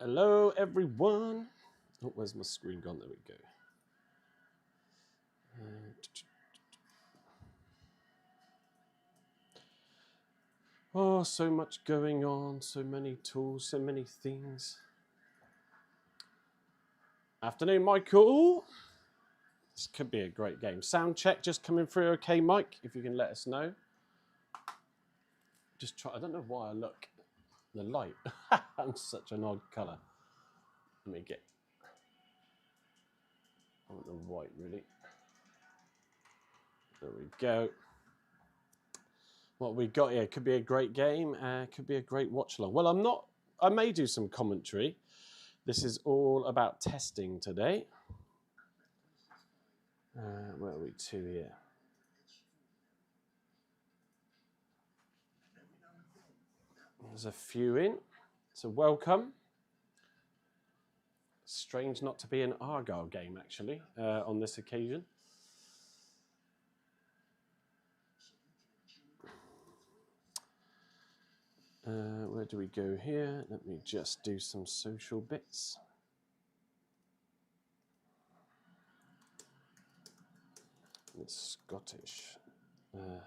Hello, everyone. Oh, where's my screen gone? There we go. Oh, so much going on, so many tools, so many things. Afternoon, Michael. This could be a great game. Sound check just coming through okay, Mike, if you can let us know. Just try, I don't know why I look. The light. I'm such an odd colour. Let me get, I want the white really. There we go. What we got here could be a great game, could be a great watch along. Well, I may do some commentary. This is all about testing today. Where are we to here? There's a few in, so welcome. Strange not to be an Argyle game, actually, on this occasion. Where do we go here? Let me just do some social bits. It's Scottish. Oh.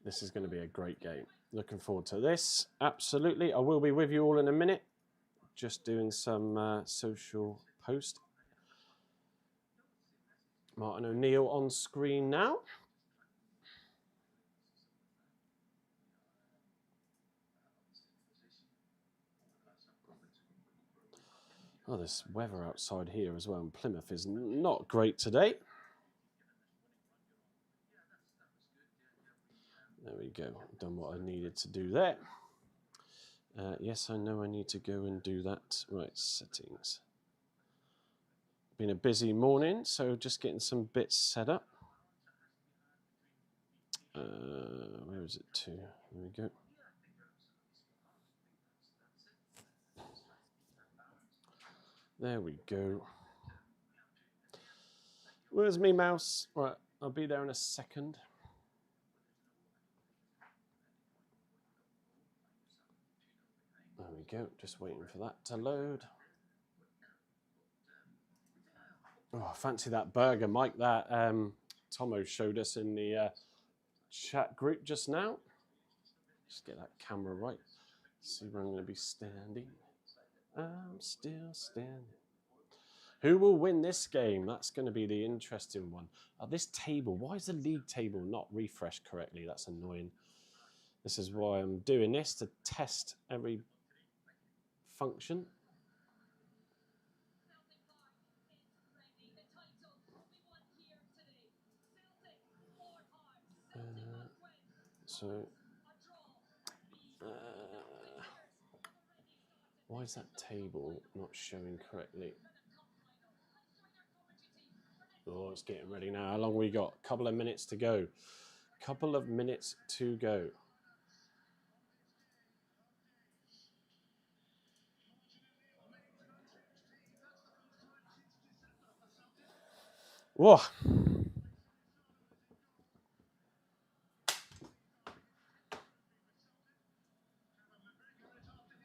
This is going to be a great game. Looking forward to this. Absolutely. I will be with you all in a minute. Just doing some social post. Martin O'Neill on screen now. Oh, this weather outside here as well in Plymouth is not great today. There we go. Done what I needed to do there. Yes, I know I need to go and do that. Right, settings. Been a busy morning, so just getting some bits set up. Where is it to? There we go. There we go. Where's me mouse? Right, I'll be there in a second. There we go, just waiting for that to load. Oh, I fancy that burger, Mike, that Tomo showed us in the chat group just now. Just get that camera right. See where I'm going to be standing. I'm still standing. Who will win this game? That's going to be the interesting one. This table, why is the league table not refreshed correctly? That's annoying. This is why I'm doing this, to test every function. Why is that table not showing correctly? Oh, it's getting ready now. How long we got? A couple of minutes to go. Couple of minutes to go. Whoa.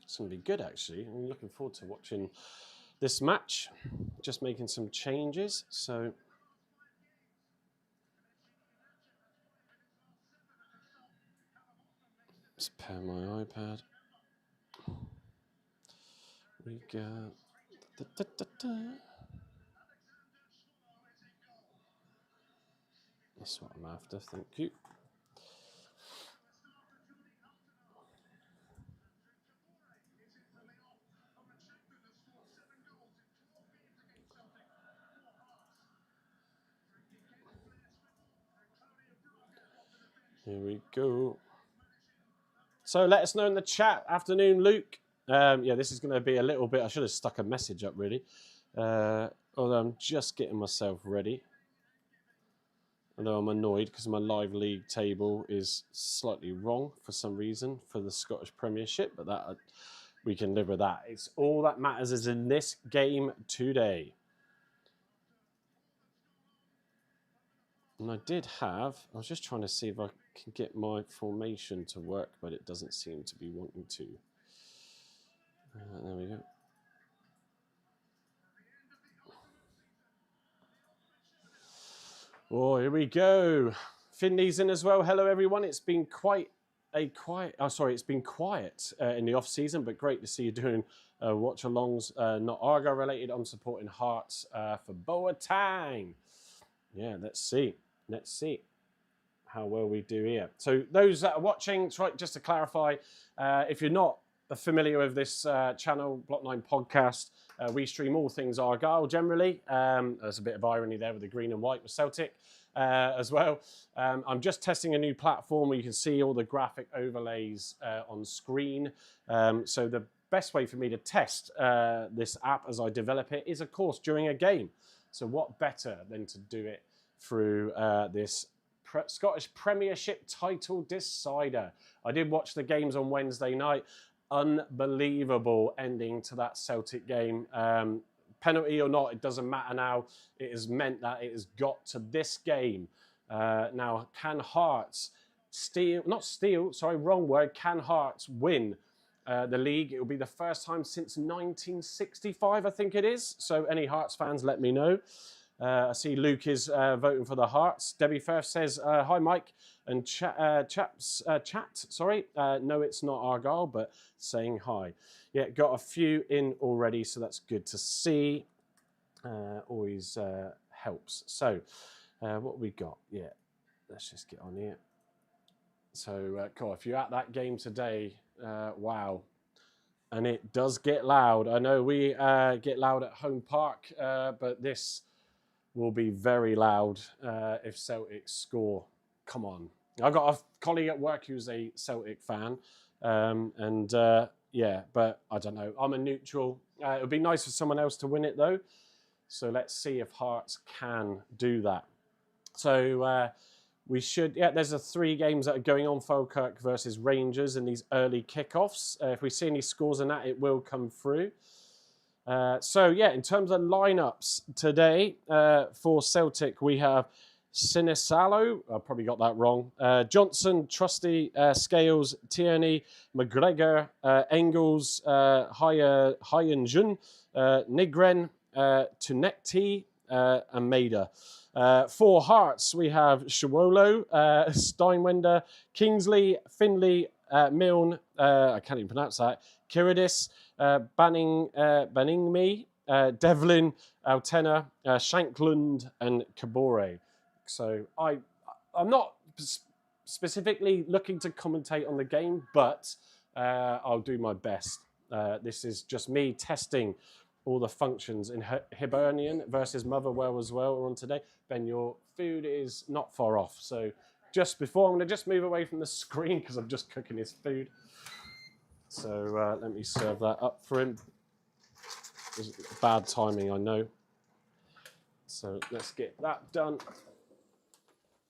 It's going to be good, actually. I'm looking forward to watching this match. Just making some changes, so... Let's pair my iPad. We go... That's what I'm after, thank you. Here we go. So let us know in the chat. Afternoon, Luke. Yeah, this is going to be a little bit... I should have stuck a message up, really. Although I'm just getting myself ready. Although I'm annoyed because my live league table is slightly wrong for some reason for the Scottish Premiership. But that we can live with that. It's all that matters is in this game today. And I was just trying to see if I can get my formation to work, but it doesn't seem to be wanting to. There we go. Oh, here we go. Finley's in as well. Hello, everyone. It's been it's been quiet in the off season, but great to see you doing watch alongs. Not Argyle related. I'm supporting Hearts for Boateng. Yeah, let's see. Let's see how well we do here. So those that are watching, just to clarify, if you're not familiar with this channel, Block 9 Podcast, we stream all things Argyle generally. There's a bit of irony there with the green and white with Celtic as well. I'm just testing a new platform where you can see all the graphic overlays on screen. So the best way for me to test this app as I develop it is, of course, during a game. So what better than to do it through this Scottish Premiership title decider. I did watch the games on Wednesday night. Unbelievable ending to that Celtic game. Penalty or not, it doesn't matter now. It has meant that it has got to this game. Now, can Hearts can Hearts win the league? It will be the first time since 1965, I think it is. So any Hearts fans, let me know. I see Luke is voting for the Hearts. Debbie Firth says, hi, Mike. And chat, sorry. No, it's not Argyle, but saying hi. Yeah, got a few in already, so that's good to see. Always helps. So, what we got? Yeah, let's just get on here. So, cool. If you're at that game today, wow. And it does get loud. I know we get loud at home park, but this will be very loud if Celtic score. Come on. I've got a colleague at work who's a Celtic fan. Yeah, but I don't know. I'm a neutral. It would be nice for someone else to win it, though. So let's see if Hearts can do that. So we should... Yeah, there's 3 games that are going on. Falkirk versus Rangers in these early kickoffs. If we see any scores in that, it will come through. So, yeah, in terms of lineups today for Celtic, we have Sinisalo, I probably got that wrong, Johnson, Trusty, Scales, Tierney, McGregor, Engels, Hyenjun, Nigren, Tunekti, and Maida. For Hearts, we have Shawolo, Steinwender, Kingsley, Finley, Milne, I can't even pronounce that, Kiridis, Banningme, Devlin, Altena, Shanklund, and Kabore. So I'm not specifically looking to commentate on the game, but I'll do my best. This is just me testing all the functions in Hibernian versus Motherwell as well on today. Ben, your food is not far off. So just before, I'm going to just move away from the screen because I'm just cooking his food. So let me serve that up for him. Bad timing, I know. So let's get that done.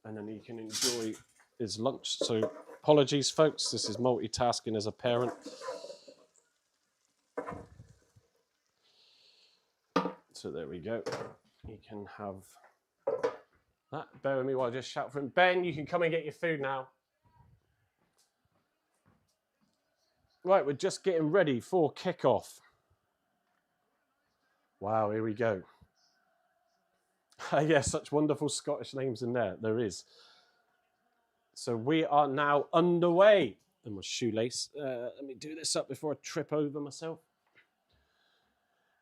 And then he can enjoy his lunch. So apologies, folks. This is multitasking as a parent. So there we go. You can have that. Bear with me while I just shout for him. Ben, you can come and get your food now. Right, we're just getting ready for kickoff. Wow, here we go. Yeah, such wonderful Scottish names in there. There is. So we are now underway. And my shoelace. Let me do this up before I trip over myself.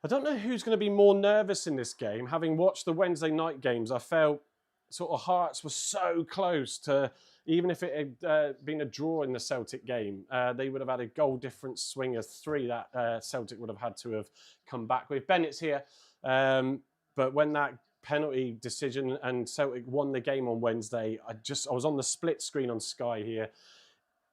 I don't know who's going to be more nervous in this game. Having watched the Wednesday night games, I felt sort of Hearts were so close to, even if it had been a draw in the Celtic game, they would have had a goal difference swing of 3 that Celtic would have had to have come back with. Bennett's here, but when that penalty decision and Celtic won the game on Wednesday, I was on the split screen on Sky here,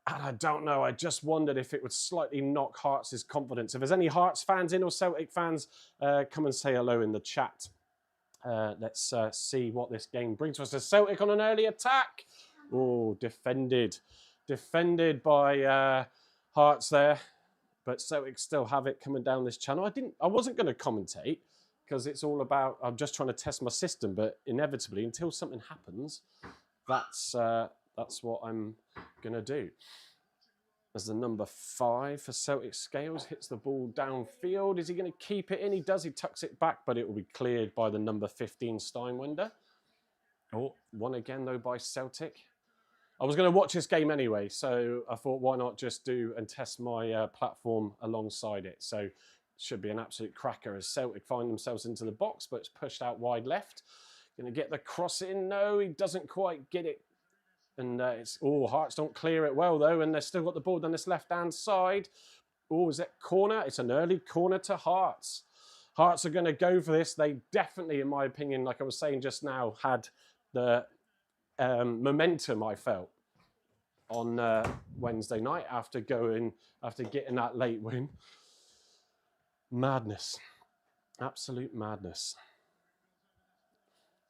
and I don't know, I just wondered if it would slightly knock Hearts' confidence. If there's any Hearts fans in or Celtic fans, come and say hello in the chat. Let's see what this game brings to us. There's Celtic on an early attack. Oh, defended by Hearts there. but Celtic still have it coming down this channel. I wasn't going to commentate because it's all about, I'm just trying to test my system, but inevitably, until something happens, that's what I'm going to do. As the number 5 for Celtic Scales hits the ball downfield. Is he going to keep it in? He does. He tucks it back, but it will be cleared by the number 15 Steinwender. Oh, one again, though, by Celtic. I was going to watch this game anyway, so I thought, why not just do and test my platform alongside it? So it should be an absolute cracker as Celtic find themselves into the box, but it's pushed out wide left. Going to get the cross in. No, he doesn't quite get it. And Hearts don't clear it well, though, and they've still got the ball down this left-hand side. Oh, is that corner? It's an early corner to Hearts. Hearts are going to go for this. They definitely, in my opinion, like I was saying just now, had the momentum I felt on Wednesday night after getting that late win. Madness. Absolute madness.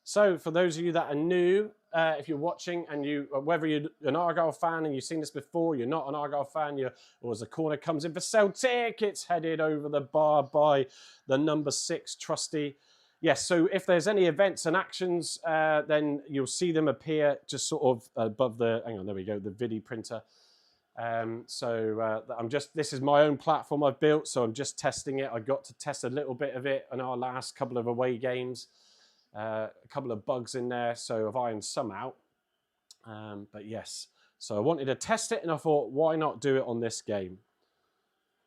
So, for those of you that are new, if you're watching and whether you're an Argyle fan and you've seen this before, you're not an Argyle fan, or as the corner comes in for Celtic, it's headed over the bar by the number 6 Trusty. Yes, so if there's any events and actions, then you'll see them appear just sort of above the, hang on, there we go, the video printer. This is my own platform I've built, so I'm just testing it. I got to test a little bit of it in our last couple of away games. A couple of bugs in there, so I've ironed some out. But yes, so I wanted to test it, and I thought, why not do it on this game?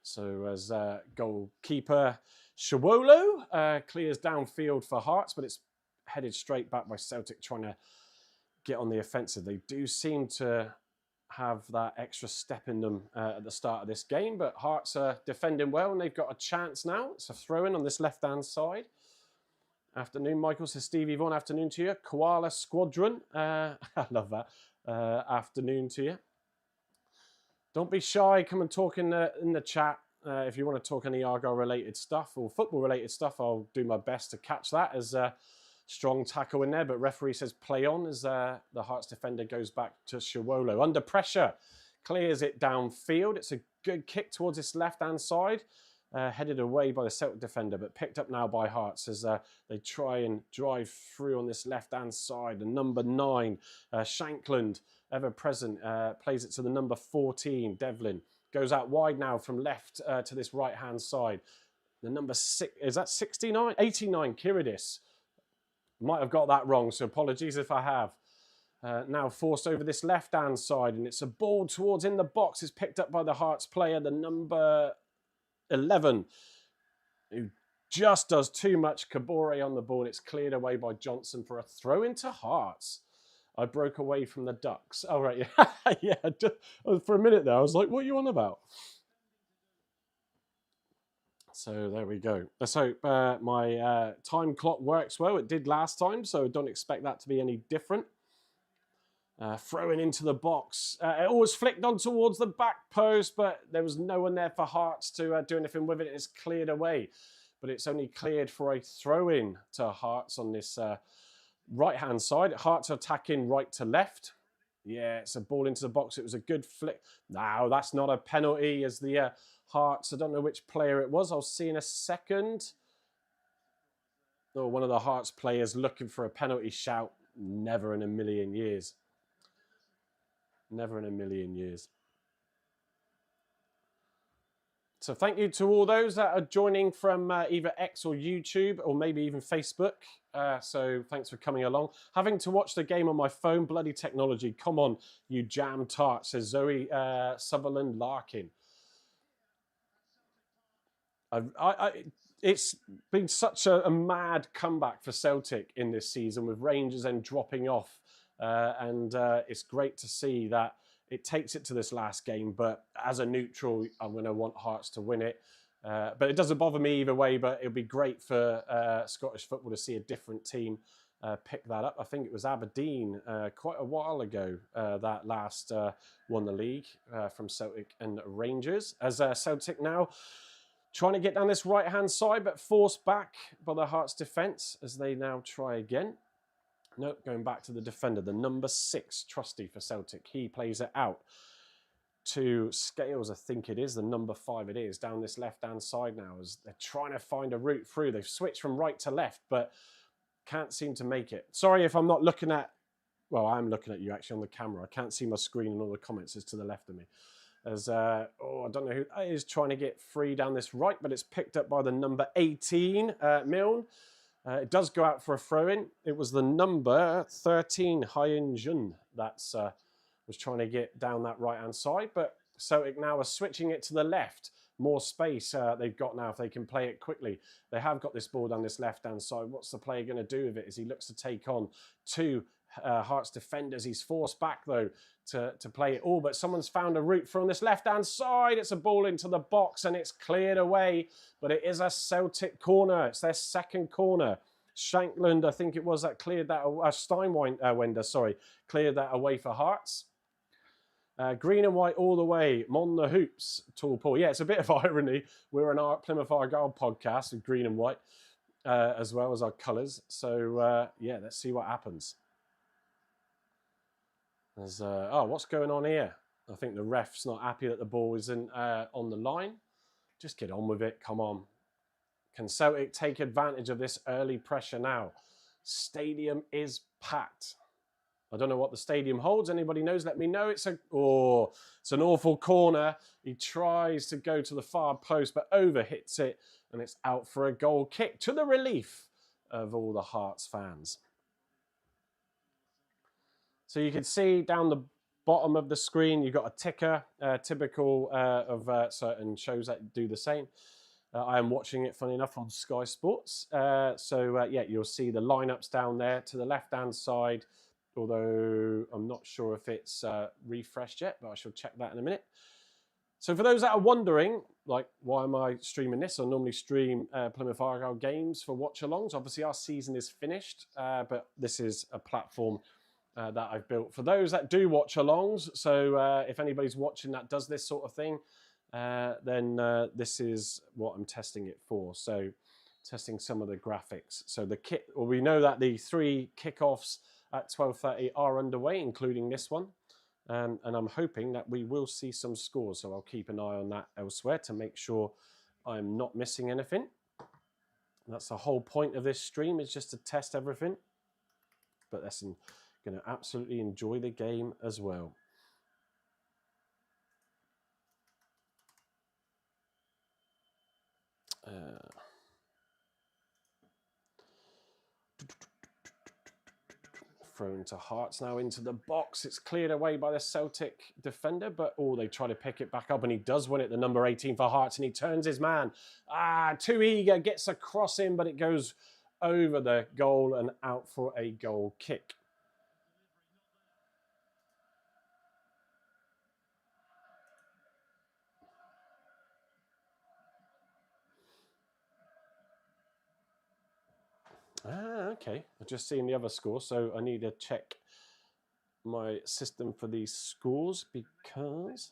So as goalkeeper Shawolo clears downfield for Hearts, but it's headed straight back by Celtic, trying to get on the offensive. They do seem to have that extra step in them at the start of this game, but Hearts are defending well, and they've got a chance now. It's a throw-in on this left-hand side. Afternoon, Michael, says Stevie Vaughan. Afternoon to you. Koala Squadron. I love that. Afternoon to you. Don't be shy. Come and talk in the chat. If you want to talk any Argyle-related stuff or football-related stuff, I'll do my best to catch that as a strong tackle in there. But referee says play on as the Hearts defender goes back to Shawolo. Under pressure. Clears it downfield. It's a good kick towards this left-hand side. Headed away by the Celtic defender, but picked up now by Hearts as they try and drive through on this left-hand side. The number 9, Shankland, ever present, plays it to the number 14, Devlin. Goes out wide now from left to this right-hand side. The number 6, is that 69? 89, Kiridis. Might have got that wrong, so apologies if I have. Now forced over this left-hand side, and it's a ball towards in the box. It's picked up by the Hearts player, the number 11, who just does too much kabore on the ball. It's cleared away by Johnson for a throw into Hearts. I broke away from the Ducks. Oh, right, yeah. Yeah, just, for a minute there, I was like, what are you on about? So there we go. Let's hope my time clock works well. It did last time, so don't expect that to be any different. Throwing into the box. It always flicked on towards the back post, but there was no one there for Hearts to do anything with it. It's cleared away, but it's only cleared for a throw-in to Hearts on this right-hand side. Hearts attacking right to left. Yeah, it's a ball into the box. It was a good flick. No, that's not a penalty as the Hearts, I don't know which player it was. I'll see in a second. Oh, one of the Hearts players looking for a penalty shout. Never in a million years. Never in a million years. So thank you to all those that are joining from either X or YouTube or maybe even Facebook. So thanks for coming along. Having to watch the game on my phone, bloody technology. Come on, you jam tart, says Zoe Sutherland Larkin. It's been such a mad comeback for Celtic in this season with Rangers then dropping off. It's great to see that it takes it to this last game. But as a neutral, I'm going to want Hearts to win it. But it doesn't bother me either way. But it'll be great for Scottish football to see a different team pick that up. I think it was Aberdeen quite a while ago that last won the league from Celtic and Rangers. As Celtic now trying to get down this right-hand side, but forced back by the Hearts defence as they now try again. Nope, going back to the defender, the number 6 Trusty for Celtic. He plays it out. to Scales, I think it is, the number 5 it is, down this left-hand side now as they're trying to find a route through. They've switched from right to left, but can't seem to make it. Sorry if I'm not looking at, well, I'm looking at you actually on the camera. I can't see my screen and all the comments is to the left of me. As, I don't know who that is trying to get free down this right, but it's picked up by the number 18, Milne. It does go out for a throw-in. It was the number 13, Hyen Jun, that's was trying to get down that right-hand side, but Celtic now are switching it to the left. More space they've got now if they can play it quickly. They have got this ball down this left-hand side. What's the player going to do with it as he looks to take on 2 Hearts defenders? He's forced back, though, to play it all, but someone's found a route from this left-hand side. It's a ball into the box, and it's cleared away, but it is a Celtic corner. It's their second corner. Shankland, I think it was, that cleared that, Steinwender, sorry, cleared that away for Hearts. Green and white all the way. Mon the hoops. Tall Paul. Yeah, it's a bit of irony. We're an Plymouth Argyle podcast with green and white as well as our colours. So, yeah, let's see what happens. There's, what's going on here? I think the ref's not happy that the ball isn't on the line. Just get on with it. Come on. Can Celtic take advantage of this early pressure now? Stadium is packed. I don't know what the stadium holds. Anybody knows? Let me know. It's an awful corner. He tries to go to the far post, but overhits it, and it's out for a goal kick to the relief of all the Hearts fans. So you can see down the bottom of the screen, you've got a ticker, typical of certain shows that do the same. I am watching it, funny enough, on Sky Sports. Yeah, you'll see the lineups down there to the left-hand side. Although I'm not sure if it's refreshed yet, but I shall check that in a minute. So for those that are wondering, like, why am I streaming this? I normally stream Plymouth Argyle games for watch-alongs. Obviously, our season is finished, but this is a platform that I've built for those that do watch-alongs. So if anybody's watching that does this sort of thing, then this is what I'm testing it for. So testing some of the graphics. So we know that the 3 kickoffs at 12:30 are underway, including this one. And I'm hoping that we will see some scores. So I'll keep an eye on that elsewhere to make sure I'm not missing anything. That's the whole point of this stream, is just to test everything. But listen, going to absolutely enjoy the game as well. Thrown to Hearts now into the box. It's cleared away by the Celtic defender, but they try to pick it back up, and he does win it, the number 18 for Hearts, and he turns his man. Too eager, gets a cross in, but it goes over the goal and out for a goal kick. Okay. I've just seen the other score, so I need to check my system for these scores because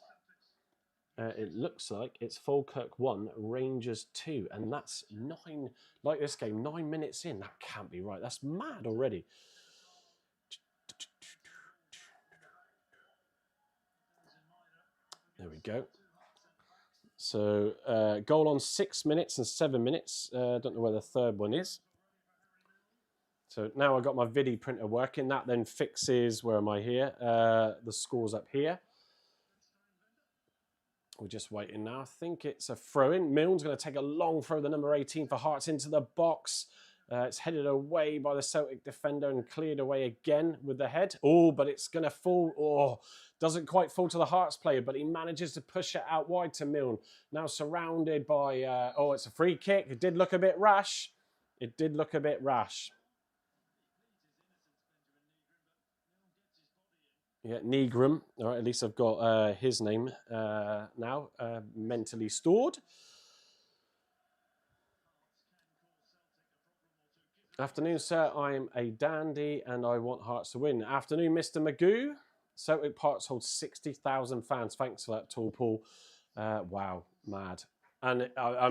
it looks like it's Falkirk 1, Rangers 2, and that's 9, like this game, 9 minutes in. That can't be right. That's mad already. There we go. So goal on 6 minutes and 7 minutes. Don't know where the third one is. So now I've got my Vidi printer working. That then fixes, where am I here? The scores up here. We're just waiting now. I think it's a throw-in. Milne's going to take a long throw, the number 18 for Hearts, into the box. It's headed away by the Celtic defender and cleared away again with the head. But it's going to fall. Doesn't quite fall to the Hearts player, but he manages to push it out wide to Milne. Now surrounded by... it's a free kick. It did look a bit rash. Yeah, Negrum. All right, at least I've got his name now mentally stored. Afternoon, sir. I'm a dandy and I want Hearts to win. Afternoon, Mr. Magoo. Celtic Parks holds 60,000 fans. Thanks for that, Tall Paul. Wow, mad. And I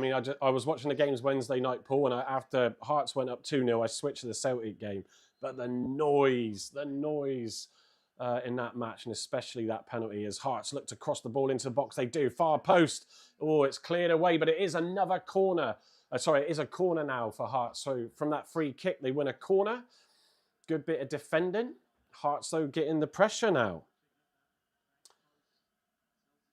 was watching the games Wednesday night, Paul, and after Hearts went up 2-0, I switched to the Celtic game. But the noise in that match, and especially that penalty as Hearts look to cross the ball into the box. They do. Far post. Oh, it's cleared away, but it is another corner. Sorry, it is a corner now for Hearts. So from that free kick, they win a corner. Good bit of defending. Hearts, though, getting the pressure now.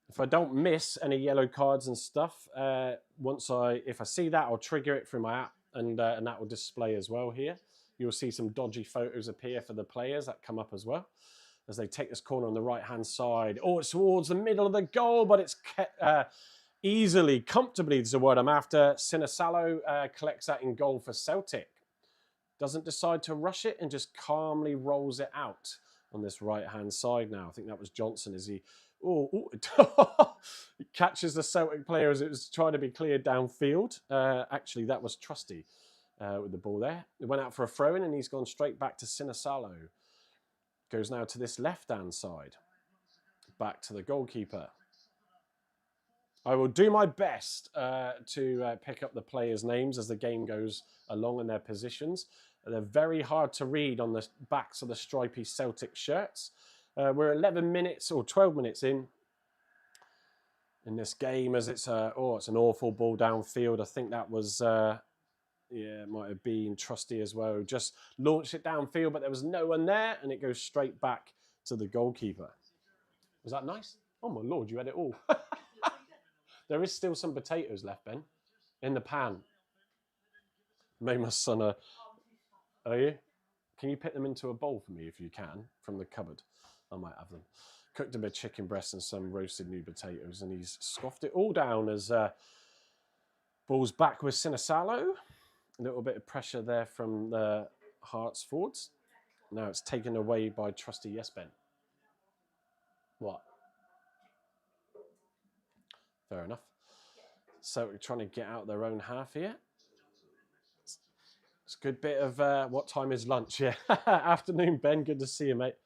If I don't miss any yellow cards and stuff, if I see that, I'll trigger it through my app, and that will display as well here. You'll see some dodgy photos appear for the players that come up as well as they take this corner on the right-hand side. Oh, it's towards the middle of the goal, but it's easily, comfortably, is the word I'm after. Sinisalo collects that in goal for Celtic. Doesn't decide to rush it and just calmly rolls it out on this right-hand side now. I think that was Johnson as he... Oh, he catches the Celtic player as it was trying to be cleared downfield. Actually, that was Trusty with the ball there. It went out for a throw-in and he's gone straight back to Sinisalo. Goes now to this left-hand side. Back to the goalkeeper. I will do my best to pick up the players' names as the game goes along in their positions. They're very hard to read on the backs of the stripy Celtic shirts. We're 11 minutes or 12 minutes in this game as it's an awful ball downfield. I think that was, it might have been Trusty as well. Just launched it downfield, but there was no one there, and it goes straight back to the goalkeeper. Was that nice? Oh my Lord, you had it all. There is still some potatoes left, Ben, in the pan. Made my son a... Are you? Can you pick them into a bowl for me if you can, from the cupboard? I might have them. Cooked a bit of chicken breast and some roasted new potatoes, and he's scoffed it all down as ball's back with Sinisalo. A little bit of pressure there from the Hearts forwards. Now it's taken away by Trusty Yes Ben. What? Fair enough. So we're trying to get out their own half here. It's a good bit of what time is lunch? Yeah, afternoon, Ben. Good to see you, mate.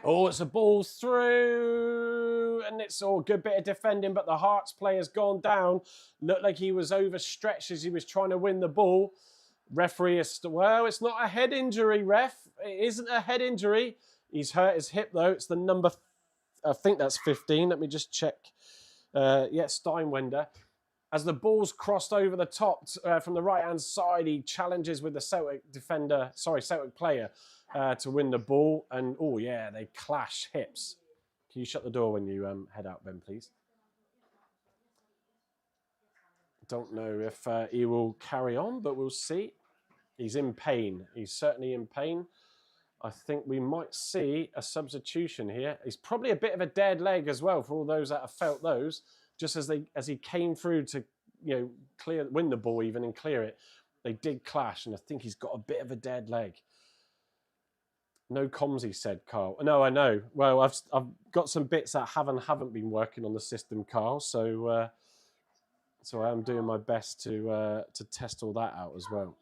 Oh, it's a ball through, and it's all good bit of defending, but the Hearts player's gone down. Looked like he was overstretched as he was trying to win the ball. Referee is, well, it's not a head injury, ref. It isn't a head injury. He's hurt his hip, though. It's the number, I think that's 15. Let me just check. Yeah, Steinwender. As the ball's crossed over the top from the right-hand side, he challenges with the Celtic player to win the ball. And, oh, yeah, they clash hips. Can you shut the door when you head out, Ben, please? Don't know if he will carry on, but we'll see. He's in pain. He's certainly in pain. I think we might see a substitution here. He's probably a bit of a dead leg as well for all those that have felt those. Just as he came through to, win the ball even and clear it, they did clash, and I think he's got a bit of a dead leg. No comms, he said, Carl. No, I know. Well, I've got some bits that haven't been working on the system, Carl. So I am doing my best to test all that out as well.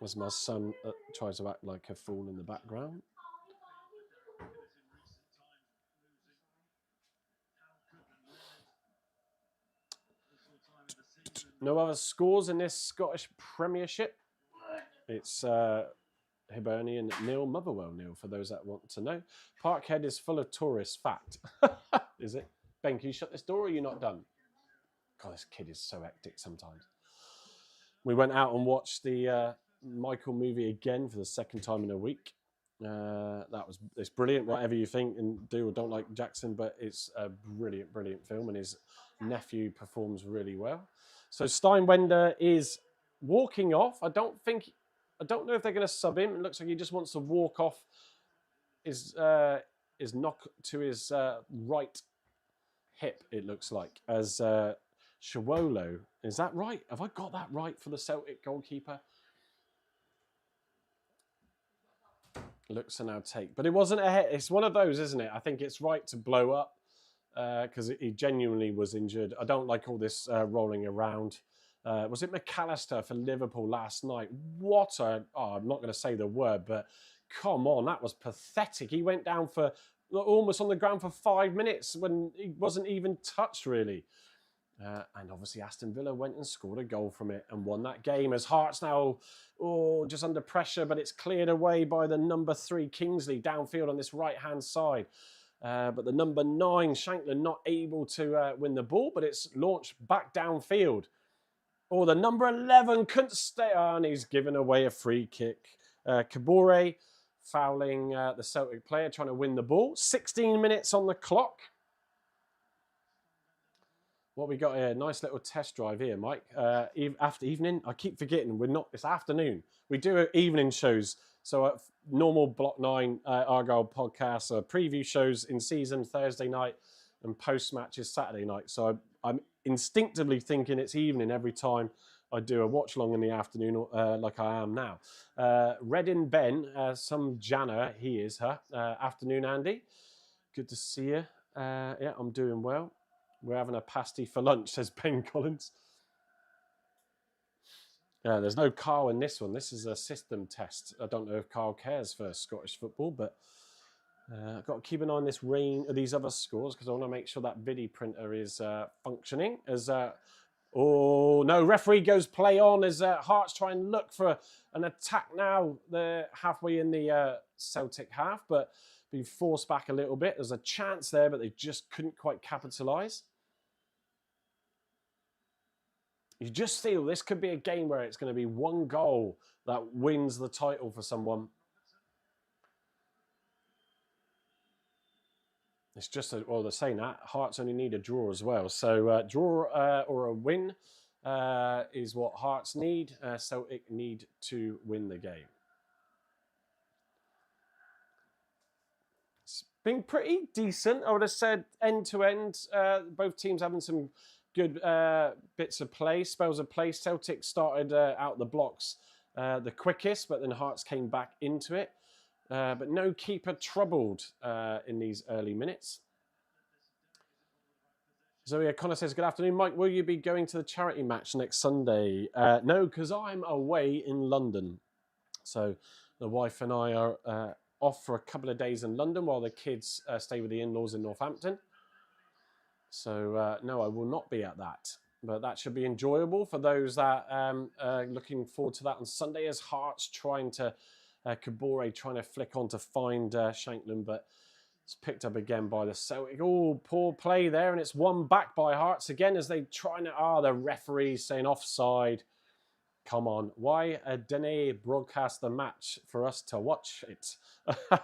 As my son tries to act like a fool in the background. No other scores in this Scottish Premiership. It's Hibernian nil, Motherwell nil, for those that want to know. Parkhead is full of tourists, fact. Is it? Ben, can you shut this door or are you not done? God, this kid is so hectic sometimes. We went out and watched the Michael movie again for the second time in a week. It's brilliant, whatever you think and do or don't like Jackson, but it's a brilliant, brilliant film, and his nephew performs really well. So Steinwender is walking off. I don't know if they're going to sub him. It looks like he just wants to walk off his knock to his right hip, it looks like, as Shawolo. Is that right? Have I got that right for the Celtic goalkeeper? Looks to now take. But it wasn't a hit. It's one of those, isn't it? I think it's right to blow up because he genuinely was injured. I don't like all this rolling around. Was it McAllister for Liverpool last night? I'm not going to say the word, but come on, that was pathetic. He went down for almost on the ground for 5 minutes when he wasn't even touched, really. And obviously Aston Villa went and scored a goal from it and won that game as Hearts now just under pressure, but it's cleared away by the number 3 Kingsley downfield on this right-hand side. But the number 9 Shankland not able to win the ball, but it's launched back downfield. The number 11 couldn't stay on. He's given away a free kick. Kabore fouling the Celtic player trying to win the ball. 16 minutes on the clock. What we got here, nice little test drive here, Mike. After evening, I keep forgetting, it's afternoon. We do evening shows. So normal Block 9 Argyle podcasts, preview shows in season Thursday night and post matches Saturday night. So I'm instinctively thinking it's evening every time I do a watch long in the afternoon like I am now. Reddin Ben, some Jana, he is her. Afternoon, Andy. Good to see you. Yeah, I'm doing well. We're having a pasty for lunch, says Ben Collins. Yeah, there's no Carl in this one. This is a system test. I don't know if Carl cares for Scottish football, but I've got to keep an eye on these other scores because I want to make sure that Biddy printer is functioning. No, referee goes play on as Hearts try and look for an attack now. They're halfway in the Celtic half, but being forced back a little bit. There's a chance there, but they just couldn't quite capitalise. You just feel this could be a game where it's going to be one goal that wins the title for someone. It's just, they're saying that. Hearts only need a draw as well. So draw or a win is what Hearts need. Celtic need to win the game. It's been pretty decent. I would have said end to end. Both teams having some good bits of play, spells of play. Celtic started out the blocks the quickest, but then Hearts came back into it. But no keeper troubled in these early minutes. Zoe O'Connor says, good afternoon, Mike. Will you be going to the charity match next Sunday? No, because I'm away in London. So the wife and I are off for a couple of days in London while the kids stay with the in-laws in Northampton. So, no, I will not be at that. But that should be enjoyable for those that are looking forward to that on Sunday as Hearts trying to... Kabore trying to flick on to find Shankland, but it's picked up again by the Celtic. Oh, poor play there, and it's won back by Hearts again as they try to... the referee saying offside. Come on, why didn't they broadcast the match for us to watch it? I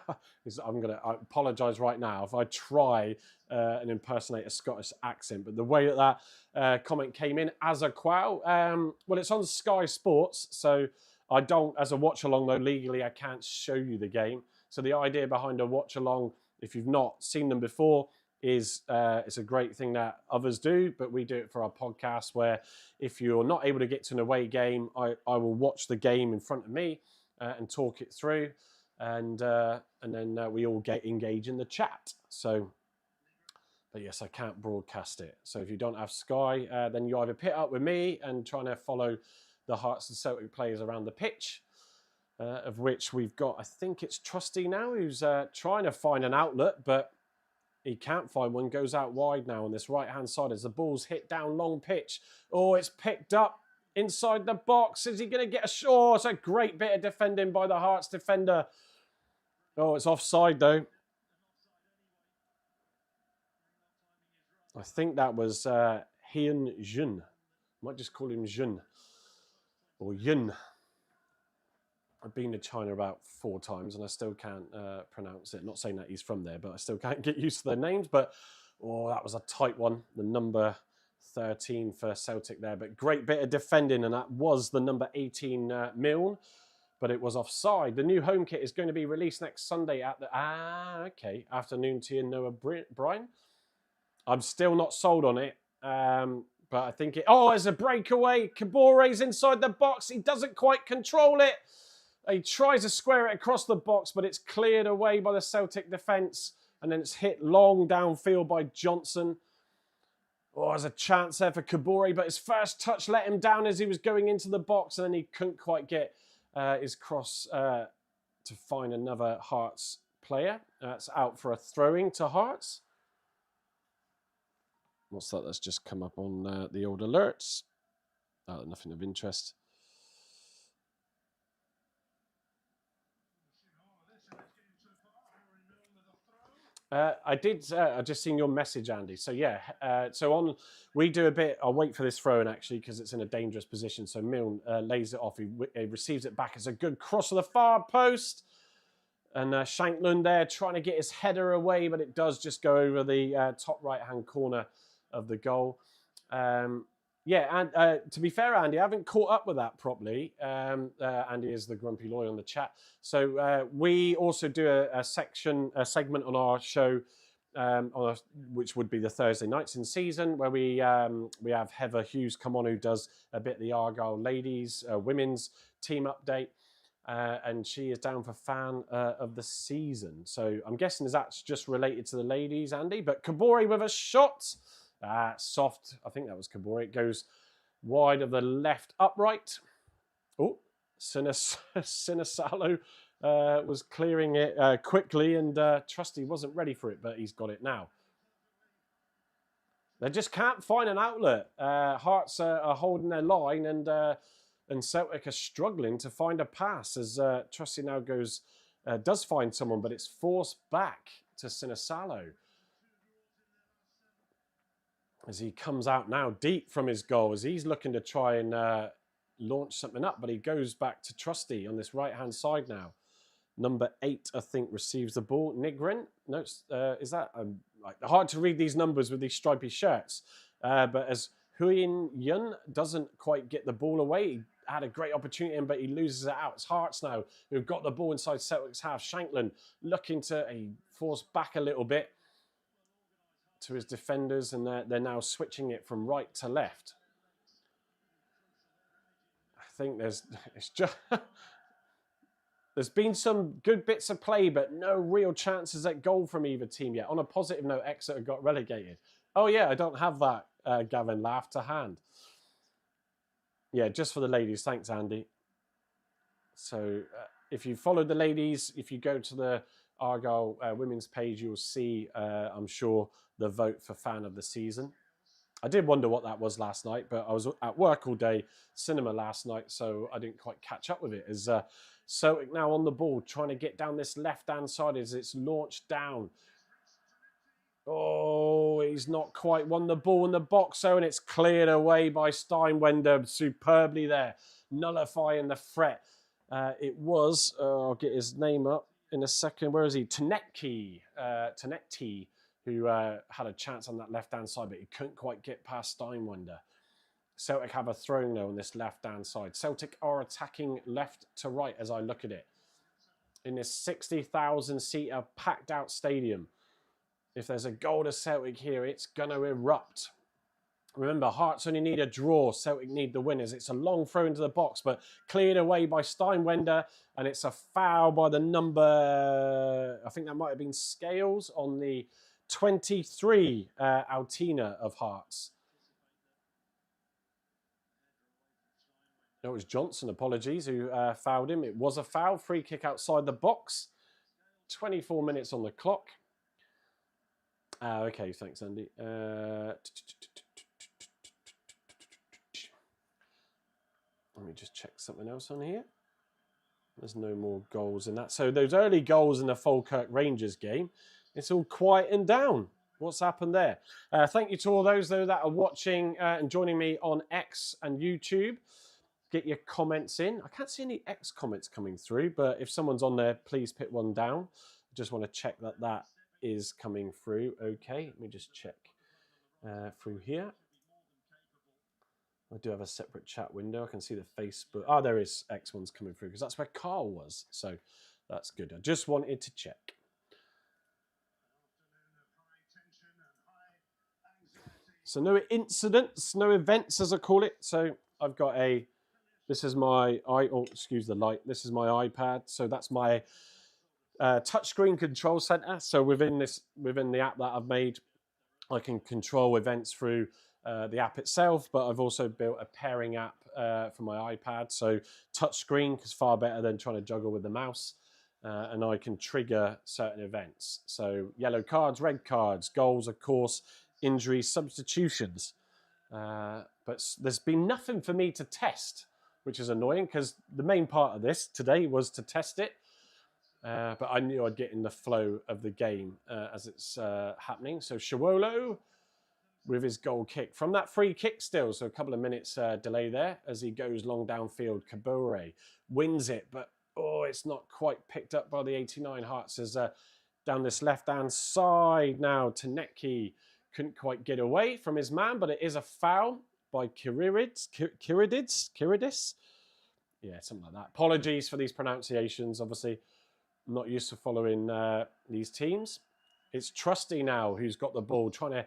apologise right now if I try and impersonate a Scottish accent, but the way that comment came in as a quow, well, it's on Sky Sports, so I don't, as a watch-along though, legally I can't show you the game. So the idea behind a watch-along, if you've not seen them before, is it's a great thing that others do, but we do it for our podcast where if you're not able to get to an away game, I will watch the game in front of me and talk it through, and then we all engage in the chat. So, but yes, I can't broadcast it. So if you don't have Sky, then you either pit up with me and trying to follow the Hearts and Celtic players around the pitch, of which we've got, I think it's Trusty now, who's trying to find an outlet, but he can't find one. Goes out wide now on this right-hand side as the ball's hit down long pitch. Oh, it's picked up inside the box. Is he going to get a shot? It's a great bit of defending by the Hearts defender. Oh, it's offside though. I think that was Hyun Jun. Might just call him Jun or Yun. I've been to China about 4 times and I still can't pronounce it. Not saying that he's from there, but I still can't get used to their names. But, that was a tight one. The number 13 for Celtic there. But great bit of defending, and that was the number 18 Milne. But it was offside. The new home kit is going to be released next Sunday at the... afternoon tea and Noah Bryan. I'm still not sold on it. But I think it... it's a breakaway. Kabore's inside the box. He doesn't quite control it. He tries to square it across the box, but it's cleared away by the Celtic defence. And then it's hit long downfield by Johnson. There's a chance there for Kabore, but his first touch let him down as he was going into the box, and then he couldn't quite get his cross to find another Hearts player. That's out for a throw-in to Hearts. What's that? That's just come up on the old alerts. Nothing of interest. I did. I just seen your message, Andy. So yeah. We do a bit. I'll wait for this throw in actually because it's in a dangerous position. So Milne lays it off. He receives it back. It's a good cross to the far post, and Shanklin there trying to get his header away, but it does just go over the top right hand corner of the goal. Yeah, and to be fair, Andy, I haven't caught up with that properly. Andy is the grumpy lawyer on the chat. So we also do a segment on our show, which would be the Thursday nights in season, where we have Heather Hughes come on, who does a bit of the Argyle ladies, women's team update. And she is down for fan of the season. So I'm guessing that's just related to the ladies, Andy. But Kabori with a shot. Soft. I think that was Kabori. It goes wide of the left upright. Oh, Sinisalo was clearing it quickly, and Trusty wasn't ready for it, but he's got it now. They just can't find an outlet. Hearts are holding their line, and Celtic are struggling to find a pass as Trusty now does find someone, but it's forced back to Sinisalo. As he comes out now deep from his goal, as he's looking to try and launch something up, but he goes back to Trusty on this right-hand side now. Number 8, I think, receives the ball. Nigrin? No, is that... hard to read these numbers with these stripy shirts. But as Huyen Yun doesn't quite get the ball away, he had a great opportunity, but he loses it out. It's Hearts now who've got the ball inside Celtic's half. Shanklin looking to force back a little bit to his defenders, and they're now switching it from right to left. I think there's been some good bits of play, but no real chances at goal from either team yet. On a positive note, Exeter got relegated. Oh yeah, I don't have that, Gavin, laugh to hand. Yeah, just for the ladies. Thanks, Andy. So if you followed the ladies, if you go to the Argyle women's page, you'll see, I'm sure, the vote for fan of the season. I did wonder what that was last night, but I was at work all day, cinema last night, so I didn't quite catch up with it. As Celtic now on the ball, trying to get down this left-hand side as it's launched down. Oh, he's not quite won the ball in the box, so, and it's cleared away by Steinwender superbly there, nullifying the threat. It was, I'll get his name up in a second. Where is he? Tanecki, who had a chance on that left-hand side, but he couldn't quite get past Steinwender. Celtic have a throw now on this left-hand side. Celtic are attacking left to right as I look at it. In this 60,000-seater packed-out stadium. If there's a goal to Celtic here, it's going to erupt. Remember, Hearts only need a draw. Celtic need the winners. It's a long throw into the box, but cleared away by Steinwender, and it's a foul by the number, I think that might have been Scales, on the 23, Altina of Hearts. It was Johnson, apologies, who fouled him. It was a foul. Free kick outside the box. 24 minutes on the clock. Okay, thanks, Andy. Let me just check something else on here. There's no more goals in that. So those early goals in the Falkirk Rangers game, it's all quieting down. What's happened there? Thank you to all those, though, that are watching and joining me on X and YouTube. Get your comments in. I can't see any X comments coming through, but if someone's on there, please put one down. I just want to check that is coming through. Okay, let me just check through here. I do have a separate chat window. I can see the Facebook. Oh, there is X ones coming through because that's where Carl was. So that's good. I just wanted to check. So no incidents, no events as I call it. So I've got this is my, excuse the light. This is my iPad. So that's my touchscreen control center. So within the app that I've made, I can control events through the app itself, but I've also built a pairing app for my iPad. So touchscreen is far better than trying to juggle with the mouse. And I can trigger certain events. So yellow cards, red cards, goals, of course, injury substitutions. But there's been nothing for me to test, which is annoying because the main part of this today was to test it. But I knew I'd get in the flow of the game as it's happening. So Shawolo with his goal kick. From that free kick still, so a couple of minutes delay there as he goes long downfield. Kabore wins it, but it's not quite picked up by the 89 Hearts as down this left-hand side now. Taneki couldn't quite get away from his man, but it is a foul by Kiridis. Yeah, something like that. Apologies for these pronunciations, obviously. I'm not used to following these teams. It's Trusty now who's got the ball, trying to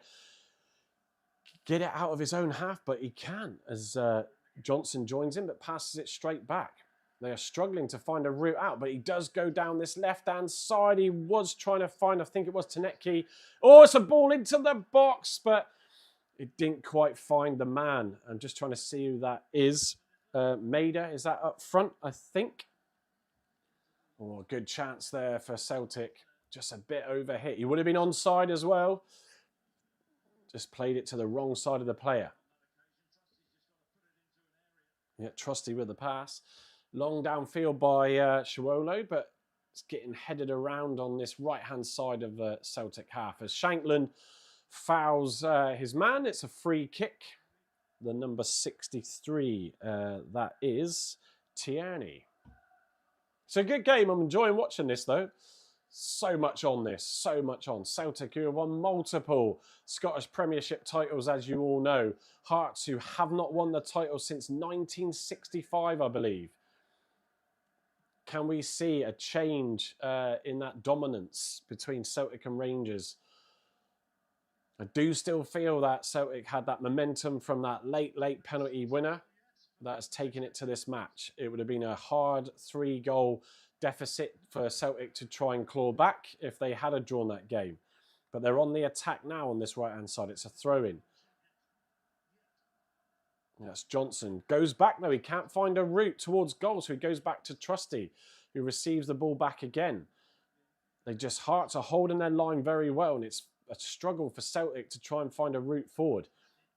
get it out of his own half, but he can as Johnson joins him, but passes it straight back. They are struggling to find a route out, but he does go down this left-hand side. He was trying to find, I think it was Taneki. It's a ball into the box, but it didn't quite find the man. I'm just trying to see who that is. Maida, is that up front, I think? Good chance there for Celtic. Just a bit overhit. He would have been onside as well. Just played it to the wrong side of the player. Yeah, Trusty with the pass. Long downfield by Shawolo, but it's getting headed around on this right-hand side of the Celtic half. As Shankland fouls his man, it's a free kick. The number 63, that is Tierney. It's a good game. I'm enjoying watching this, though. So much on this. So much on. Celtic, who have won multiple Scottish Premiership titles, as you all know. Hearts, who have not won the title since 1965, I believe. Can we see a change in that dominance between Celtic and Rangers? I do still feel that Celtic had that momentum from that late penalty winner that has taken it to this match. It would have been a hard 3-goal deficit for Celtic to try and claw back if they had drawn that game. But they're on the attack now on this right-hand side. It's a throw-in. That's Johnson. Goes back, though. He can't find a route towards goal, so he goes back to Trusty, who receives the ball back again. Hearts are holding their line very well, and it's a struggle for Celtic to try and find a route forward.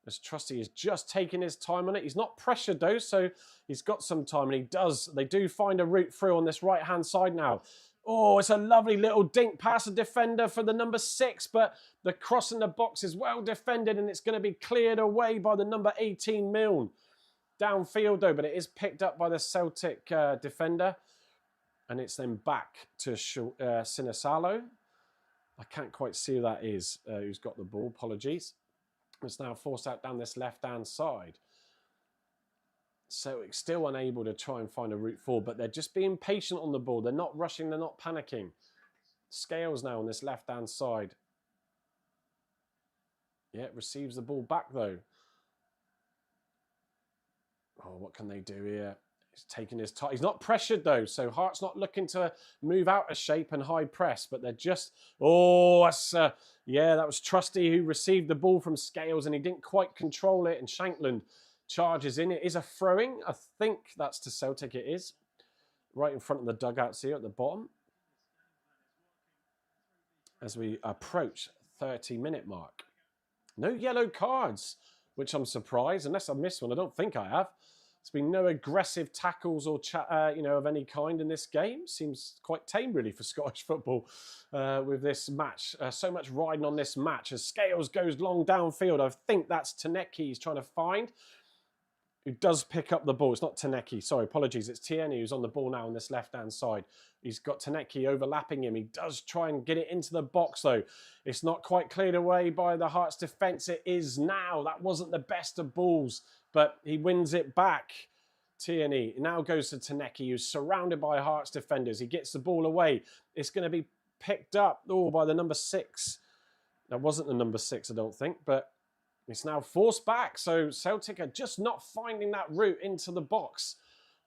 As Trusty is just taking his time on it. He's not pressured, though, so he's got some time, and they do find a route through on this right-hand side now. It's a lovely little dink past the defender for the number 6, but the cross in the box is well defended, and it's going to be cleared away by the number 18, Milne. Downfield, though, but it is picked up by the Celtic defender, and it's then back to Sinisalo. I can't quite see who that is, who's got the ball. Apologies. It's now forced out down this left-hand side. So it's still unable to try and find a route forward, but they're just being patient on the ball. They're not rushing, they're not panicking. Scales now on this left-hand side. Yeah, receives the ball back, though. What can they do here? He's taking his time. He's not pressured, though, so Hart's not looking to move out of shape and high press, but they're just... yeah, that was Trusty who received the ball from Scales, and he didn't quite control it, and Shankland charges in. It is a throwing. I think that's to Celtic, it is. Right in front of the dugouts here at the bottom. As we approach 30-minute mark. No yellow cards, which I'm surprised, unless I've missed one. I don't think I have. There's been no aggressive tackles or of any kind in this game. Seems quite tame, really, for Scottish football with this match. So much riding on this match as Scales goes long downfield. I think that's Taneki he's trying to find, who does pick up the ball. It's not Taneki, sorry, apologies. It's Tierney who's on the ball now on this left-hand side. He's got Taneki overlapping him. He does try and get it into the box, though. It's not quite cleared away by the Hearts defence. It is now. That wasn't the best of balls, but he wins it back. Tierney now goes to Taneki, who's surrounded by Hearts defenders. He gets the ball away. It's going to be picked up by the number 6. That wasn't the number 6, I don't think, but it's now forced back. So Celtic are just not finding that route into the box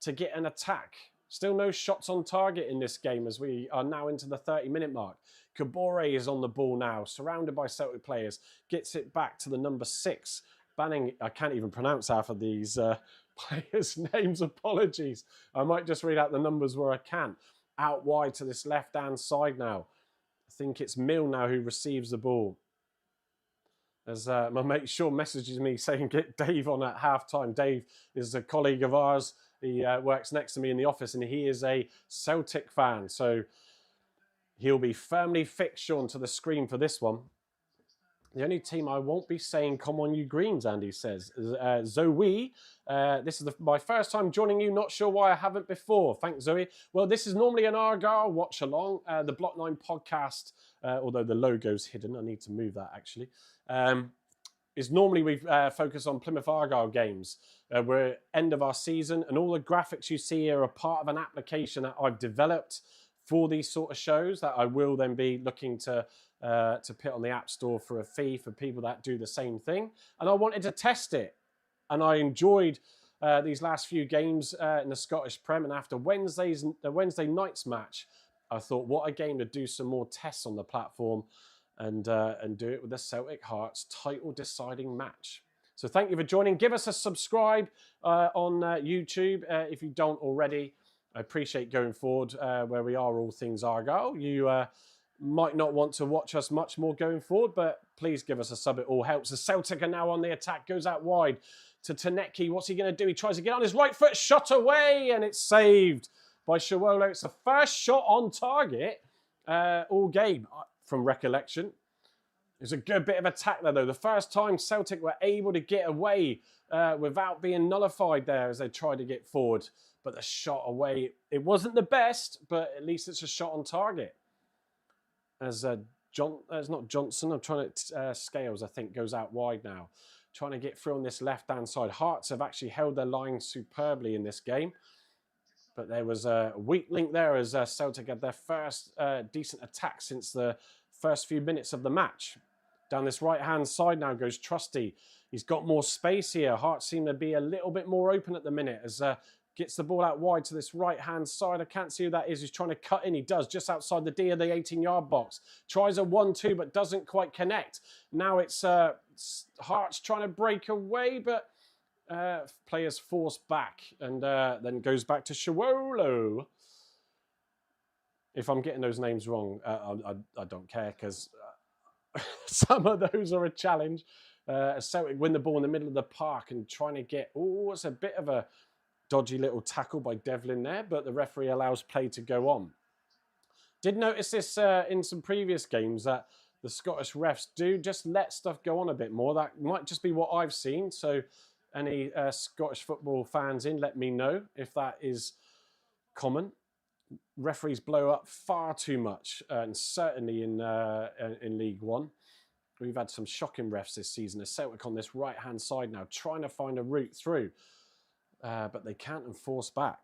to get an attack. Still no shots on target in this game as we are now into the 30-minute mark. Kabore is on the ball now, surrounded by Celtic players. Gets it back to the number 6. Banning, I can't even pronounce half of these players' names, apologies. I might just read out the numbers where I can. Out wide to this left-hand side now. I think it's Mill now who receives the ball. As my mate Sean messages me saying, get Dave on at halftime. Dave is a colleague of ours. He works next to me in the office, and he is a Celtic fan. So he'll be firmly fixed, Sean, to the screen for this one. The only team I won't be saying, come on you Greens, Andy says. Zoe, this is my first time joining you. Not sure why I haven't before. Thanks, Zoe. Well, this is normally an Argyle watch along. The Block 9 podcast, although the logo's hidden. I need to move that, actually. Is normally we focus on Plymouth Argyle games. We're end of our season, and all the graphics you see here are part of an application that I've developed for these sort of shows that I will then be looking to put on the App Store for a fee for people that do the same thing. And I wanted to test it. And I enjoyed these last few games in the Scottish Prem. And after the Wednesday night's match, I thought, what a game to do some more tests on the platform and do it with the Celtic Hearts title deciding match. So thank you for joining. Give us a subscribe on YouTube if you don't already. I appreciate going forward where we are all things Argyle. You might not want to watch us much more going forward, but please give us a sub. It all helps. The Celtic are now on the attack. Goes out wide to Tanecki. What's he going to do? He tries to get on his right foot. Shot away, and it's saved by Shawolo. It's the first shot on target all game, from recollection. It's a good bit of attack there, though. The first time Celtic were able to get away without being nullified there as they tried to get forward. But the shot away, it wasn't the best, but at least it's a shot on target. As it's not Johnson, I'm trying to, Scales, I think, goes out wide now. Trying to get through on this left-hand side. Hearts have actually held their line superbly in this game. But there was a weak link there as Celtic had their first decent attack since the first few minutes of the match. Down this right-hand side now goes Trusty. He's got more space here. Hearts seem to be a little bit more open at the minute as gets the ball out wide to this right-hand side. I can't see who that is. He's trying to cut in. He does, just outside the D of the 18-yard box. Tries a 1-2, but doesn't quite connect. Now it's Hearts trying to break away, but players forced back. And then goes back to Shawolo. If I'm getting those names wrong, I don't care, because some of those are a challenge. Celtic win the ball in the middle of the park and trying to get... Oh, it's a bit of a dodgy little tackle by Devlin there, but the referee allows play to go on. Did notice this in some previous games that the Scottish refs do just let stuff go on a bit more. That might just be what I've seen. So any Scottish football fans in, let me know if that is common. Referees blow up far too much, and certainly in League One. We've had some shocking refs this season. A Celtic on this right-hand side now, trying to find a route through. But they can't enforce back.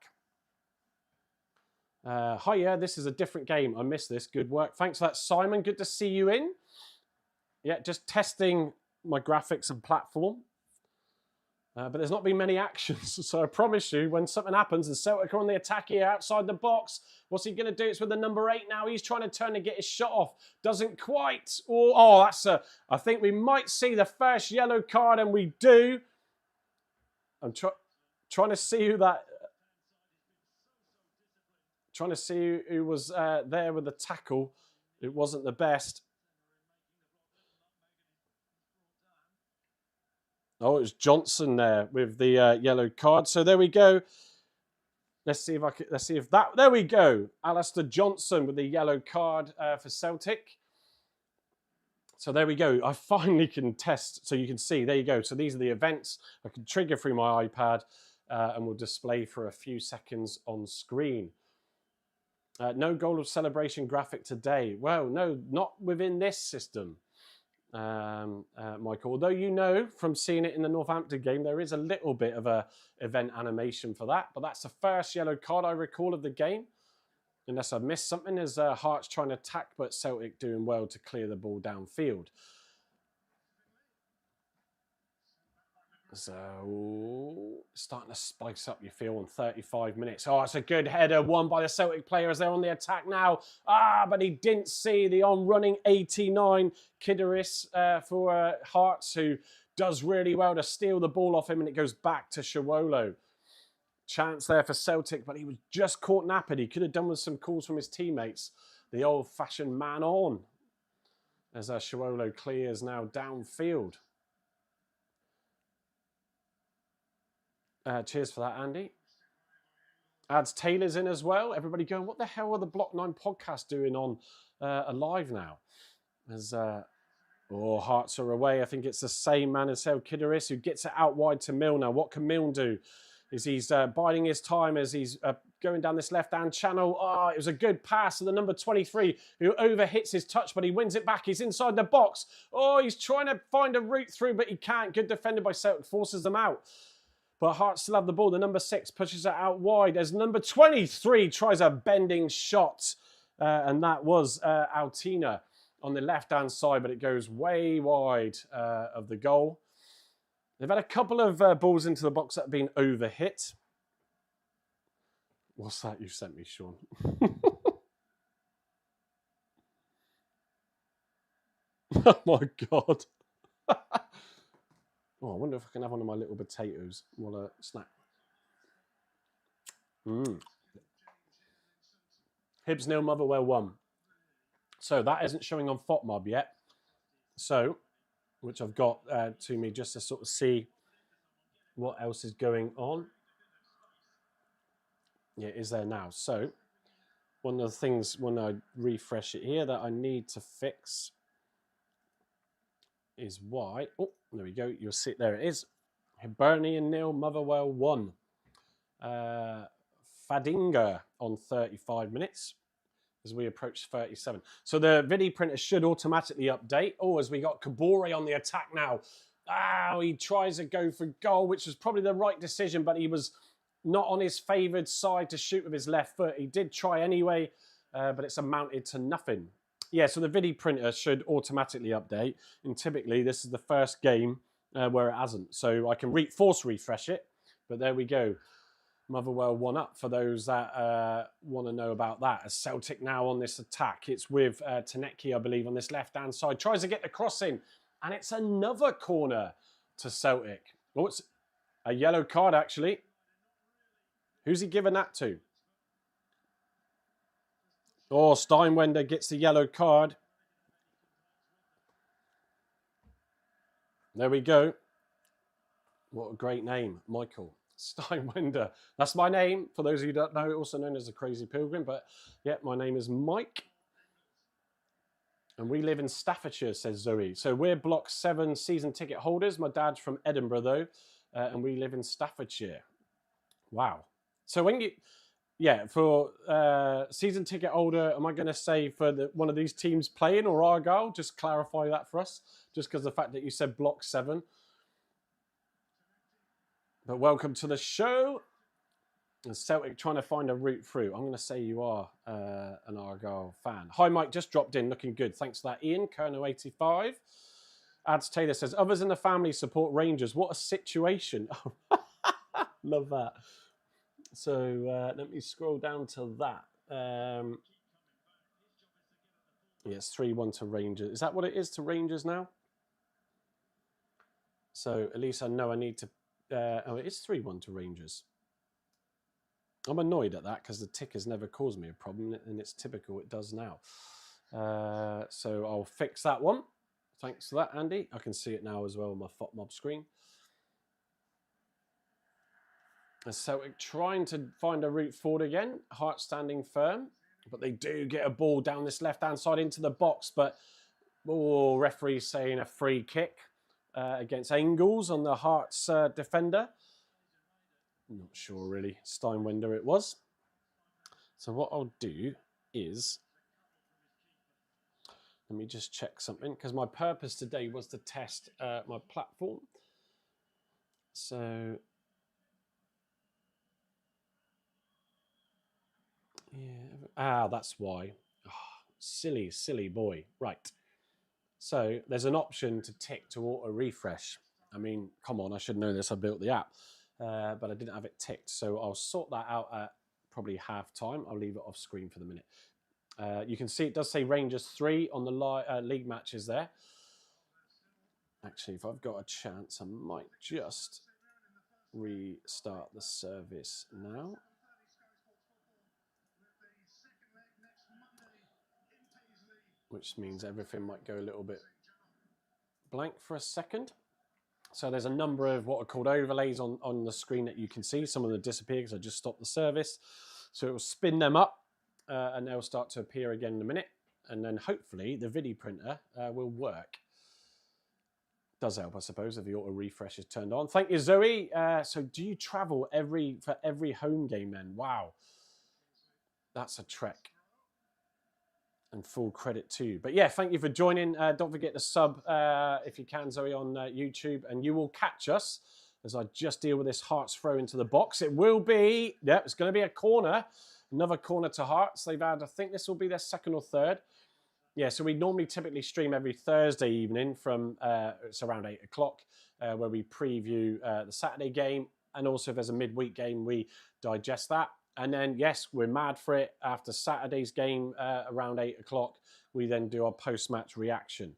Hiya, this is a different game. I missed this. Good work. Thanks for that, Simon. Good to see you in. Yeah, just testing my graphics and platform. But there's not been many actions. So I promise you, when something happens, the Celtic are on the attack here outside the box. What's he going to do? It's with the number 8 now. He's trying to turn to get his shot off. Doesn't quite. Oh, that's a... I think we might see the first yellow card, and we do. I'm trying to see who that... Trying to see who was there with the tackle. It wasn't the best. Oh, it was Johnson there with the yellow card. So there we go. Let's see if that... There we go. Alistair Johnson with the yellow card for Celtic. So there we go. I finally can test. So you can see. There you go. So these are the events. I can trigger through my iPad and will display for a few seconds on screen. No goal of celebration graphic today. Well, no, not within this system. Michael, although you know from seeing it in the Northampton game, there is a little bit of a event animation for that, but that's the first yellow card I recall of the game, unless I missed something, as Hearts trying to attack, but Celtic doing well to clear the ball downfield. So, starting to spice up, you feel, on 35 minutes. Oh, it's a good header, won by the Celtic player as they're on the attack now. But he didn't see the on-running 89 Kideris for Hearts, who does really well to steal the ball off him, and it goes back to Shawolo. Chance there for Celtic, but he was just caught napping. He could have done with some calls from his teammates. The old-fashioned man on. as Shuolo clears now downfield. Cheers for that, Andy. Adds Taylor's in as well. Everybody going, what the hell are the Block 9 podcast doing on Alive now? As Hearts are away. I think it's the same man as Sel Kidaris who gets it out wide to Milner. What can Milne do? Is he's biding his time as he's going down this left-hand channel. Oh, it was a good pass to the number 23 who overhits his touch, but he wins it back. He's inside the box. Oh, he's trying to find a route through, but he can't. Good defended by Celtic, forces them out. But Hearts still have the ball. The number 6 pushes it out wide as number 23 tries a bending shot. And that was Altina on the left-hand side, but it goes way wide of the goal. They've had a couple of balls into the box that have been overhit. What's that you sent me, Sean? Oh, my God. Oh, I wonder if I can have one of my little potatoes while I snack. Hibs 0, Motherwell 1. So that isn't showing on FOTMob yet. So, which I've got to me just to sort of see what else is going on. Yeah, it is there now. So, one of the things when I refresh it here that I need to fix is why. Oh, there we go. You'll see there it is. Hibernian 0, Motherwell 1. Fadinger on 35 minutes as we approach 37. So the video printer should automatically update. Oh, as we got Kabore on the attack now. Oh, he tries to go for goal, which was probably the right decision, but he was not on his favoured side to shoot with his left foot. He did try anyway, but it's amounted to nothing. Yeah, so the video printer should automatically update. And typically, this is the first game where it hasn't. So I can force refresh it. But there we go. Motherwell 1 up for those that want to know about that. As Celtic now on this attack. It's with Tanecki, I believe, on this left-hand side. Tries to get the cross in. And it's another corner to Celtic. Oh, it's a yellow card, actually. Who's he giving that to? Oh, Steinwender gets the yellow card. There we go. What a great name, Michael Steinwender. That's my name, for those of you who don't know, also known as the Crazy Pilgrim. But yeah, my name is Mike. And we live in Staffordshire, says Zoe. So we're Block 7 season ticket holders. My dad's from Edinburgh, though. And we live in Staffordshire. Wow. So when you... Yeah, for season ticket holder, am I going to say for one of these teams playing or Argyle? Just clarify that for us, just because of the fact that you said Block 7. But welcome to the show. And Celtic trying to find a route through. I'm going to say you are an Argyle fan. Hi, Mike, just dropped in, looking good. Thanks for that, Ian, Kerno85. Ads Taylor says, others in the family support Rangers. What a situation. Love that. So let me scroll down to that. Yes, 3-1 to Rangers. Is that what it is to Rangers now? So at least I know I need to... oh, it is 3-1 to Rangers. I'm annoyed at that because the tick has never caused me a problem, and it's typical it does now. So I'll fix that one. Thanks for that, Andy. I can see it now as well on my FOTMob screen. Celtic trying to find a route forward again. Heart standing firm. But they do get a ball down this left-hand side into the box. But referee saying a free kick against Engels on the Hearts defender. I'm not sure really. Steinwender it was. So what I'll do is... Let me just check something. Because my purpose today was to test my platform. So... Yeah. That's why. Oh, silly boy. Right. So there's an option to tick to auto refresh. I mean, come on, I should know this. I built the app, but I didn't have it ticked. So I'll sort that out at probably half time. I'll leave it off screen for the minute. You can see it does say Rangers 3 on the league matches there. Actually, if I've got a chance, I might just restart the service now. which means everything might go a little bit blank for a second. So there's a number of what are called overlays on the screen that you can see. Some of them disappear because I just stopped the service. So it will spin them up and they'll start to appear again in a minute. And then hopefully the video printer will work. Does help, I suppose, if the auto refresh is turned on. Thank you, Zoe. So do you travel for every home game then? Wow. That's a trek. And full credit to you. But yeah, thank you for joining. Don't forget to sub, if you can, Zoe, on YouTube. And you will catch us as I just deal with this Hearts throw into the box. It will be, yeah, it's going to be a corner. Another corner to Hearts. They've had, I think this will be their second or third. Yeah, so we normally typically stream every Thursday evening from, it's around 8 o'clock, where we preview the Saturday game. And also if there's a midweek game, we digest that. And then, yes, we're mad for it. After Saturday's game around 8 o'clock, we then do our post-match reaction.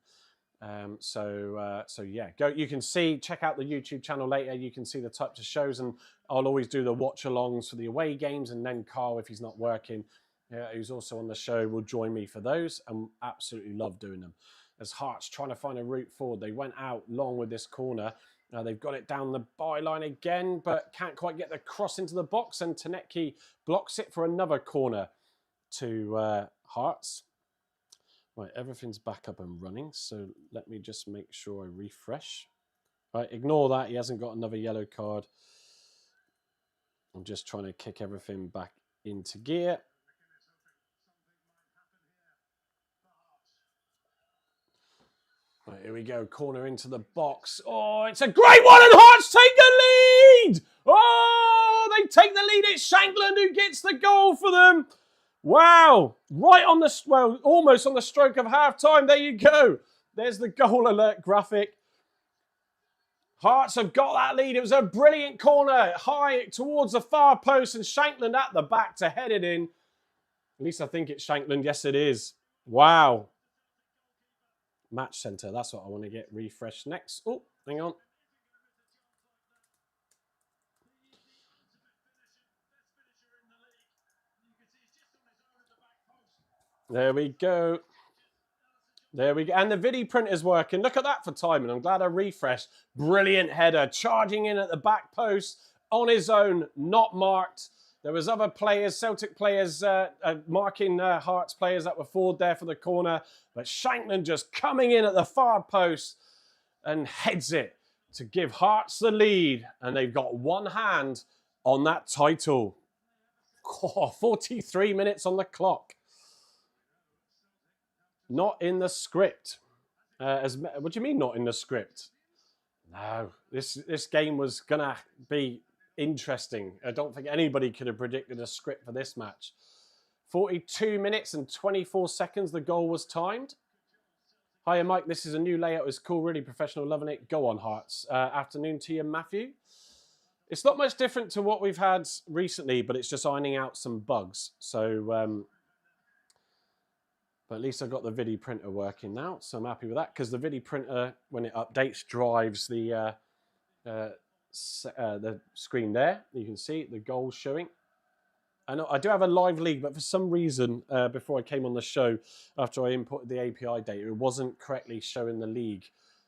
So yeah, go. You can see, check out the YouTube channel later. You can see the types of shows, and I'll always do the watch-alongs for the away games. And then Carl, if he's not working, who's also on the show, will join me for those, and absolutely love doing them. As Hearts trying to find a route forward, they went out long with this corner. They've got it down the byline again, but can't quite get the cross into the box, and Tanetki blocks it for another corner to Hearts. Right, everything's back up and running, so let me just make sure I refresh. Right, ignore that, he hasn't got another yellow card. I'm just trying to kick everything back into gear. Right, here we go, corner into the box. Oh, it's a great one, and Hearts take the lead! Oh, they take the lead. It's Shankland who gets the goal for them. Wow, right on the, well, almost on the stroke of half-time. There you go. There's the goal alert graphic. Hearts have got that lead. It was a brilliant corner, high towards the far post, and Shankland at the back to head it in. At least I think it's Shankland. Yes, it is. Wow. Match center, that's what I want to get refreshed next. Oh, hang on. There we go. There we go. And the video printer's working. Look at that for timing. I'm glad I refreshed. Brilliant header. Charging in at the back post on his own, not marked. There was other players, Celtic players, marking Hearts players that were forward there for the corner. But Shankland just coming in at the far post and heads it to give Hearts the lead. And they've got one hand on that title. Oh, 43 minutes on the clock. Not in the script. What do you mean not in the script? No, this game was going to be interesting. I don't think anybody could have predicted a script for this match. 42 minutes and 24 seconds, the goal was timed. Hiya, Mike. This is a new layout. It's cool, really professional, loving it. Go on, Hearts. Afternoon to you, Matthew. It's not much different to what we've had recently, but it's just ironing out some bugs. So, but at least I've got the video printer working now, so I'm happy with that, because the video printer, when it updates, drives the screen there. You can see the goals showing. I do have a live league, but for some reason, before I came on the show, after I imported the API data, it wasn't correctly showing the league.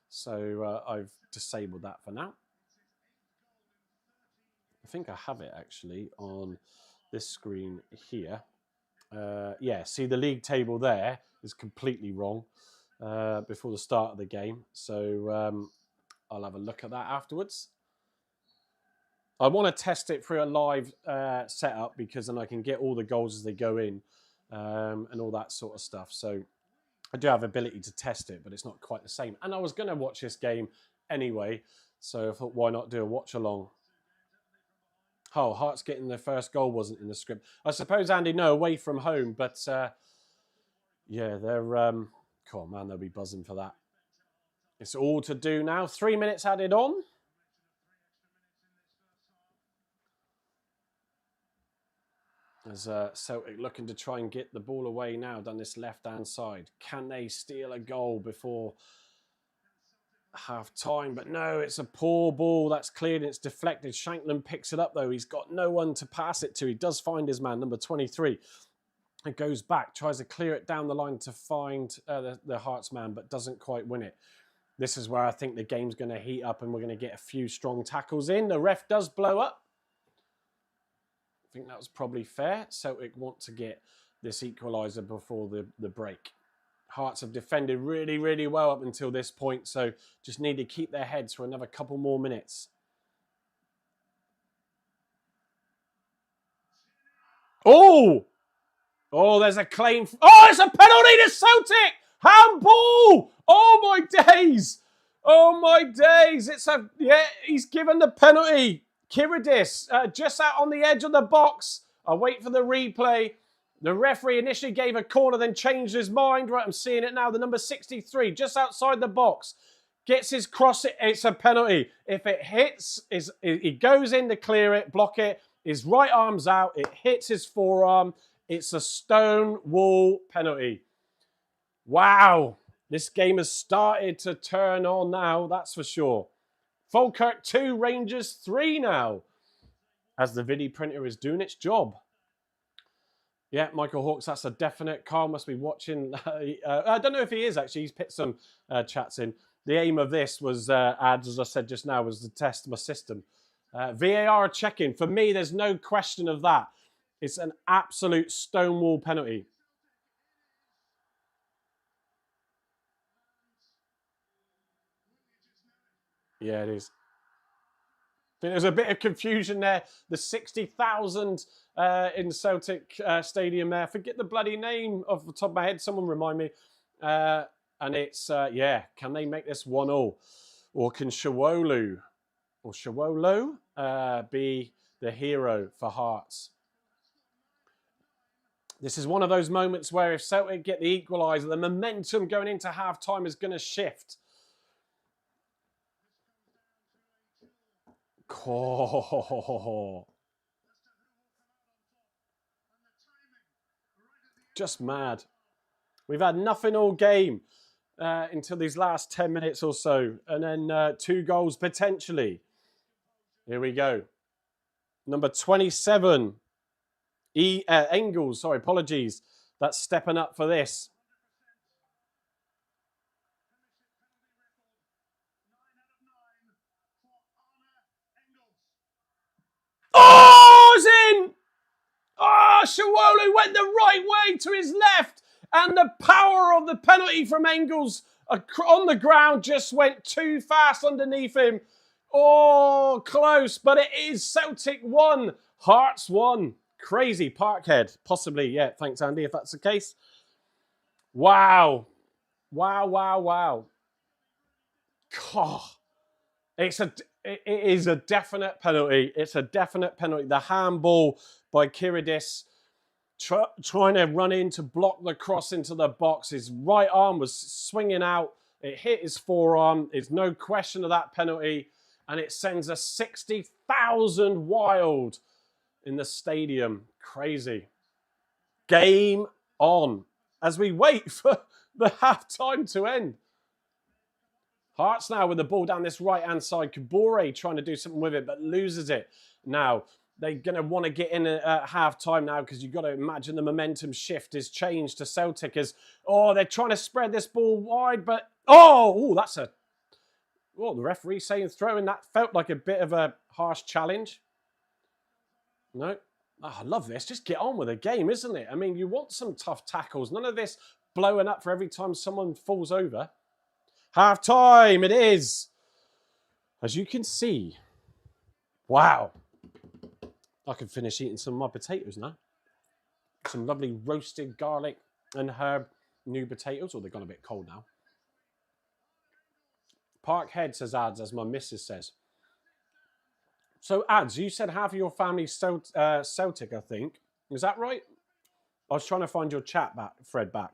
So I've disabled that for now. I think I have it actually on this screen here. Yeah, see the league table there is completely wrong before the start of the game. So I'll have a look at that afterwards. I want to test it through a live setup, because then I can get all the goals as they go in and all that sort of stuff. So I do have ability to test it, but it's not quite the same. And I was going to watch this game anyway, so I thought, why not do a watch along? Oh, Hearts getting their first goal wasn't in the script. I suppose, Andy, no, away from home. But, yeah, they're... come on, man, they'll be buzzing for that. It's all to do now. 3 minutes added on. As Celtic looking to try and get the ball away now down this left-hand side. Can they steal a goal before half-time? But no, it's a poor ball. That's cleared and it's deflected. Shankland picks it up, though. He's got no one to pass it to. He does find his man, number 23. It goes back, tries to clear it down the line to find the Hearts man, but doesn't quite win it. This is where I think the game's going to heat up and we're going to get a few strong tackles in. The ref does blow up. I think that was probably fair. Celtic want to get this equaliser before the break. Hearts have defended really, really well up until this point, so just need to keep their heads for another couple more minutes. Oh! Oh, there's a claim. Oh, it's a penalty to Celtic! Handball! Oh, my days! Oh, my days! It's a... Yeah, he's given the penalty. Kiridis, just out on the edge of the box. I'll wait for the replay. The referee initially gave a corner, then changed his mind. Right, I'm seeing it now. The number 63, just outside the box. Gets his cross. It's a penalty. If it hits, he goes in to clear it, block it. His right arm's out. It hits his forearm. It's a stone wall penalty. Wow. This game has started to turn on now, that's for sure. Falkirk 2, Rangers 3 now. As the video printer is doing its job. Yeah, Michael Hawks, that's a definite. Carl must be watching. I don't know if he is, actually. He's put some chats in. The aim of this was, ads, as I said just now, was to test my system. VAR checking. For me, there's no question of that. It's an absolute stonewall penalty. Yeah, it is. I think there's a bit of confusion there. The 60,000 in Celtic Stadium there. Forget the bloody name off the top of my head. Someone remind me. And it's, yeah, can they make this 1-1? Or can Shawolo be the hero for Hearts? This is one of those moments where if Celtic get the equaliser, the momentum going into half-time is going to shift. Oh. Just mad. We've had nothing all game until these last 10 minutes or so. And then 2 goals potentially. Here we go. Number 27. Engels, sorry, apologies. That's stepping up for this. Oh, it's in! Oh, Shawolu went the right way to his left. And the power of the penalty from Engels on the ground just went too fast underneath him. Oh, close. But it is Celtic 1, Hearts 1. Crazy. Parkhead, possibly. Yeah, thanks, Andy, if that's the case. Wow. Wow, wow, wow. God. It is a definite penalty. It's a definite penalty. The handball by Kiridis trying to run in to block the cross into the box. His right arm was swinging out. It hit his forearm. There's no question of that penalty. And it sends a 60,000 wild in the stadium. Crazy. Game on. As we wait for the half-time to end. Hearts now with the ball down this right-hand side. Kabore trying to do something with it, but loses it. Now, they're going to want to get in at half-time now because you've got to imagine the momentum shift has changed to Celtic as, oh, they're trying to spread this ball wide, but, oh, that's a, well, the referee saying throwing, that felt like a bit of a harsh challenge. No. Oh, I love this. Just get on with the game, isn't it? I mean, you want some tough tackles. None of this blowing up for every time someone falls over. Half time, it is. As you can see. Wow. I can finish eating some of my potatoes now. Some lovely roasted garlic and herb new potatoes. Oh, they've gone a bit cold now. Parkhead, says Ads, as my missus says. So, Ads, you said half of your family's Celtic, I think. Is that right? I was trying to find your chat thread back.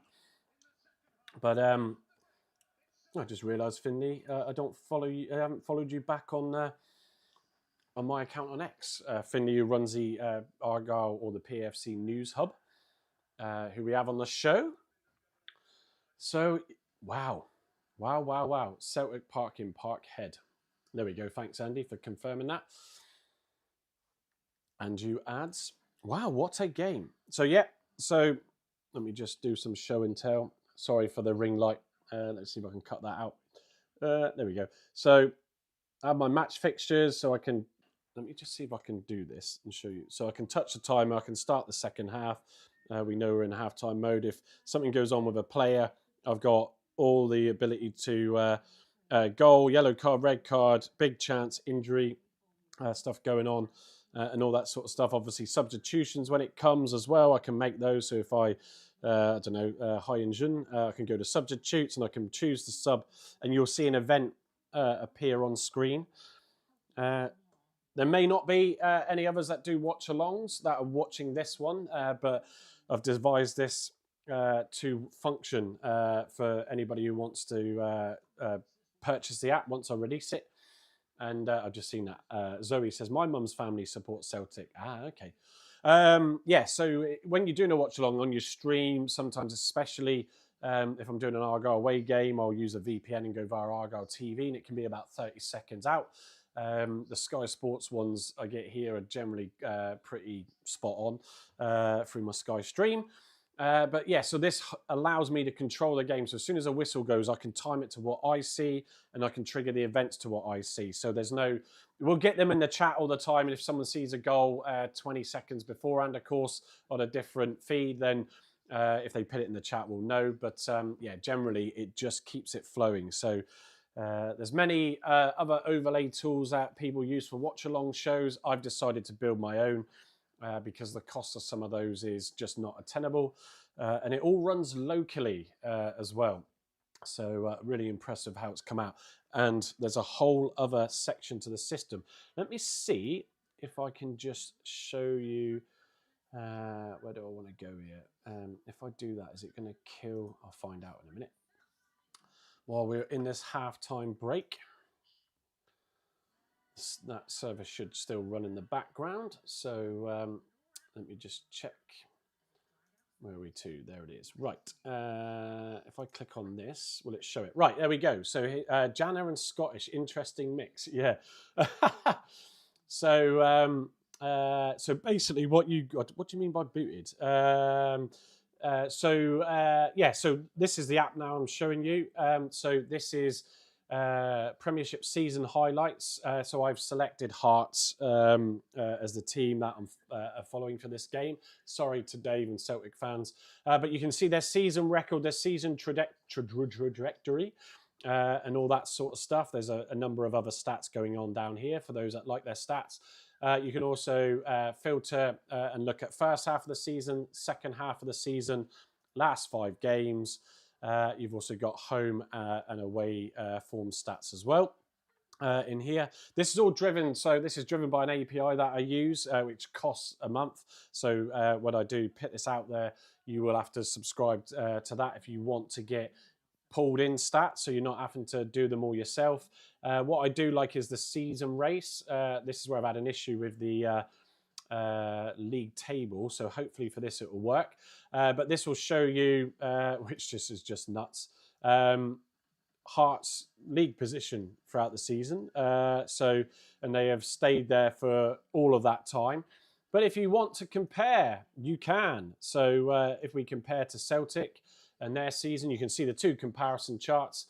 But, I just realised, Finley, I don't follow you. I haven't followed you back on my account on X. Finley, who runs the Argyle or the PFC News Hub, who we have on the show. So, wow. Celtic Park in Parkhead. There we go. Thanks, Andy, for confirming that. And you Ads. Wow, what a game. So, yeah. So, let me just do some show and tell. Sorry for the ring light. Let's see if I can cut that out. There we go. So I have my match fixtures, so I can, let me just see if I can do this and show you. So I can touch the timer, I can start the second half. We know we're in halftime mode. If something goes on with a player, I've got all the ability to goal, yellow card, red card, big chance, injury, stuff going on, and all that sort of stuff. Obviously, substitutions when it comes as well, I can make those. So if I don't know, high engine, I can go to substitutes and I can choose the sub, and you'll see an event appear on screen. There may not be any others that do watch alongs that are watching this one, but I've devised this to function for anybody who wants to purchase the app once I release it. And I've just seen that. Zoe says, my mum's family supports Celtic. Okay. Yeah, so when you're doing a watch along on your stream, sometimes especially if I'm doing an Argyle away game, I'll use a VPN and go via Argyle TV, and it can be about 30 seconds out. The Sky Sports ones I get here are generally pretty spot on through my Sky stream. But yeah, so this allows me to control the game. So as soon as a whistle goes, I can time it to what I see, and I can trigger the events to what I see. So there's no, we'll get them in the chat all the time. And if someone sees a goal 20 seconds beforehand, of course, on a different feed, then if they put it in the chat, we'll know. But yeah, generally it just keeps it flowing. So there's many other overlay tools that people use for watch along shows. I've decided to build my own. Because the cost of some of those is just not attainable. And it all runs locally as well. So really impressive how it's come out. And there's a whole other section to the system. Let me see if I can just show you, where do I want to go here? If I do that, is it going to kill? I'll find out in a minute. While we're in this halftime break, that server should still run in the background. So let me just check. Where are we to? There it is. Right. If I click on this, will it show it? Right, there we go. So Jana and Scottish, interesting mix. Yeah. So so basically what you got, what do you mean by booted? Yeah, so this is the app now I'm showing you. So this is Premiership season highlights. So I've selected Hearts as the team that I'm following for this game. Sorry to Dave and Celtic fans, but you can see their season record, their season trajectory, and all that sort of stuff. There's a number of other stats going on down here for those that like their stats. You can also filter and look at first half of the season, second half of the season, last 5 games. You've also got home and away form stats as well in here. This is all driven, so this is driven by an API that I use, which costs a month. So when I do put this out there, you will have to subscribe to that if you want to get pulled in stats, so you're not having to do them all yourself. What I do like is the season race. This is where I've had an issue with the league table, so hopefully for this it will work. But this will show you, which just is just nuts, Hearts league position throughout the season. And they have stayed there for all of that time. But if you want to compare, you can. So if we compare to Celtic and their season, you can see the 2 comparison charts.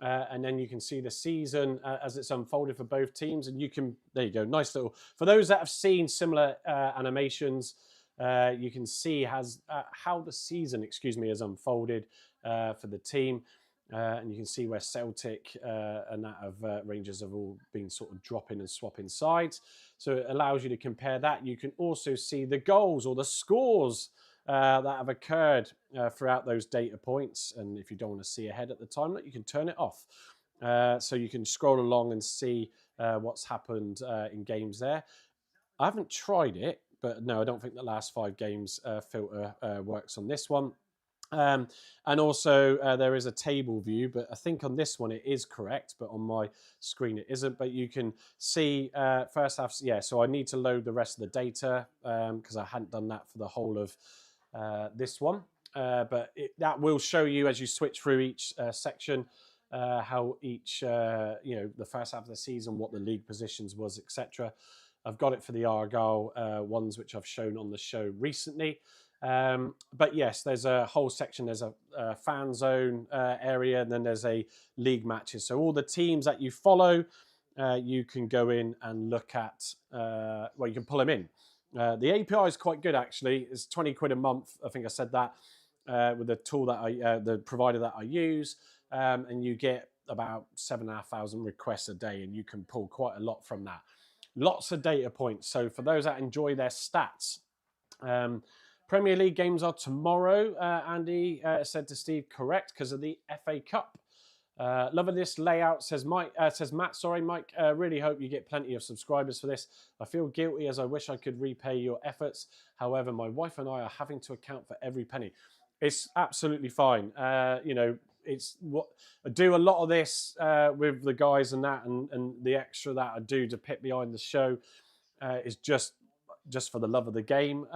And then you can see the season as it's unfolded for both teams. And you can, there you go, nice little, for those that have seen similar animations, you can see how the season, has unfolded for the team. And you can see where Celtic and that of Rangers have all been sort of dropping and swapping sides. So it allows you to compare that. You can also see the goals or the scores that have occurred throughout those data points. And if you don't want to see ahead at the time, you can turn it off. So you can scroll along and see what's happened in games there. I haven't tried it, but no, I don't think the last 5 games filter works on this one. And also there is a table view, but I think on this one it is correct, but on my screen it isn't. But you can see first half, yeah, so I need to load the rest of the data because I hadn't done that for the whole of this one. But that will show you as you switch through each section how each, the first half of the season, what the league positions was, etc. I've got it for the Argyle ones, which I've shown on the show recently. But yes, there's a whole section. There's a fan zone area, and then there's a league matches. So all the teams that you follow, you can go in and look at. You can pull them in. The API is quite good, actually. It's 20 quid a month. I think I said that with the tool that the provider that I use, and you get about 7,500 requests a day, and you can pull quite a lot from that. Lots of data points. So for those that enjoy their stats. Premier League games are tomorrow, Andy said to Steve, correct, because of the FA Cup. Loving this layout, says Matt. Sorry, Mike. Really hope you get plenty of subscribers for this. I feel guilty as I wish I could repay your efforts. However, my wife and I are having to account for every penny. It's absolutely fine. It's what I do a lot of this with the guys and that, and the extra that I do to pit behind the show is just for the love of the game.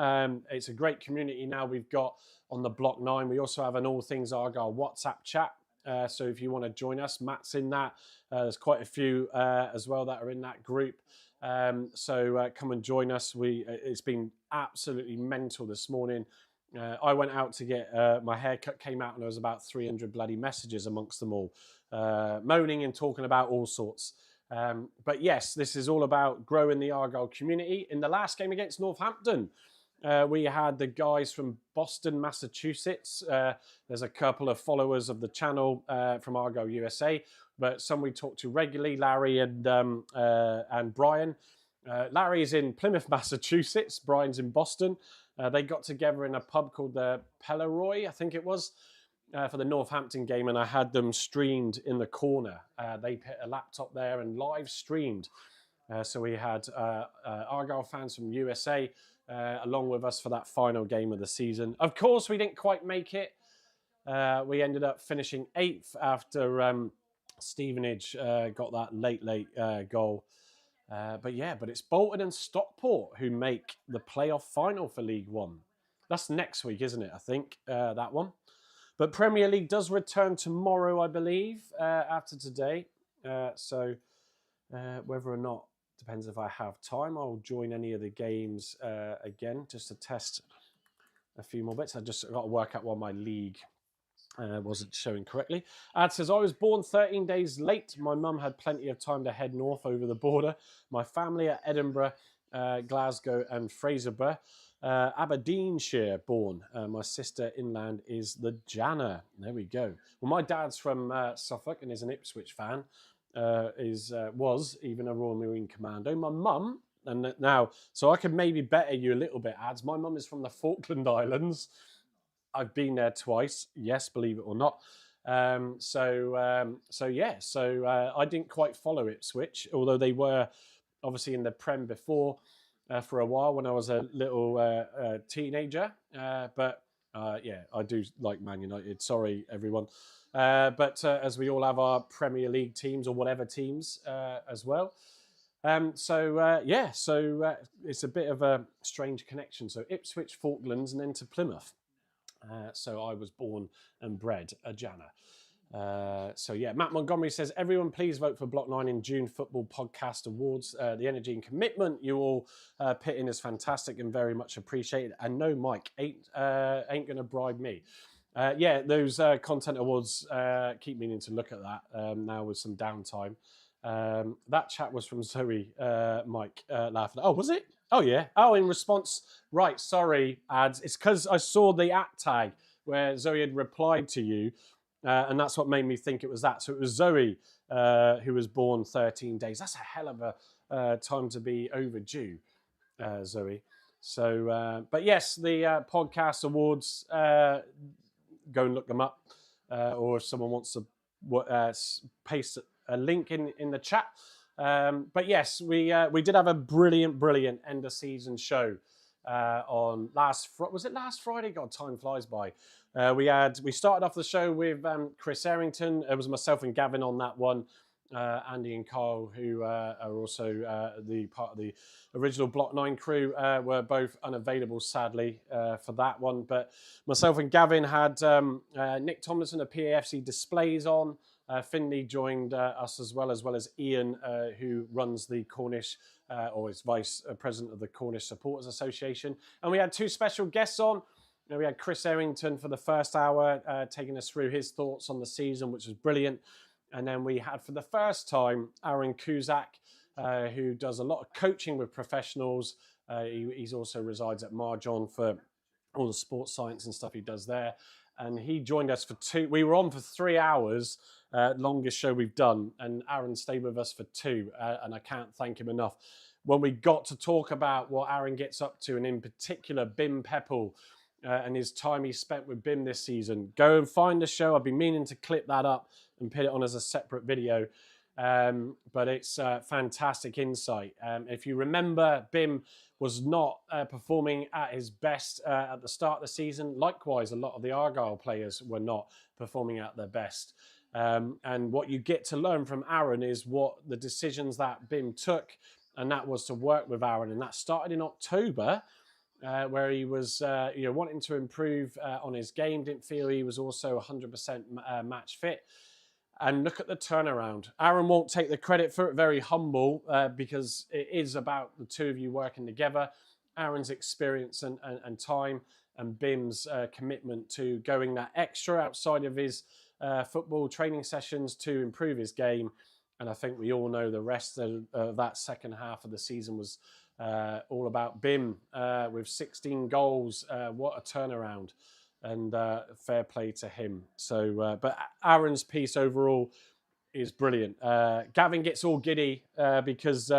It's a great community now we've got on the Block 9. We also have an All Things Argyle WhatsApp chat. So if you want to join us, Matt's in that. There's quite a few as well that are in that group. So come and join us. It's been absolutely mental this morning. I went out to get my haircut, came out, and there was about 300 bloody messages amongst them all, moaning and talking about all sorts. But yes, this is all about growing the Argyle community. In the last game against Northampton, we had the guys from Boston, Massachusetts. There's a couple of followers of the channel from Argyle USA, but some we talk to regularly, Larry and Brian. Larry's in Plymouth, Massachusetts. Brian's in Boston. They got together in a pub called the Pelleroy, I think it was, for the Northampton game, and I had them streamed in the corner. They put a laptop there and live streamed. So we had Argyle fans from USA along with us for that final game of the season. Of course, we didn't quite make it. We ended up finishing 8th after Stevenage got that late goal. But it's Bolton and Stockport who make the playoff final for League One. That's next week, isn't it? I think that one. But Premier League does return tomorrow, I believe, after today. So whether or not, depends if I have time, I'll join any of the games again just to test a few more bits. I just got to work out why my league wasn't showing correctly. Ad says, I was born 13 days late. My mum had plenty of time to head north over the border. My family are Edinburgh, Glasgow and Fraserburgh. Aberdeenshire born. My sister inland is the Janner. There we go. Well, my dad's from Suffolk and is an Ipswich fan. Was even a Royal Marine Commando. My mum, and now, so I could maybe better you a little bit, Ads. My mum is from the Falkland Islands. I've been there twice. Yes, believe it or not. I didn't quite follow Ipswich, although they were obviously in the Prem before for a while when I was a little teenager. I do like Man United. Sorry, everyone. But as we all have our Premier League teams or whatever teams as well. It's a bit of a strange connection. So Ipswich, Falklands, and then to Plymouth. So I was born and bred a Janner. Matt Montgomery says, everyone please vote for Block 9 in June Football Podcast Awards. The energy and commitment you all put in is fantastic and very much appreciated. And no, Mike ain't going to bribe me. Those content awards, keep meaning to look at that now with some downtime. That chat was from Zoe, Mike, laughing. Oh, was it? Oh, yeah. Oh, in response. Right, sorry, Ads. It's because I saw the @ tag where Zoe had replied to you, and that's what made me think it was that. So it was Zoe who was born 13 days. That's a hell of a time to be overdue, Zoe. So, but yes, the podcast awards, go and look them up. Or if someone wants to paste a link in the chat. But yes, we did have a brilliant end of season show on last Friday? God, time flies by. We started off the show with Chris Errington. It was myself and Gavin on that one. Andy and Carl, who are also the part of the original Block 9 crew, were both unavailable, sadly, for that one. But myself and Gavin had Nick Tomlinson of PAFC Displays on. Finley joined us as well as Ian, who runs the Cornish, or is vice president of the Cornish Supporters Association. And we had two special guests on. We had Chris Errington for the first hour, taking us through his thoughts on the season, which was brilliant. And then we had, for the first time, Aaron Kuzak, who does a lot of coaching with professionals. He's also resides at Marjon for all the sports science and stuff he does there. And he joined us for we were on for 3 hours, longest show we've done. And Aaron stayed with us for 2, and I can't thank him enough. When we got to talk about what Aaron gets up to, and in particular, Bim Peppel, and his time he spent with Bim this season. Go and find the show. I've been meaning to clip that up and put it on as a separate video. But it's fantastic insight. If you remember, Bim was not performing at his best at the start of the season. Likewise, a lot of the Argyle players were not performing at their best. And what you get to learn from Aaron is what the decisions that Bim took, and that was to work with Aaron. And that started in October, where he was wanting to improve on his game, didn't feel he was also 100% match fit. And look at the turnaround. Aaron won't take the credit for it, very humble, because it is about the two of you working together. Aaron's experience and time, and Bim's commitment to going that extra outside of his football training sessions to improve his game. And I think we all know the rest of that second half of the season was all about Bim with 16 goals. What a turnaround, and fair play to him. So, but Aaron's piece overall is brilliant. Gavin gets all giddy because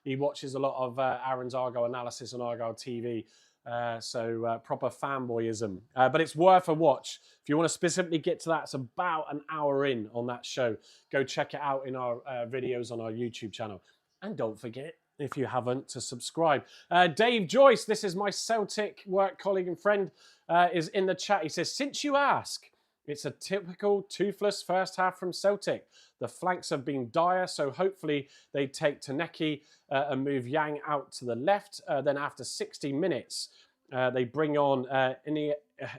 he watches a lot of Aaron's Argyle analysis on Argyle TV. So proper fanboyism. But it's worth a watch. If you want to specifically get to that, it's about an hour in on that show. Go check it out in our videos on our YouTube channel. And don't forget, if you haven't, to subscribe. Dave Joyce, this is my Celtic work colleague and friend, is in the chat. He says, since you ask, it's a typical toothless first half from Celtic. The flanks have been dire, so hopefully they take Taneki and move Yang out to the left. Then after 60 minutes, they bring on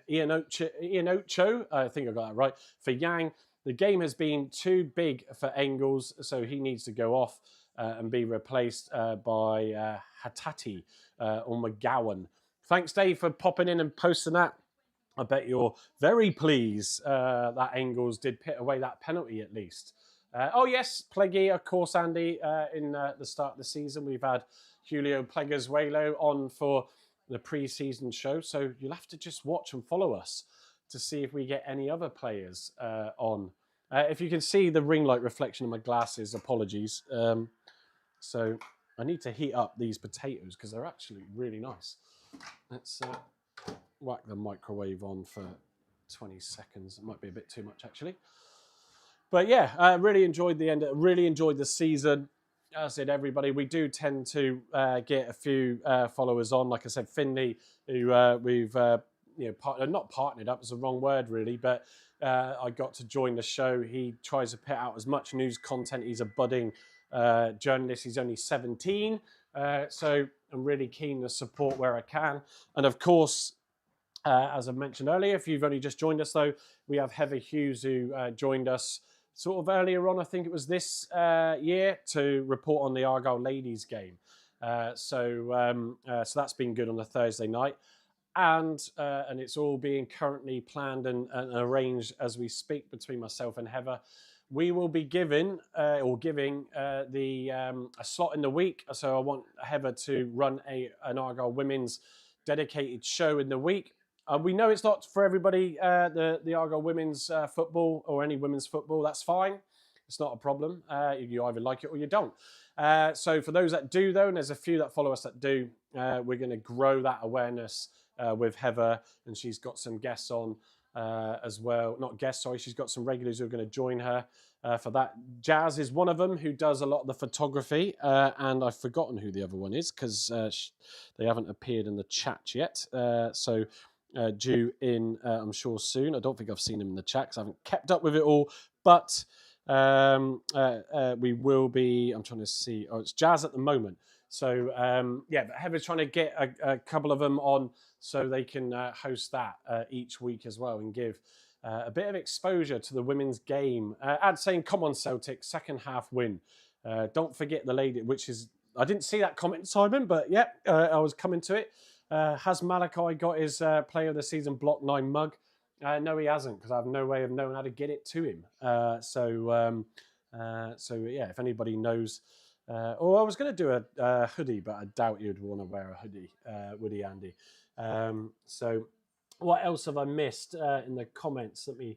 Iheanacho, I think I got that right, for Yang. The game has been too big for Engels, so he needs to go off and be replaced by Hattati or McGowan. Thanks, Dave, for popping in and posting that. I bet you're very pleased that Engels did pit away that penalty at least. Oh, yes, Pleggy, of course, Andy, in the start of the season. We've had Julio Pleguezuelo on for the pre-season show, so you'll have to just watch and follow us to see if we get any other players on. If you can see the ring light reflection of my glasses, apologies. So I need to heat up these potatoes because they're actually really nice. Let's whack the microwave on for 20 seconds. It might be a bit too much, actually. But yeah, I really enjoyed the end. Really enjoyed the season. As I said, everybody, we do tend to get a few followers on. Like I said, Finley, who we've not partnered up is the wrong word really, but I got to join the show. He tries to put out as much news content. He's a budding journalist. He's only 17, so I'm really keen to support where I can. And of course, as I mentioned earlier, if you've only just joined us though, we have Heather Hughes who joined us sort of earlier on, I think it was this year, to report on the Argyle ladies game. So that's been good on a Thursday night. And it's all being currently planned and arranged as we speak between myself and Heather. We will be giving a slot in the week. So I want Heather to run an Argyle women's dedicated show in the week. We know it's not for everybody, the Argyle women's football or any women's football. That's fine. It's not a problem. You either like it or you don't. So for those that do, though, and there's a few that follow us that do, we're going to grow that awareness with Heather, and she's got some guests on as well. Not guests, sorry. She's got some regulars who are going to join her for that. Jazz is one of them who does a lot of the photography, and I've forgotten who the other one is because they haven't appeared in the chat yet. So due in, I'm sure, soon. I don't think I've seen them in the chat because I haven't kept up with it all, but we will be. I'm trying to see. Oh, it's Jazz at the moment. So yeah, but Heather's trying to get a couple of them on so they can host that each week as well and give a bit of exposure to the women's game. Saying, come on Celtic, second half win. Don't forget the lady, which is, I didn't see that comment, Simon, but yeah, I was coming to it. Has Malachi got his Player of the Season Block 9 mug? No, he hasn't, because I have no way of knowing how to get it to him. So yeah, if anybody knows... or I was going to do a hoodie, but I doubt you'd want to wear a hoodie, would he, Andy? So what else have I missed in the comments? Let me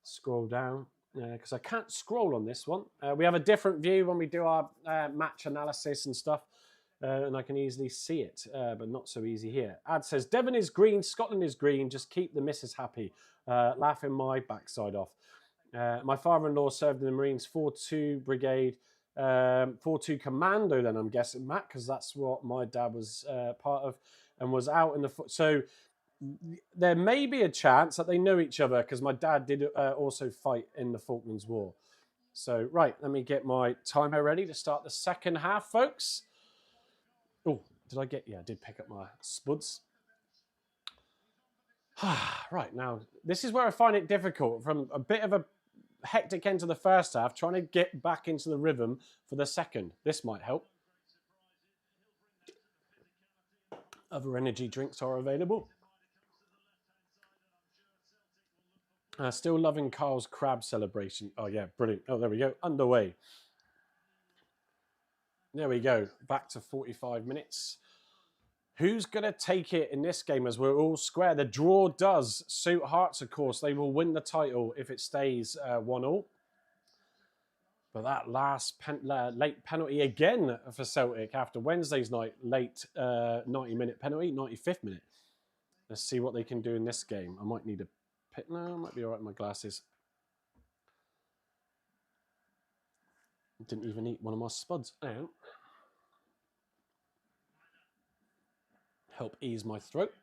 scroll down, because I can't scroll on this one. We have a different view when we do our match analysis and stuff. And I can easily see it, but not so easy here. Ad says, Devon is green, Scotland is green, just keep the missus happy. Laughing my backside off. My father-in-law served in the Marines 4-2 Brigade, 4-2 Commando then, I'm guessing, Matt, because that's what my dad was part of, and was out in the... So there may be a chance that they know each other, because my dad did also fight in the Falklands War. So, right, let me get my timer ready to start the second half, folks. Oh, did I get... Yeah, I did pick up my spuds. Right, now, this is where I find it difficult. From a bit of a hectic end to the first half, trying to get back into the rhythm for the second. This might help. Other energy drinks are available. Still loving Carl's crab celebration. Oh, yeah, brilliant. Oh, there we go. Underway. There we go. Back to 45 minutes. Who's going to take it in this game, as we're all square? The draw does suit Hearts, of course. They will win the title if it stays 1-1. But that last late penalty again for Celtic after Wednesday's night, late 90-minute penalty, 95th minute. Let's see what they can do in this game. I might need a pit. No, I might be all right with my glasses. Didn't even eat one of my spuds out. Help ease my throat.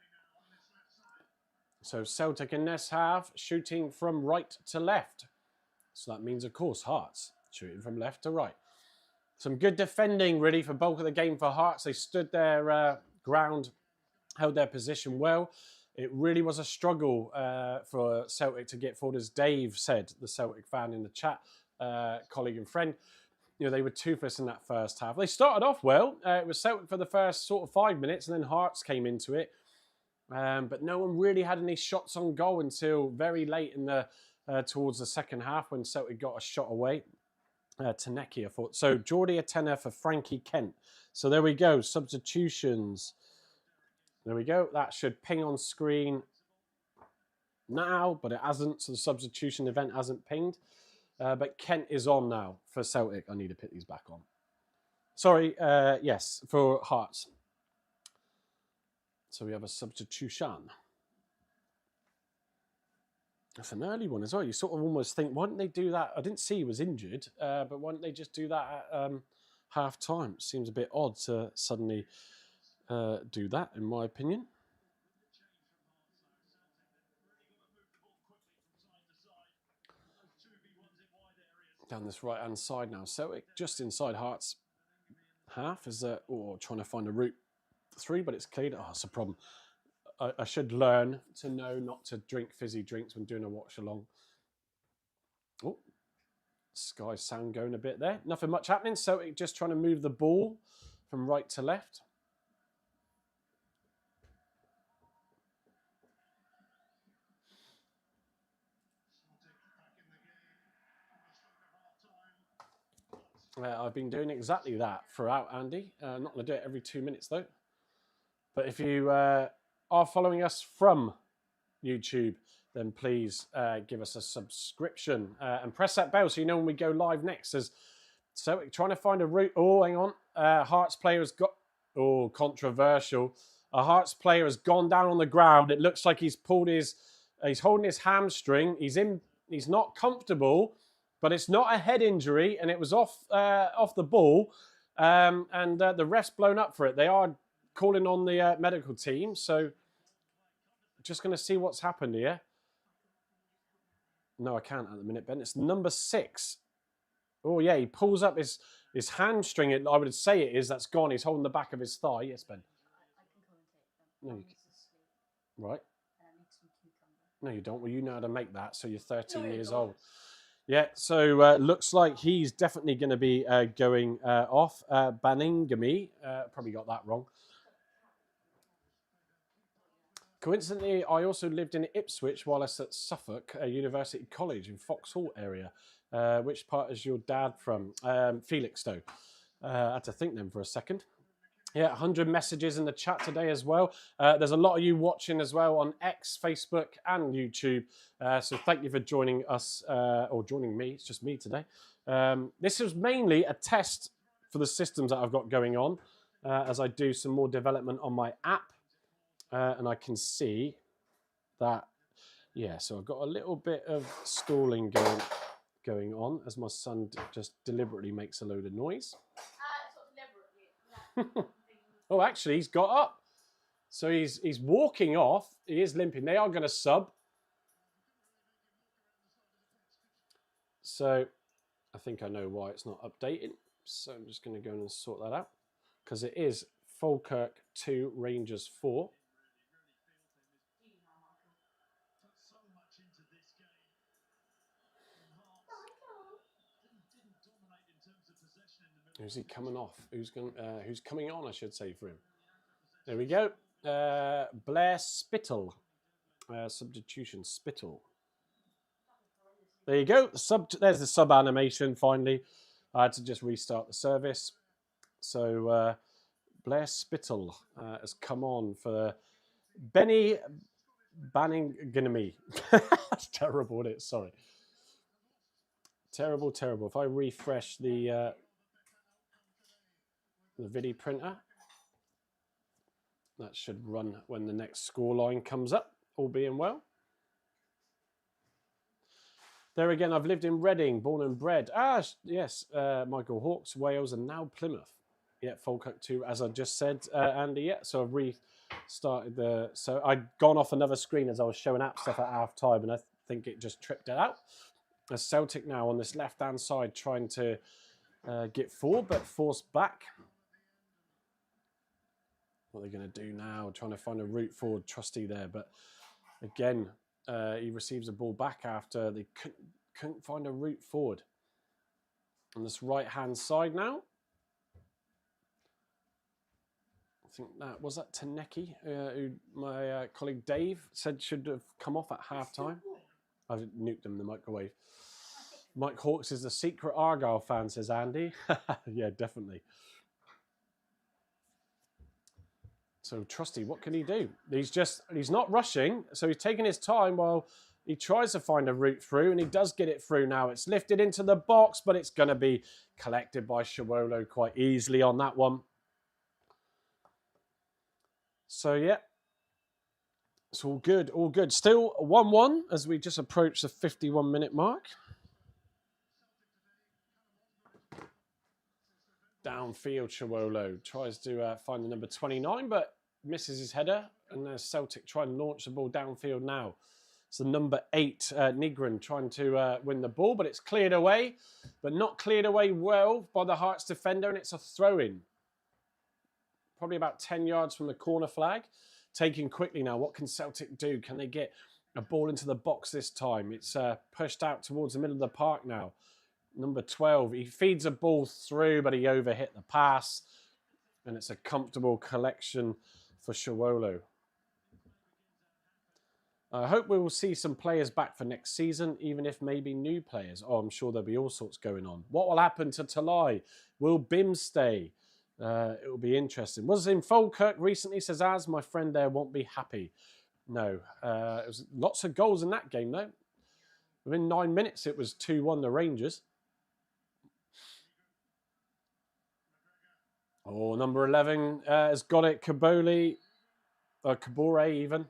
So Celtic in this half, shooting from right to left. So that means, of course, Hearts shooting from left to right. Some good defending, really, for bulk of the game for Hearts. They stood their ground, held their position well. It really was a struggle for Celtic to get forward, as Dave said, the Celtic fan in the chat, colleague and friend. You know, they were toothless in that first half. They started off well. It was Celtic for the first sort of 5 minutes, and then Hearts came into it. But no one really had any shots on goal until very late in the towards the second half, when Celtic got a shot away. Taneki, I thought. So Geordie a tenner for Frankie Kent. So there we go. Substitutions. There we go. That should ping on screen now, but it hasn't. So the substitution event hasn't pinged. But Kent is on now for Celtic. I need to put these back on. Sorry, yes, for Hearts. So we have a substitution. That's an early one as well. You sort of almost think, why didn't they do that? I didn't see he was injured, but why didn't they just do that at half time? Seems a bit odd to suddenly do that, in my opinion. Down this right-hand side now. Celtic just inside Hearts half. Is trying to find a route through, but it's cleared. Oh, that's a problem. I should learn to know not to drink fizzy drinks when doing a watch along. Oh, Sky sound going a bit there. Nothing much happening. Celtic just trying to move the ball from right to left. I've been doing exactly that throughout, Andy. Not going to do it every 2 minutes, though. But if you are following us from YouTube, then please give us a subscription and press that bell so you know when we go live next. As Celtic trying to find a route. Oh, hang on. Hearts player has got... Oh, controversial. A Hearts player has gone down on the ground. It looks like he's pulled his... He's holding his hamstring. He's not comfortable. But it's not a head injury, and it was off the ball, and the ref's blown up for it. They are calling on the medical team, so just going to see what's happened here. No, I can't at the minute, Ben. It's number 6. Oh, yeah, he pulls up his hamstring. I would say it is. That's gone. He's holding the back of his thigh. Yes, Ben. No, right. No, you don't. Well, you know how to make that, so you're 13 years old. Yeah, so looks like he's definitely going to be going off. Baningami, probably got that wrong. Coincidentally, I also lived in Ipswich while I was at Suffolk University College in Foxhall area. Which part is your dad from? Felixstowe. I had to think then for a second. Yeah, 100 messages in the chat today as well. There's a lot of you watching as well on X, Facebook, and YouTube. So thank you for joining us, or joining me. It's just me today. This is mainly a test for the systems that I've got going on as I do some more development on my app. And I can see that, yeah, so I've got a little bit of stalling going on as my son just deliberately makes a load of noise. Oh, actually, he's got up. So he's walking off. He is limping. They are going to sub. So I think I know why it's not updating. So I'm just going to go in and sort that out. Because it is Falkirk 2, Rangers 4. Who's he coming off? Who's coming on, I should say, for him? There we go. Blair Spittle. Substitution Spittle. There you go. There's the sub animation finally. I had to just restart the service. So Blair Spittle has come on for Benny Banninganemy. That's terrible, isn't it? Sorry. Terrible, terrible. If I refresh the video printer, that should run when the next scoreline comes up, all being well. There again, I've lived in Reading, born and bred. Yes, Michael Hawks, Wales, and now Plymouth. Yeah, Falkirk 2, as I just said, Andy. Yeah, so I've restarted the... So I'd gone off another screen as I was showing app stuff at half time, and I think it just tripped it out. As Celtic now on this left-hand side trying to get forward, but forced back. What are they going to do now? Trying to find a route forward, Trusty there. But again, he receives a ball back after they couldn't find a route forward. On this right-hand side now. I think that was that Taneki, who my colleague Dave said should have come off at half-time. I've nuked him in the microwave. Mike Hawks is the secret Argyle fan, says Andy. Yeah, definitely. So Trusty, what can he do? He's not rushing, so he's taking his time while he tries to find a route through, and he does get it through now. It's lifted into the box, but it's going to be collected by Shawolo quite easily on that one. So, yeah. It's all good, all good. Still 1-1 as we just approach the 51-minute mark. Downfield, Shawolo tries to find the number 29, but misses his header. And there's Celtic trying to launch the ball downfield now. It's the number 8, Nigren, trying to win the ball, but it's cleared away. But not cleared away well by the Hearts defender, and it's a throw-in. Probably about 10 yards from the corner flag. Taking quickly now. What can Celtic do? Can they get a ball into the box this time? It's pushed out towards the middle of the park now. Number 12, he feeds a ball through, but he overhit the pass. And it's a comfortable collection for Shawolo. I hope we will see some players back for next season, even if maybe new players. Oh, I'm sure there'll be all sorts going on. What will happen to Talai? Will Bim stay? It will be interesting. Was in Falkirk recently, says Az. My friend there won't be happy. No. It was lots of goals in that game, though. Within 9 minutes, it was 2-1 the Rangers. Oh, number 11 has got it. Kabore even.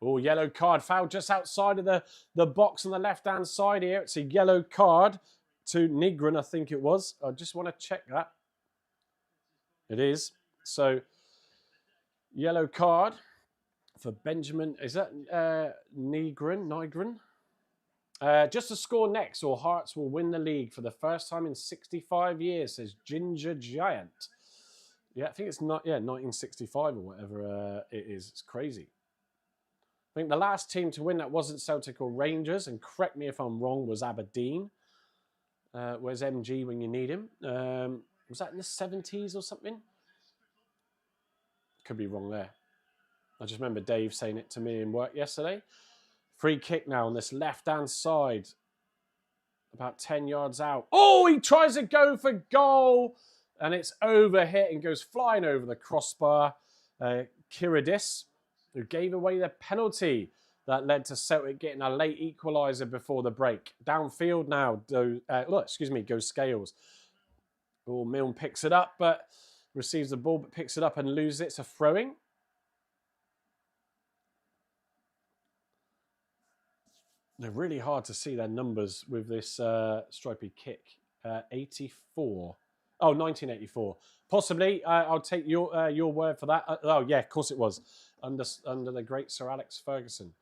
Oh, yellow card. Foul just outside of the box on the left-hand side here. It's a yellow card to Nigren, I think it was. I just want to check that. It is. So, yellow card for Benjamin. Is that Nigren? Just to score next, or Hearts will win the league for the first time in 65 years, says Ginger Giant. Yeah, I think it's not. Yeah, 1965 or whatever it is. It's crazy. I think the last team to win that wasn't Celtic or Rangers, and correct me if I'm wrong, was Aberdeen. Where's MG when you need him? Was that in the 70s or something? Could be wrong there. I just remember Dave saying it to me in work yesterday. Free kick now on this left-hand side. About 10 yards out. Oh, he tries to go for goal. And it's overhit and goes flying over the crossbar. Kiridis, who gave away the penalty that led to Celtic getting a late equaliser before the break. Downfield now, goes Scales. Oh, Milne picks it up, but receives the ball, but picks it up and loses it. It's a throwing. They're really hard to see their numbers with this stripy kick. 84. Oh, 1984. Possibly. I'll take your word for that. Oh, yeah, of course it was. Under the great Sir Alex Ferguson.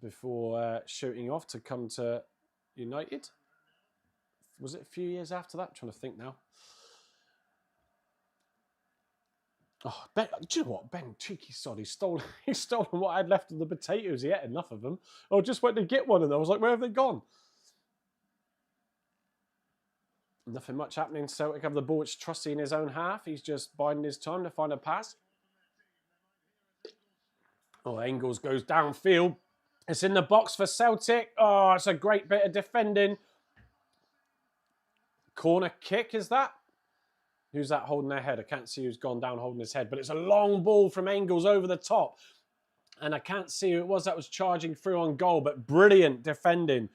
Before shooting off to come to United. Was it a few years after that? I'm trying to think now. Oh, Ben, do you know what? Ben, cheeky sod, he stole what I had left of the potatoes. He ate enough of them. I just went to get one of them. I was like, where have they gone? Nothing much happening. Celtic have the ball. It's Trusty in his own half. He's just biding his time to find a pass. Oh, Engels goes downfield. It's in the box for Celtic. Oh, it's a great bit of defending. Corner kick, is that? Who's that holding their head? I can't see who's gone down holding his head, but it's a long ball from Engels over the top. And I can't see who it was that was charging through on goal, but brilliant defending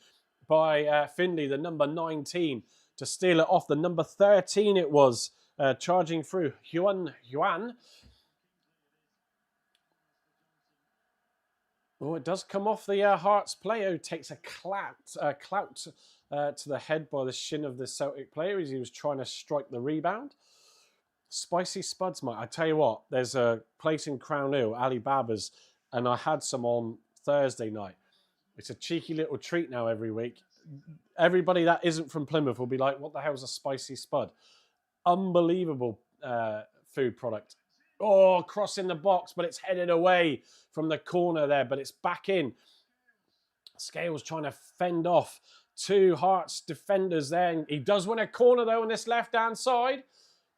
by Findlay, the number 19, to steal it off. The number 13 it was, charging through. Yuan. Oh, it does come off the Hearts player, who takes a clout to the head by the shin of the Celtic player as he was trying to strike the rebound. Spicy spuds, mate. I tell you what, there's a place in Crown Hill, Alibaba's, and I had some on Thursday night. It's a cheeky little treat now every week. Everybody that isn't from Plymouth will be like, what the hell's a spicy spud? Unbelievable food product. Oh, crossing the box, but it's headed away from the corner there, but it's back in. Scales trying to fend off two Hearts defenders there. And he does win a corner, though, on this left-hand side.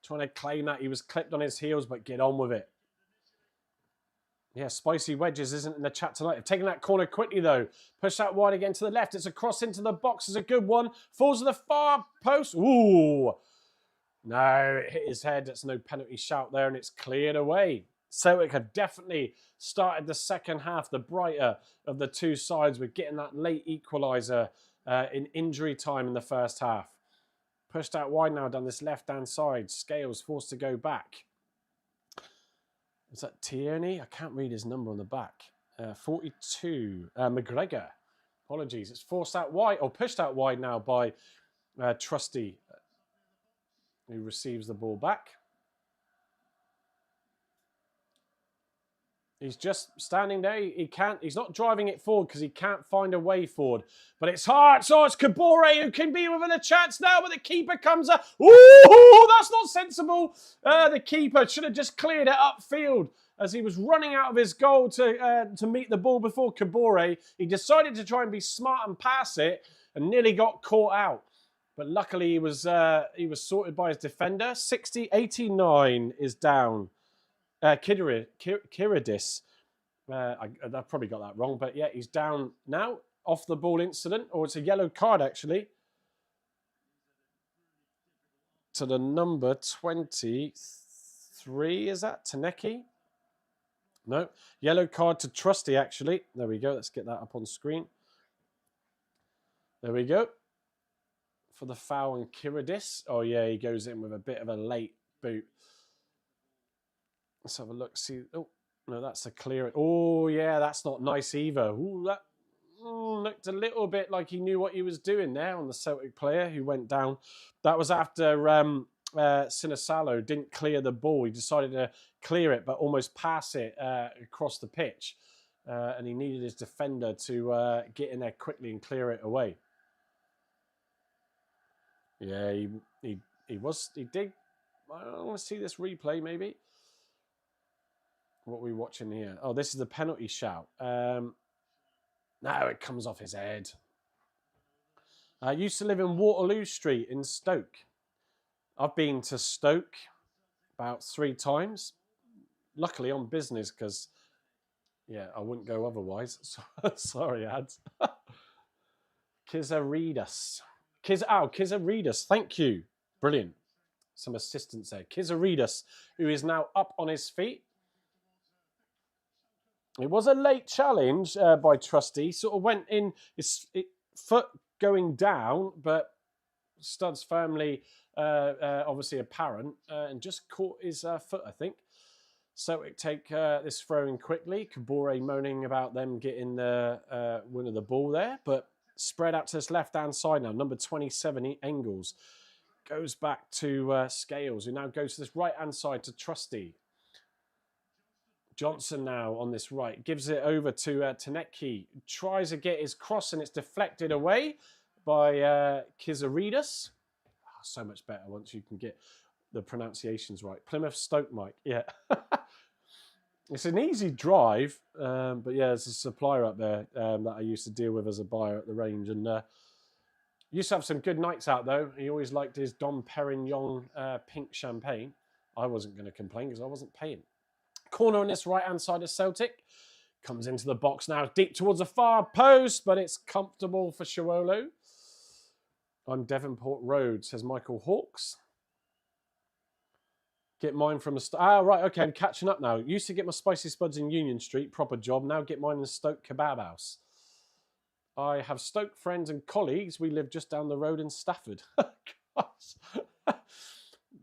Trying to claim that he was clipped on his heels, but get on with it. Yeah, Spicy Wedges isn't in the chat tonight. They've taken that corner quickly, though. Push that wide again to the left. It's a cross into the box. It's a good one. Falls to the far post. Ooh. No, it hit his head. It's no penalty shout there, and it's cleared away. Celtic have definitely started the second half, the brighter of the two sides, with getting that late equaliser in injury time in the first half. Pushed out wide now down this left-hand side. Scales forced to go back. Is that Tierney? I can't read his number on the back. 42. McGregor. Apologies. It's forced out wide, or pushed out wide now by Trusty, who receives the ball back. He's just standing there. He's not driving it forward because he can't find a way forward. But it's hard. So it's Kabore who can be within a chance now, but the keeper comes up. Ooh, that's not sensible. The keeper should have just cleared it upfield as he was running out of his goal to meet the ball before Kabore. He decided to try and be smart and pass it and nearly got caught out. But luckily he was sorted by his defender. 89 is down. Kiridis. I probably got that wrong, but yeah, he's down now. Off the ball incident, or it's a yellow card actually. To the number 23, is that? Taneki? No. Yellow card to Trusty actually. There we go. Let's get that up on screen. There we go. For the foul on Kiridis. Oh yeah, he goes in with a bit of a late boot. Let's have a look. See, oh no, that's a clear. Oh yeah, that's not nice either. Ooh, that looked a little bit like he knew what he was doing there on the Celtic player who went down. That was after Sinisalo didn't clear the ball. He decided to clear it, but almost pass it across the pitch, and he needed his defender to get in there quickly and clear it away. Yeah, he did. I want to see this replay maybe. What are we watching here? Oh, this is the penalty shout. No, it comes off his head. I used to live in Waterloo Street in Stoke. I've been to Stoke about 3 times. luckily on business because, yeah, I wouldn't go otherwise. So, sorry, ads. Kizaridis. Kizaridis. Thank you. Brilliant. Some assistance there. Kizaridis, who is now up on his feet. It was a late challenge by Trusty. Sort of went in his foot going down, but studs firmly, obviously apparent, and just caught his foot, I think. Celtic take this throw in quickly. Kabore moaning about them getting the win of the ball there, but spread out to this left-hand side now. Number 27, Engels, goes back to Scales, who now goes to this right-hand side to Trusty. Johnson now on this right, gives it over to Tanecki, tries to get his cross and it's deflected away by Kizaridis. Oh, so much better once you can get the pronunciations right. Plymouth Stoke, Mike, yeah. It's an easy drive, but yeah, there's a supplier up there that I used to deal with as a buyer at the range, and used to have some good nights out though. He always liked his Dom Perignon pink champagne. I wasn't going to complain because I wasn't paying. Corner on this right-hand side of Celtic. Comes into the box now, deep towards the far post, but it's comfortable for Shiwolo. On Devonport Road, says Michael Hawkes. Get mine from the... right, okay, I'm catching up now. Used to get my spicy spuds in Union Street, proper job. Now get mine in the Stoke Kebab House. I have Stoke friends and colleagues. We live just down the road in Stafford.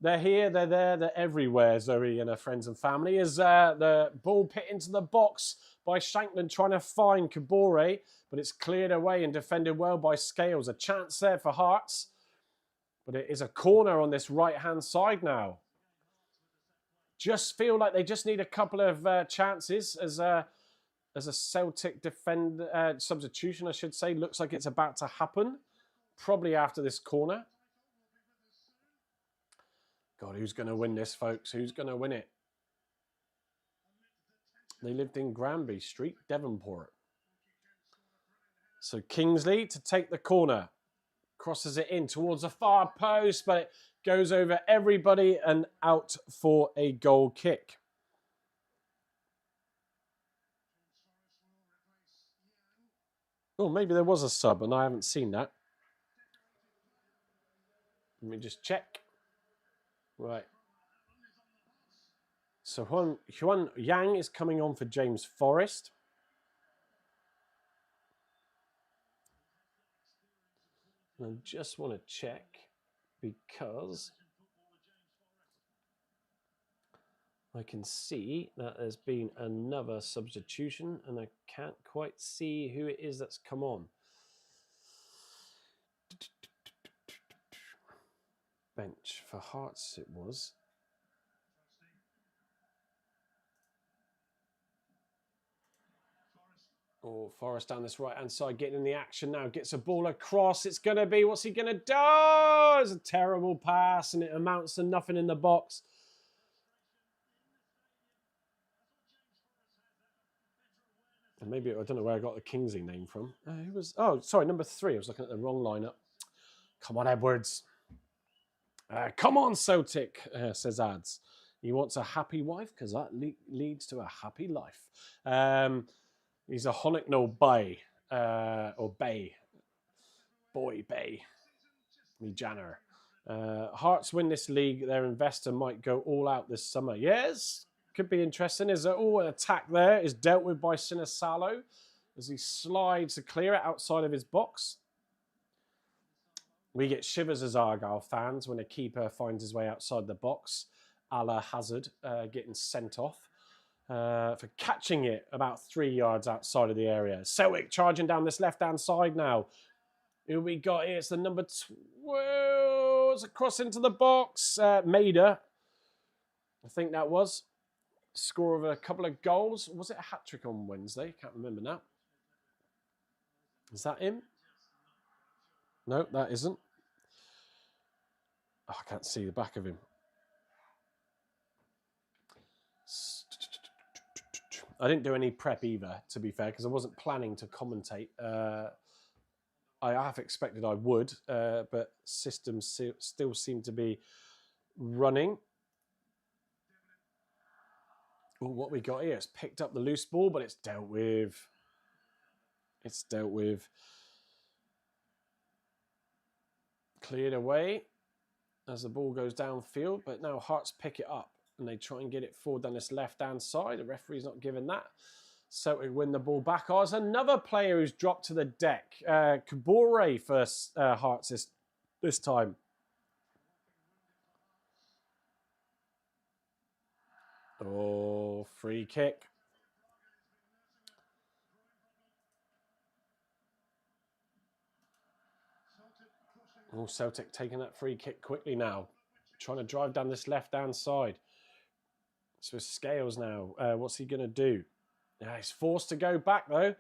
They're here, they're there, they're everywhere, Zoe and her friends and family. As the ball put into the box by Shankland trying to find Kabore, but it's cleared away and defended well by Scales. A chance there for Hearts, but it is a corner on this right-hand side now. Just feel like they just need a couple of chances as a Celtic substitution, I should say. Looks like it's about to happen, probably after this corner. God, who's going to win this, folks? Who's going to win it? They lived in Granby Street, Devonport. So Kingsley to take the corner. Crosses it in towards the far post, but it goes over everybody and out for a goal kick. Oh, maybe there was a sub and I haven't seen that. Let me just check. Right. So Huan Yang is coming on for James Forrest. And I just want to check because I can see that there's been another substitution and I can't quite see who it is that's come on. Bench for Hearts it was. Oh, Forrest down this right-hand side, getting in the action now. Gets a ball across. It's going to be, what's he going to do? It's a terrible pass, and it amounts to nothing in the box. And maybe, I don't know where I got the Kingsley name from. Who was? Oh, sorry, number 3. I was looking at the wrong lineup. Come on, Edwards. Come on, Celtic, says Ads. He wants a happy wife because that leads to a happy life. He's a Honicknell Bay, or Bay. Boy, Bay. Me Janner. Hearts win this league. Their investor might go all out this summer. Yes, could be interesting. Is an attack there is dealt with by Sinisalo as he slides to clear it outside of his box. We get shivers as Argyle fans when a keeper finds his way outside the box, a la Hazard, getting sent off for catching it about 3 yards outside of the area. Celtic charging down this left-hand side now. Who we got here? It's the number 12. It's a cross into the box. Maida, I think that was. Score of a couple of goals. Was it a hat-trick on Wednesday? Can't remember now. Is that him? No, that isn't. Oh, I can't see the back of him. I didn't do any prep either, to be fair, because I wasn't planning to commentate. I half expected I would, but systems still seem to be running. Oh, what we got here? It's picked up the loose ball, but it's dealt with. It's dealt with. Cleared away as the ball goes downfield, but now Hearts pick it up and they try and get it forward down this left-hand side. The referee's not giving that. Celtic win the ball back. Oh, there's another player who's dropped to the deck. Kabore for Hearts this time. Oh, free kick. Oh, Celtic taking that free kick quickly now. Trying to drive down this left-hand side. So Scales now. What's he going to do? Yeah, he's forced to go back, though.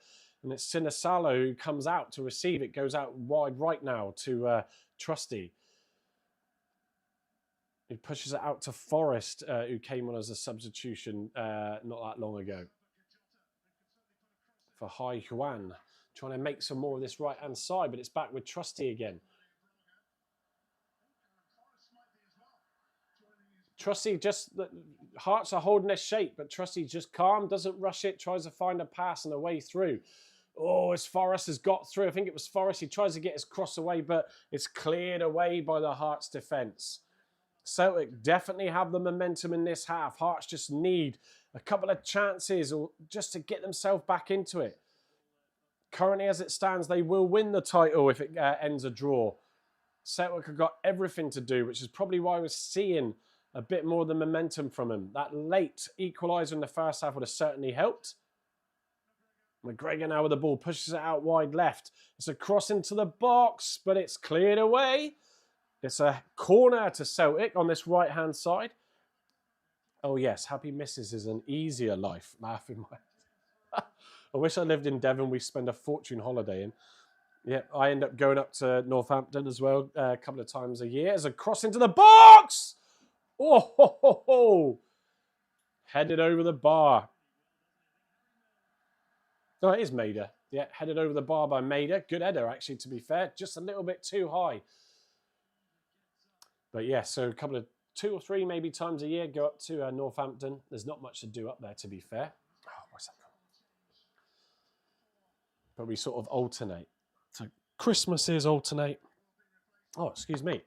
And it's Sinisalo who comes out to receive it. Goes out wide right now to Trusty. He pushes it out to Forrest, who came on as a substitution not that long ago. For Hai Huan. Trying to make some more of this right-hand side, but it's back with Trusty again. Trusty just, Hearts are holding their shape, but Trusty just calm, doesn't rush it, tries to find a pass and a way through. Oh, as Forrest has got through. I think it was Forrest. He tries to get his cross away, but it's cleared away by the Hearts defence. Celtic definitely have the momentum in this half. Hearts just need a couple of chances or just to get themselves back into it. Currently, as it stands, they will win the title if it ends a draw. Celtic have got everything to do, which is probably why we're seeing a bit more of the momentum from him. That late equaliser in the first half would have certainly helped. McGregor now with the ball, pushes it out wide left. It's a cross into the box, but it's cleared away. It's a corner to Celtic on this right-hand side. Oh yes, Happy Misses is an easier life. Laughing my... I wish I lived in Devon. We spend a fortune holidaying. Yeah, I end up going up to Northampton as well a couple of times a year. As a cross into the box! Oh, ho, ho, ho. Headed over the bar. No, it is Maida. Yeah, headed over the bar by Maida. Good header, actually, to be fair. Just a little bit too high. But yeah, so a couple of 2 or 3 maybe times a year, go up to Northampton. There's not much to do up there, to be fair. Oh, what's that called? But we sort of alternate. So Christmases alternate. Oh, excuse me.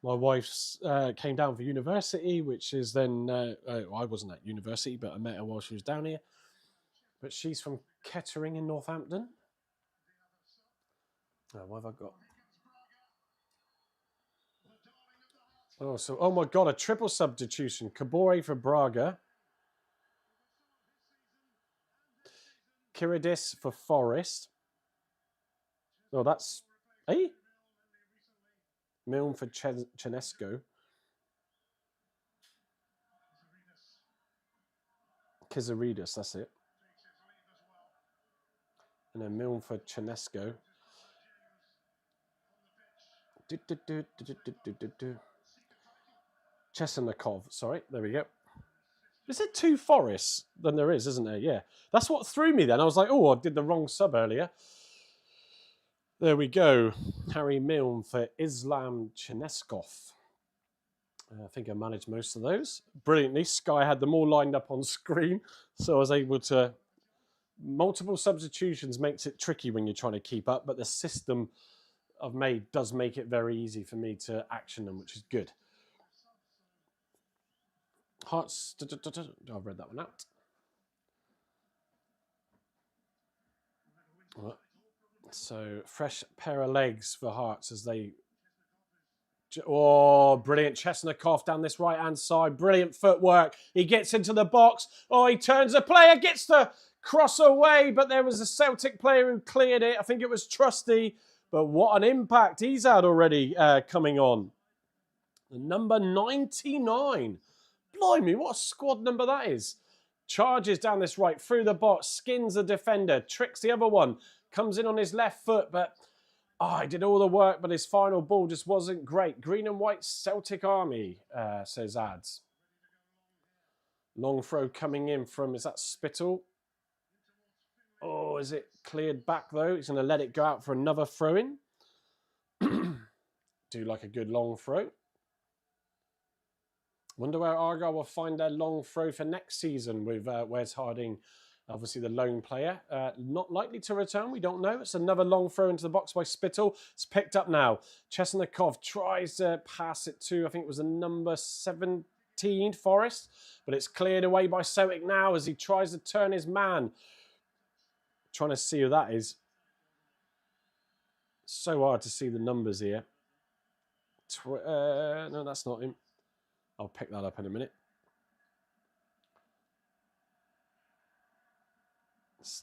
My wife's came down for university, which is then... I wasn't at university, but I met her while she was down here. But she's from Kettering in Northampton. Oh, what have I got? Oh, so, oh my God, a triple substitution. Kabore for Braga. Kiridis for Forest. Oh, that's... Hey? Milne for Chenesco. Kizaridis, that's it. And then Milne for Chenesco. Chesenikov, sorry, there we go. Is there 2 Forests? Then there is, isn't there? Yeah. That's what threw me then. I was like, oh, I did the wrong sub earlier. There we go. Harry Milne for Islam Cheneskov. I think I managed most of those. Brilliantly, Sky had them all lined up on screen, so I was able to... Multiple substitutions makes it tricky when you're trying to keep up, but the system I've made does make it very easy for me to action them, which is good. Hearts... I've read that one out. So, fresh pair of legs for Hearts as they... Oh, brilliant. Chesnikov down this right-hand side. Brilliant footwork. He gets into the box. Oh, he turns the player, gets the cross away, but there was a Celtic player who cleared it. I think it was Trusty, but what an impact he's had already coming on. The number 99. Blimey, what a squad number that is. Charges down this right, through the box, skins the defender, tricks the other one, comes in on his left foot, but he did all the work, but his final ball just wasn't great. Green and white Celtic army, says Ads. Long throw coming in from, is that Spittle? Oh, is it cleared back though? He's going to let it go out for another throw-in. Do like a good long throw. Wonder where Argyle will find their long throw for next season with Wes Harding, obviously the lone player. Not likely to return, we don't know. It's another long throw into the box by Spittle. It's picked up now. Chesnikov tries to pass it to, I think it was the number 17, Forrest. But it's cleared away by Celtic now as he tries to turn his man. Trying to see who that is. So hard to see the numbers here. No, that's not him. I'll pick that up in a minute.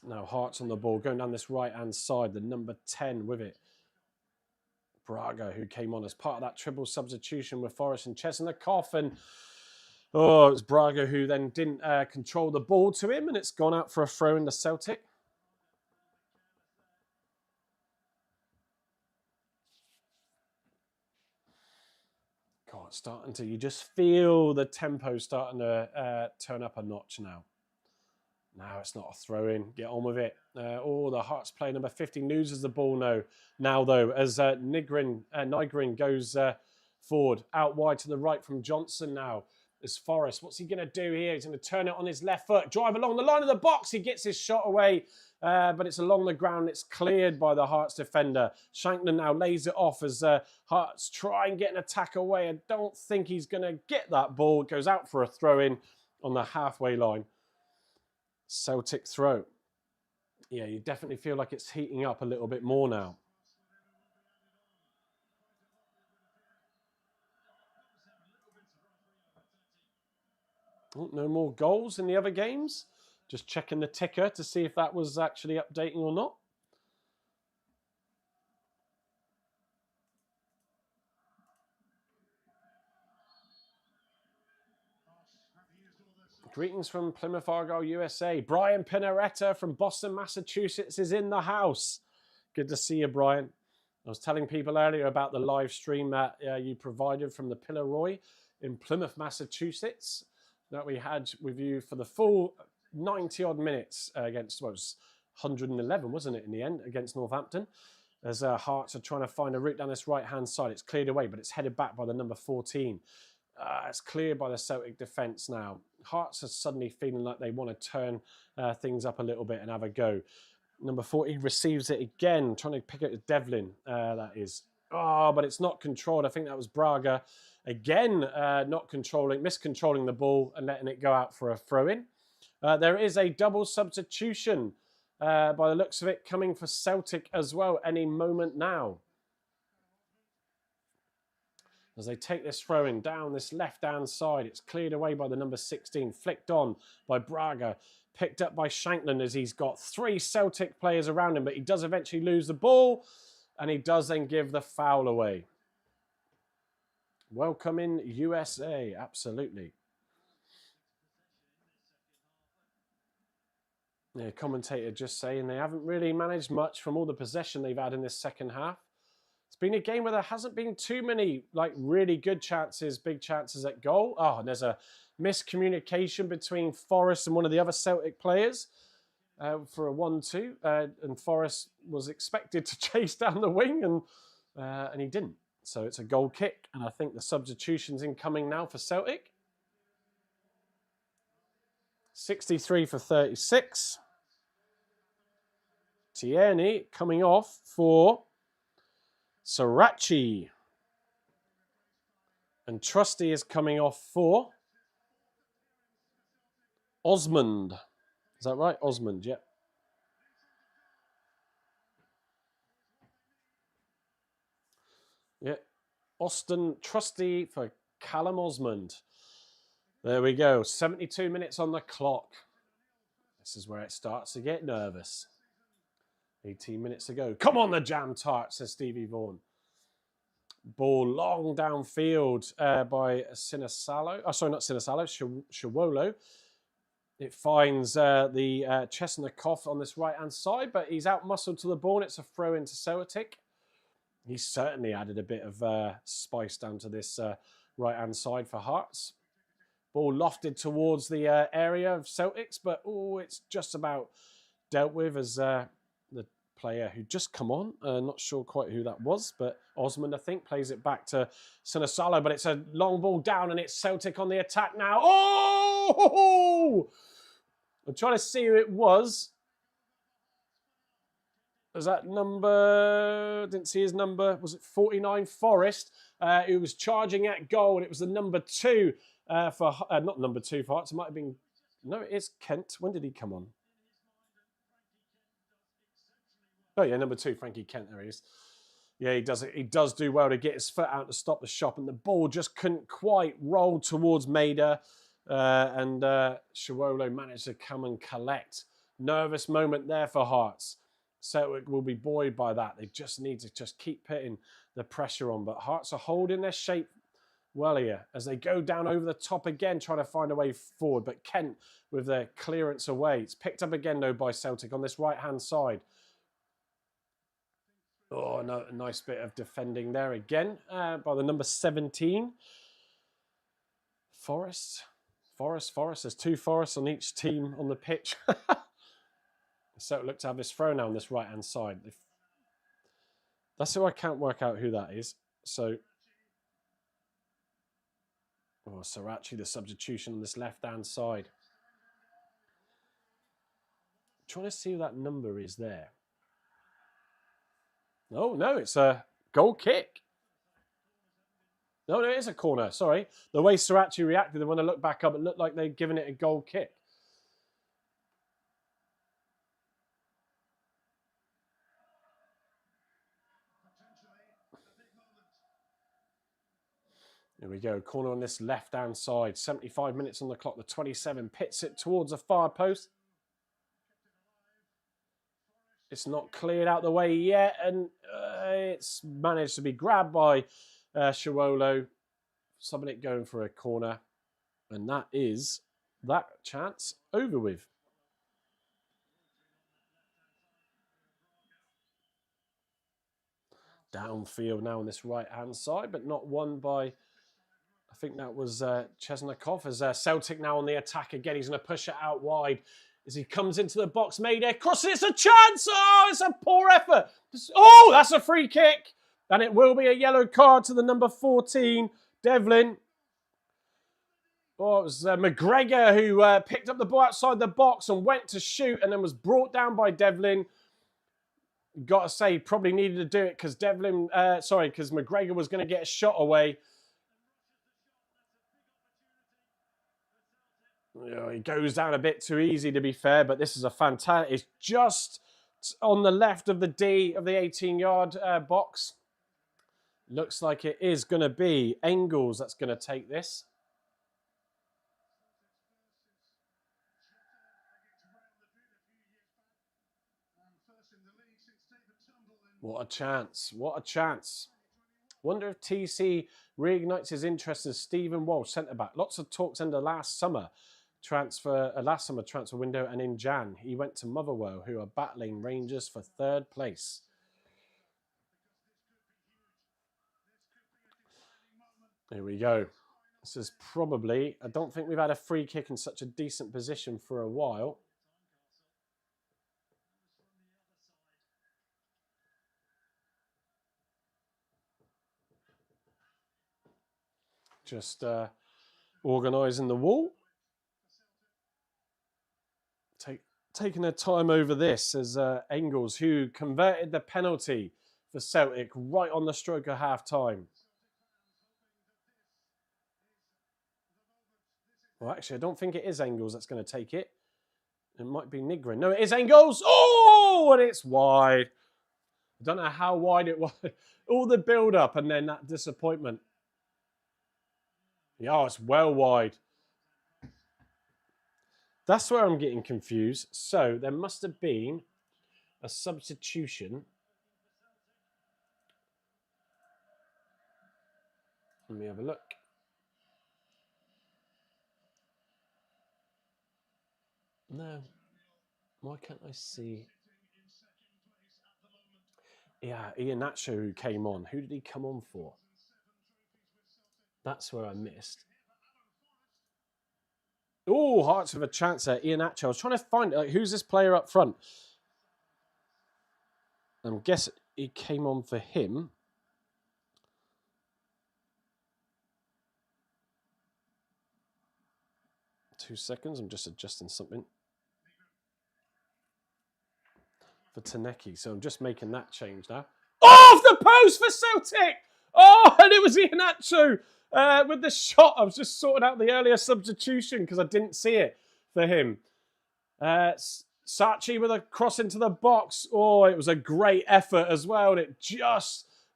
Now Hart's on the ball, going down this right-hand side, the number 10 with it. Braga, who came on as part of that triple substitution with Forrest and Chesnikov. And, oh, it was Braga who then didn't control the ball to him, and it's gone out for a throw in the Celtic. God, starting to, you just feel the tempo starting to turn up a notch now. Now it's not a throw-in. Get on with it. The Hearts player number 15 loses the ball now though, as Nygren goes forward, out wide to the right from Johnson now. There's Forrest. What's he going to do here? He's going to turn it on his left foot, drive along the line of the box. He gets his shot away, but it's along the ground. It's cleared by the Hearts defender. Shankland now lays it off as Hearts try and get an attack away. I don't think he's going to get that ball. It goes out for a throw-in on the halfway line. Celtic throw. Yeah, you definitely feel like it's heating up a little bit more now. Oh, no more goals in the other games. Just checking the ticker to see if that was actually updating or not. Greetings from Plymouth Argyle, USA. Brian Pinaretta from Boston, Massachusetts is in the house. Good to see you, Brian. I was telling people earlier about the live stream that you provided from the Pillarroy in Plymouth, Massachusetts, that we had with you for the full 90-odd minutes against, well, it was 111, wasn't it, in the end, against Northampton. As Hearts are trying to find a route down this right-hand side. It's cleared away, but it's headed back by the number 14. It's cleared by the Celtic defence now. Hearts are suddenly feeling like they want to turn things up a little bit and have a go. Number 14 receives it again, trying to pick it with Devlin, that is. Oh, but it's not controlled. I think that was Braga. Again, miscontrolling the ball and letting it go out for a throw-in. There is a double substitution, by the looks of it, coming for Celtic as well any moment now. As they take this throw-in down this left-hand side, it's cleared away by the number 16, flicked on by Braga, picked up by Shankland as he's got 3 Celtic players around him, but he does eventually lose the ball, and he does then give the foul away. Welcome in USA, absolutely. The commentator just saying they haven't really managed much from all the possession they've had in this second half. It's been a game where there hasn't been too many really good chances, big chances at goal. Oh, and there's a miscommunication between Forrest and one of the other Celtic players for a 1-2. And Forrest was expected to chase down the wing and he didn't. So it's a goal kick. And I think the substitution's incoming now for Celtic. 63 for 36. Tierney coming off for Sarachi. And Trusty is coming off for Osmond. Is that right? Osmond, yeah. Yeah. Austin Trusty for Callum Osmond. There we go. 72 minutes on the clock. This is where it starts to get nervous. 18 minutes to go. Come on, the jam tart, says Stevie Vaughan. Ball long downfield by Sinisalo. Oh, sorry, not Sinisalo. Shawolo. It finds the Chesnikov on this right-hand side, but he's out-muscled to the ball, and it's a throw into Celtic. He's certainly added a bit of spice down to this right-hand side for Hearts. Ball lofted towards the area of Celtics, but it's just about dealt with as the player who just come on. Not sure quite who that was, but Osmond, I think, plays it back to Sinisalo. But it's a long ball down, and it's Celtic on the attack now. Oh! I'm trying to see who it was. Was that number? Didn't see his number. Was it 49? Forrest, who was charging at goal, and it was the number 2 for not number 2 for Hearts. It might have been. No, it is Kent. When did he come on? Oh yeah, number 2, Frankie Kent. There he is. Yeah, he does it. He does do well to get his foot out to stop the shot, and the ball just couldn't quite roll towards Maida, and Shawolo managed to come and collect. Nervous moment there for Hearts. Celtic will be buoyed by that. They just need to just keep putting the pressure on. But Hearts are holding their shape well here as they go down over the top again, trying to find a way forward. But Kent with their clearance away. It's picked up again, though, by Celtic on this right-hand side. Oh, no, a nice bit of defending there again by the number 17. Forrest. There's 2 Forrests on each team on the pitch. So it looked to have this throw now on this right-hand side. That's who I can't work out who that is. So, Sriracha, the substitution on this left-hand side. I'm trying to see who that number is there. Oh, no, it's a goal kick. No, it is a corner, sorry. The way Sriracha reacted, and when I looked back up, it looked like they'd given it a goal kick. Here we go, corner on this left-hand side. 75 minutes on the clock. The 27 pits it towards the far post. It's not cleared out the way yet, and it's managed to be grabbed by Shawolo. Subbing going for a corner, and that is that chance over with. Downfield now on this right-hand side, but not won by... I think that was Chesnikov as Celtic now on the attack again. He's going to push it out wide as he comes into the box. Mayday crosses. It's a chance. Oh, it's a poor effort. Oh, that's a free kick. And it will be a yellow card to the number 14, Devlin. Oh, it was McGregor who picked up the ball outside the box and went to shoot and then was brought down by Devlin. Got to say, probably needed to do it because because McGregor was going to get a shot away. He goes down a bit too easy, to be fair, but this is a fantastic... It's just on the left of the D of the 18-yard box. Looks like it is going to be Engels that's going to take this. What a chance. What a chance. Wonder if TC reignites his interest in Stephen Walsh, centre-back. Lots of talks in the last summer transfer window, and in Jan he went to Motherwell, who are battling Rangers for 3rd place. Here we go. This is probably... I don't think we've had a free kick in such a decent position for a while. Just organising the wall. Taking their time over this as Engels, who converted the penalty for Celtic right on the stroke of half-time. Well, actually, I don't think it is Engels that's going to take it. It might be Nigrin. No, it is Engels. Oh, and it's wide. I don't know how wide it was. All the build-up and then that disappointment. Yeah, it's well wide. That's where I'm getting confused. So there must have been a substitution. Let me have a look. No. Why can't I see? Yeah, Iheanacho who came on. Who did he come on for? That's where I missed. Oh, Hearts with a chance there. Iheanacho. I was trying to find who's this player up front. I guess he came on for him. Two seconds, I'm just adjusting something. For Taneki, so I'm just making that change now. Off the post for Celtic! Oh, and it was Iheanacho with the shot. I was just sorting out the earlier substitution because I didn't see it for him. Sachi with a cross into the box. Oh, it was a great effort as well. And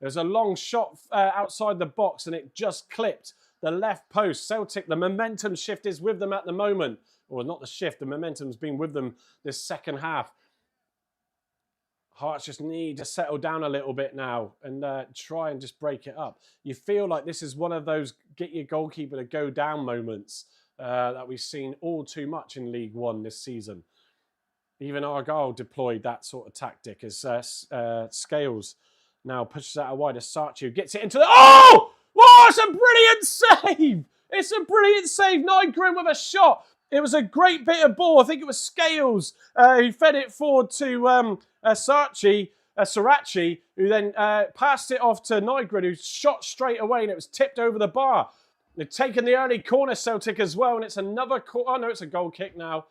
there's a long shot outside the box and it just clipped the left post. Celtic, the momentum shift is with them at the moment. Or not the shift, the momentum's been with them this second half. Hearts just need to settle down a little bit now and try and just break it up. You feel like this is one of those get your goalkeeper to go down moments that we've seen all too much in League One this season. Even Argyle deployed that sort of tactic as Scales now pushes that out wide as Sachi, who gets it into the... Oh! Oh, it's a brilliant save! It's a brilliant save. Nygren with a shot. It was a great bit of ball. I think it was Scales who fed it forward to Srirachi, who then passed it off to Nygren, who shot straight away, and it was tipped over the bar. They've taken the early corner, Celtic, as well, and it's another... Oh, no, it's a goal kick now.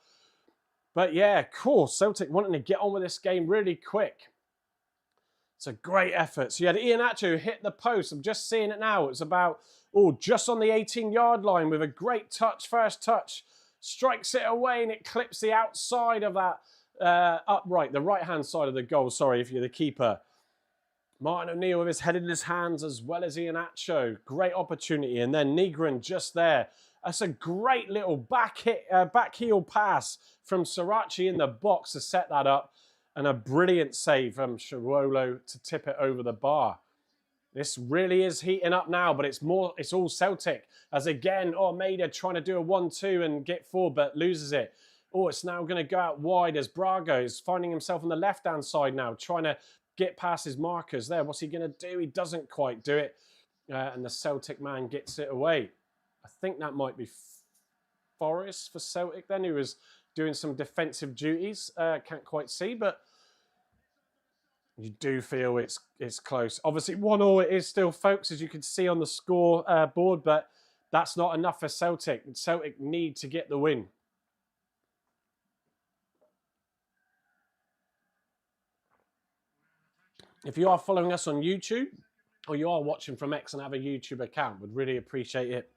But yeah, of course, Celtic wanting to get on with this game really quick. It's a great effort. So you had Iheanacho who hit the post. I'm just seeing it now. It's about, just on the 18-yard line with a great touch, first touch. Strikes it away and it clips the outside of that upright, the right-hand side of the goal. Sorry, if you're the keeper. Martin O'Neill with his head in his hands as well as Iheanacho. Great opportunity. And then Nygren just there. That's a great little back heel pass from Srirachi in the box to set that up. And a brilliant save from Shirolo to tip it over the bar. This really is heating up now, but it's all Celtic. As again, Maida trying to do a 1-2 and get forward, but loses it. It's now going to go out wide as Braga is finding himself on the left-hand side now, trying to get past his markers there. What's he going to do? He doesn't quite do it. And the Celtic man gets it away. I think that might be Forrest for Celtic then, who was doing some defensive duties. Can't quite see, but you do feel it's close. Obviously, 1-1 it is still, folks, as you can see on the score board, but that's not enough for Celtic. Celtic need to get the win. If you are following us on YouTube, or you are watching from X and have a YouTube account, would really appreciate it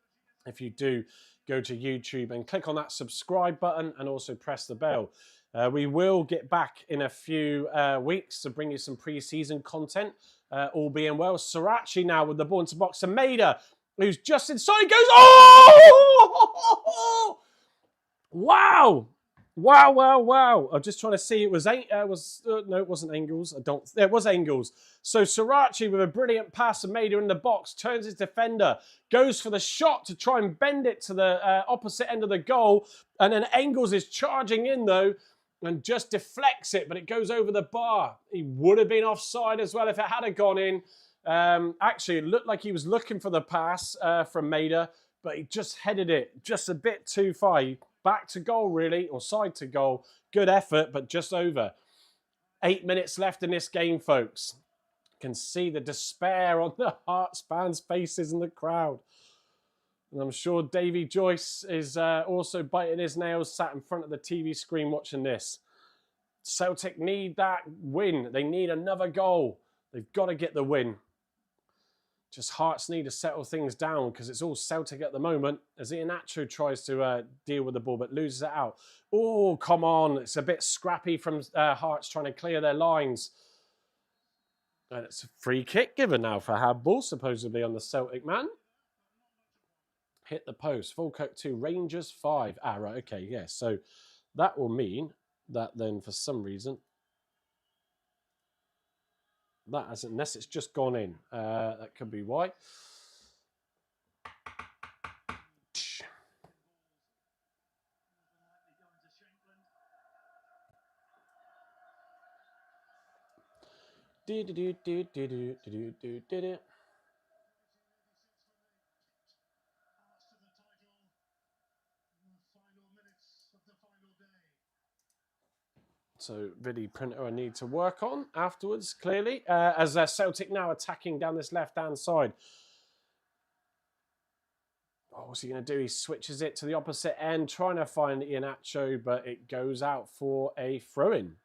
if you do go to YouTube and click on that subscribe button and also press the bell. We will get back in a few weeks to bring you some pre-season content, all being well. Srirachi now with the ball into box. And Maida, who's just inside, goes, oh! Wow! Wow, wow, wow. I'm just trying to see. It was no, it wasn't Engels. It was Engels. So Srirachi with a brilliant pass and Maida in the box, turns his defender, goes for the shot to try and bend it to the opposite end of the goal. And then Engels is charging in though and just deflects it, but it goes over the bar. He would have been offside as well if it had gone in. Actually, it looked like he was looking for the pass from Maida, but he just headed it just a bit too far. Back to goal, really, or side to goal. Good effort, but just over. 8 minutes left in this game, folks. You can see the despair on the Hearts fans' faces in the crowd. And I'm sure Davy Joyce is also biting his nails, sat in front of the TV screen watching this. Celtic need that win. They need another goal. They've got to get the win. Just Hearts need to settle things down because it's all Celtic at the moment as Iheanacho tries to deal with the ball but loses it out. Oh, come on. It's a bit scrappy from Hearts trying to clear their lines. And it's a free kick given now for handball, supposedly on the Celtic man. Hit the post. Falkirk 2, Rangers 5. Ah, right, okay, yeah. So that will mean that then for some reason that hasn't, unless it's just gone in. That could be why. So Vidi printer I need to work on afterwards, clearly. As Celtic now attacking down this left-hand side. Oh, what's he going to do? He switches it to the opposite end, trying to find Iheanacho, but it goes out for a throw-in.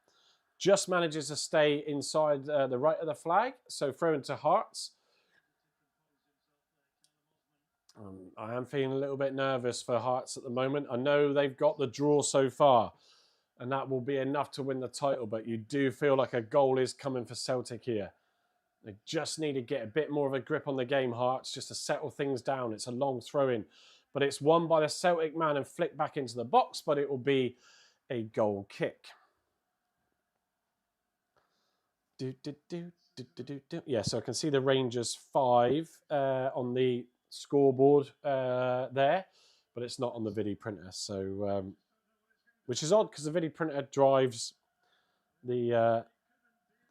Just manages to stay inside the right of the flag, so throw-in to Hearts. I am feeling a little bit nervous for Hearts at the moment. I know they've got the draw so far, and that will be enough to win the title, but you do feel like a goal is coming for Celtic here. They just need to get a bit more of a grip on the game, Hearts, just to settle things down. It's a long throw-in, but it's won by the Celtic man and flicked back into the box, but it will be a goal kick. Yeah, so I can see the Rangers 5 on the scoreboard there, but it's not on the Vidi printer. So, which is odd because the Vidi printer drives the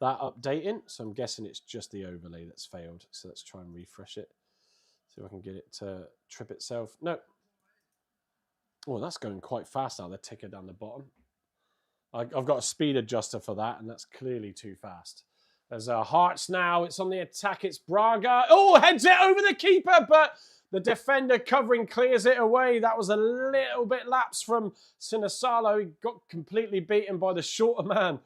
that updating. So I'm guessing it's just the overlay that's failed. So let's try and refresh it. See if I can get it to trip itself. No. Oh, that's going quite fast now, the ticker down the bottom. I've got a speed adjuster for that, and that's clearly too fast. There's Hearts now. It's on the attack. It's Braga. Oh, heads it over the keeper, but the defender covering clears it away. That was a little bit lapse from Sinisalo. He got completely beaten by the shorter man.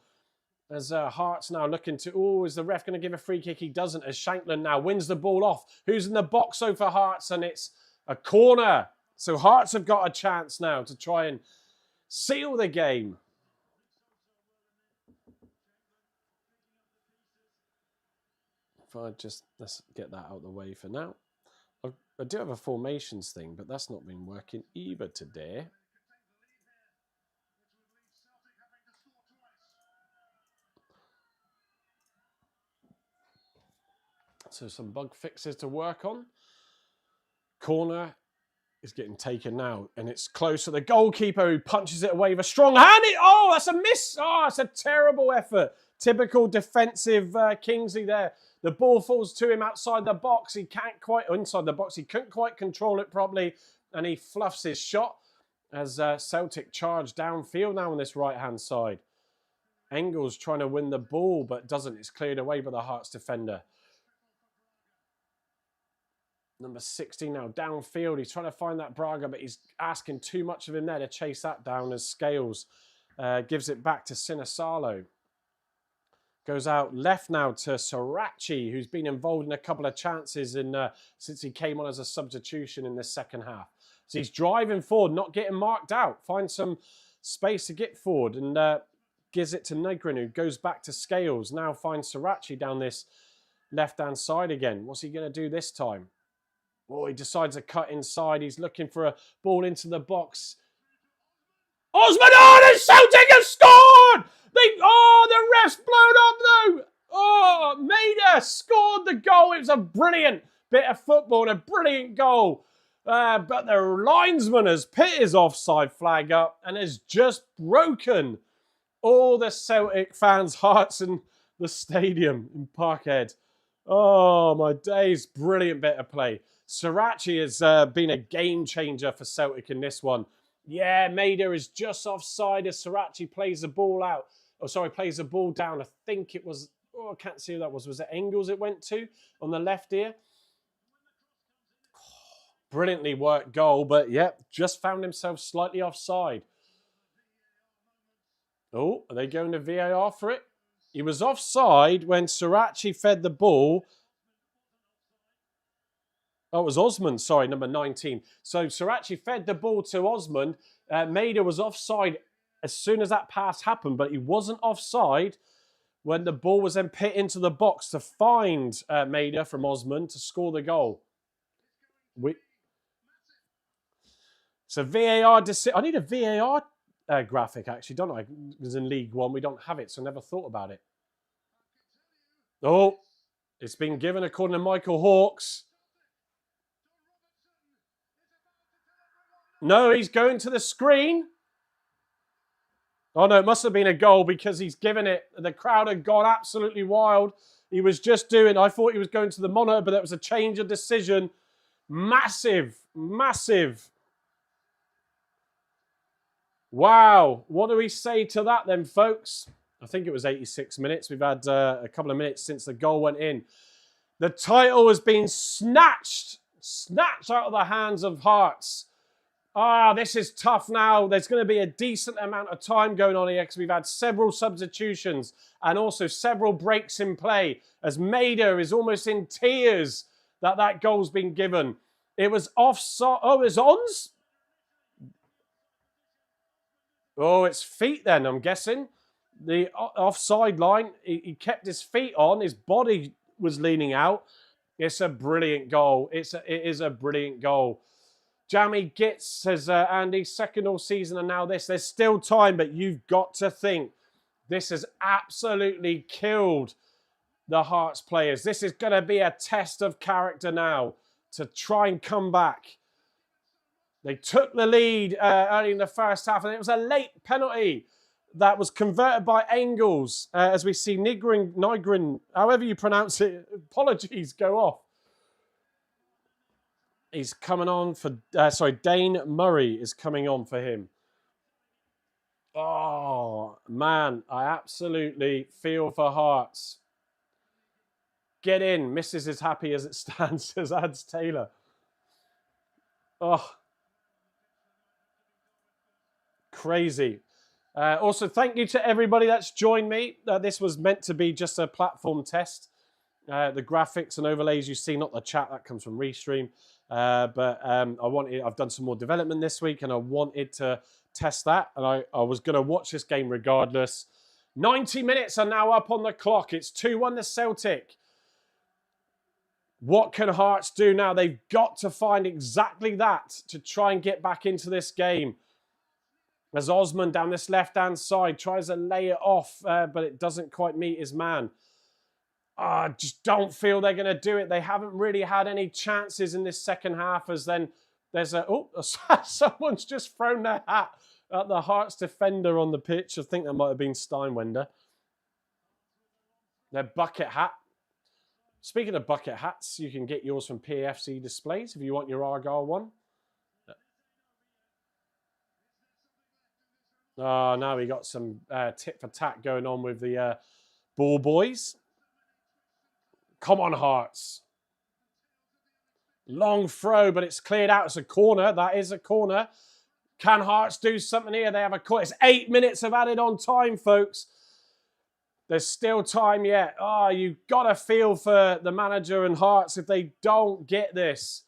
As Hearts now looking to... Oh, is the ref going to give a free kick? He doesn't, as Shankland now wins the ball off. Who's in the box for Hearts? And it's a corner. So Hearts have got a chance now to try and seal the game. If I just... Let's get that out of the way for now. I do have a formations thing, but that's not been working either today. So some bug fixes to work on. Corner is getting taken now, and it's close to the goalkeeper who punches it away with a strong hand. Oh, that's a miss. Oh, it's a terrible effort. Typical defensive Kingsley there. The ball falls to him outside the box. He can't quite, inside the box, he couldn't quite control it properly, and he fluffs his shot as Celtic charge downfield now on this right-hand side. Engels trying to win the ball, but doesn't. It's cleared away by the Hearts defender. Number 16 now, downfield. He's trying to find that Braga, but he's asking too much of him there to chase that down as Scales gives it back to Sinisalo. Goes out left now to Sirachi, who's been involved in a couple of chances since he came on as a substitution in the second half. So he's driving forward, not getting marked out. Finds some space to get forward and gives it to Negrin, who goes back to Scales. Now finds Sirachi down this left-hand side again. What's he going to do this time? Oh, he decides to cut inside. He's looking for a ball into the box. Osman, oh, the Celtic have scored! The ref's blown up though. Oh, Maida scored the goal. It was a brilliant bit of football and a brilliant goal. But the linesman has put his offside flag up and has just broken all the Celtic fans' hearts in the stadium in Parkhead. Oh, my days. Brilliant bit of play. Sirachi has been a game changer for Celtic in this one. Yeah, Maida is just offside as Sirachi plays the ball out. Oh, sorry, plays the ball down. I think it was... Oh, I can't see who that was. Was it Engels it went to on the left here? Brilliantly worked goal, but yeah, just found himself slightly offside. Oh, are they going to VAR for it? He was offside when Sirachi fed the ball. Oh, it was Osman, sorry, number 19. So Sirachi fed the ball to Osman. Maida was offside as soon as that pass happened, but he wasn't offside when the ball was then put into the box to find Maida from Osman to score the goal. So VAR... I need a VAR graphic, actually, don't I? It was in League One. We don't have it, so I never thought about it. Oh, it's been given according to Michael Hawkes. No, he's going to the screen. Oh, no, it must have been a goal because he's given it. The crowd had gone absolutely wild. He was just doing... I thought he was going to the monitor, but that was a change of decision. Massive, massive Wow. What do we say to that then, folks? I think it was 86 minutes. We've had a couple of minutes since the goal went in. The title has been snatched out of the hands of Hearts. This is tough now. There's going to be a decent amount of time going on here because we've had several substitutions and also several breaks in play as Maida is almost in tears that goal's been given. It was offside. Oh, it was ons? Oh, it's feet then, I'm guessing. The offside line, he kept his feet on. His body was leaning out. It's a brilliant goal. It is a brilliant goal. Jamie Gitz says, Andy, second all season and now this. There's still time, but you've got to think this has absolutely killed the Hearts players. This is going to be a test of character now to try and come back. They took the lead early in the first half, and it was a late penalty that was converted by Engels, as we see Nygren, however you pronounce it, apologies, go off. He's coming on for, Dane Murray is coming on for him. Oh, man, I absolutely feel for Hearts. Get in. Mrs. is happy as it stands, says Ads Taylor. Oh, crazy. Also, thank you to everybody that's joined me. This was meant to be just a platform test. The graphics and overlays you see, not the chat, that comes from Restream. But I've done some more development this week and I wanted to test that. And I was going to watch this game regardless. 90 minutes are now up on the clock. It's 2-1 to Celtic. What can Hearts do now? They've got to find exactly that to try and get back into this game. As Osman down this left-hand side tries to lay it off, but it doesn't quite meet his man. I just don't feel they're going to do it. They haven't really had any chances in this second half, as then there's someone's just thrown their hat at the Hearts defender on the pitch. I think that might have been Steinwender. Their bucket hat. Speaking of bucket hats, you can get yours from PFC Displays if you want your Argyle one. Oh, now we got some tit for tat going on with the ball boys. Come on, Hearts. Long throw, but it's cleared out. It's a corner. That is a corner. Can Hearts do something here? They have a corner. It's 8 minutes of added on time, folks. There's still time yet. You've got to feel for the manager and Hearts if they don't get this.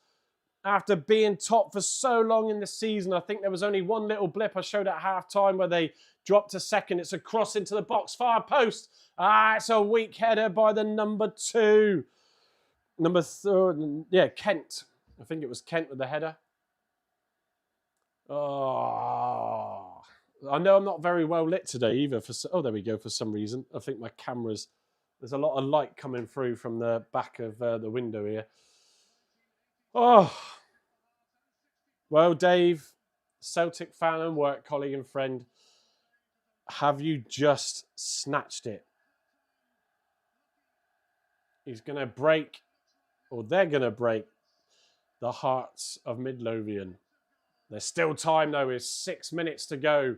After being top for so long in the season, I think there was only one little blip I showed at half-time where they dropped to second. It's a cross into the box, far post. It's a weak header by the number 2. Number 3, Kent. I think it was Kent with the header. Oh, I know I'm not very well lit today either. There we go, for some reason. I think my camera's... There's a lot of light coming through from the back of the window here. Oh, well, Dave, Celtic fan and work colleague and friend, have you just snatched it? He's going to break, or they're going to break, the Hearts of Midlothian. There's still time, though. It's 6 minutes to go.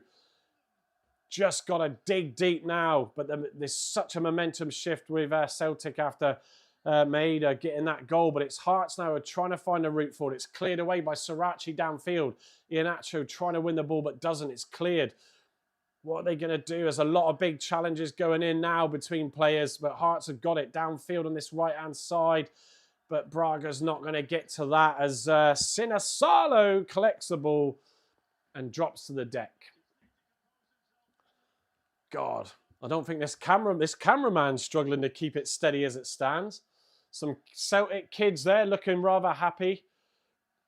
Just got to dig deep now. But there's such a momentum shift with Celtic after Maida getting that goal. But it's Hearts now are trying to find a route forward. It's cleared away by Sirachi downfield. Iheanacho trying to win the ball, but doesn't. It's cleared. What are they going to do? There's a lot of big challenges going in now between players, but Hearts have got it downfield on this right-hand side. But Braga's not going to get to that as Sinasalo collects the ball and drops to the deck. God, I don't think this cameraman's struggling to keep it steady as it stands. Some Celtic kids there looking rather happy.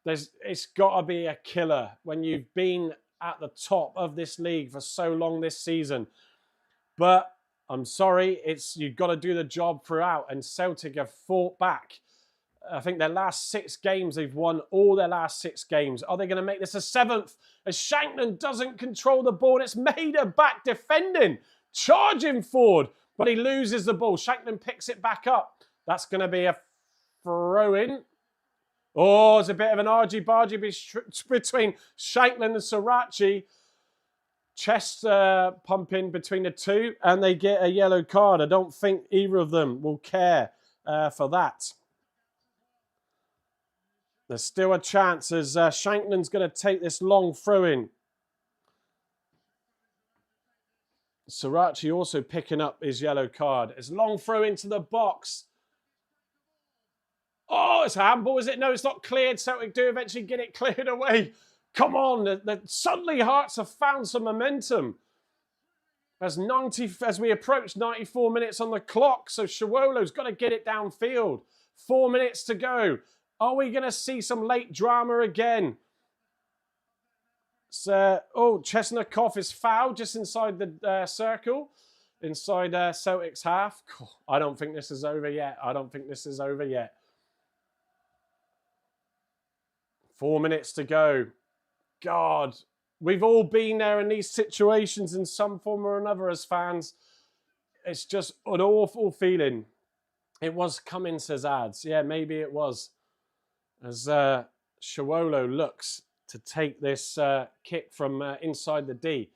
It's got to be a killer when you've been at the top of this league for so long this season. But I'm sorry, you've got to do the job throughout, and Celtic have fought back. I think their last 6 games, they've won all their last 6 games. Are they going to make this a 7th? As Shankland doesn't control the ball, and it's Maida back defending, charging forward, but he loses the ball. Shankland picks it back up. That's going to be a throw-in. Oh, it's a bit of an argy-bargy between Shankland and Sirachi. chest pumping between the two, and they get a yellow card. I don't think either of them will care for that. There's still a chance as Shankland's going to take this long throw-in. Sriracha also picking up his yellow card. It's long throw into the box. Oh, it's a handball, is it? No, it's not cleared. Celtic do eventually get it cleared away. Come on. Suddenly Hearts have found some momentum. As we approach 94 minutes on the clock, so Shawolo's got to get it downfield. 4 minutes to go. Are we going to see some late drama again? So, Chesnikoff is fouled just inside the circle, inside Celtic's half. I don't think this is over yet. 4 minutes to go. God, we've all been there in these situations in some form or another as fans. It's just an awful feeling. It was Cummins, says Ads. Yeah, maybe it was. As Shawolo looks to take this kick from inside the D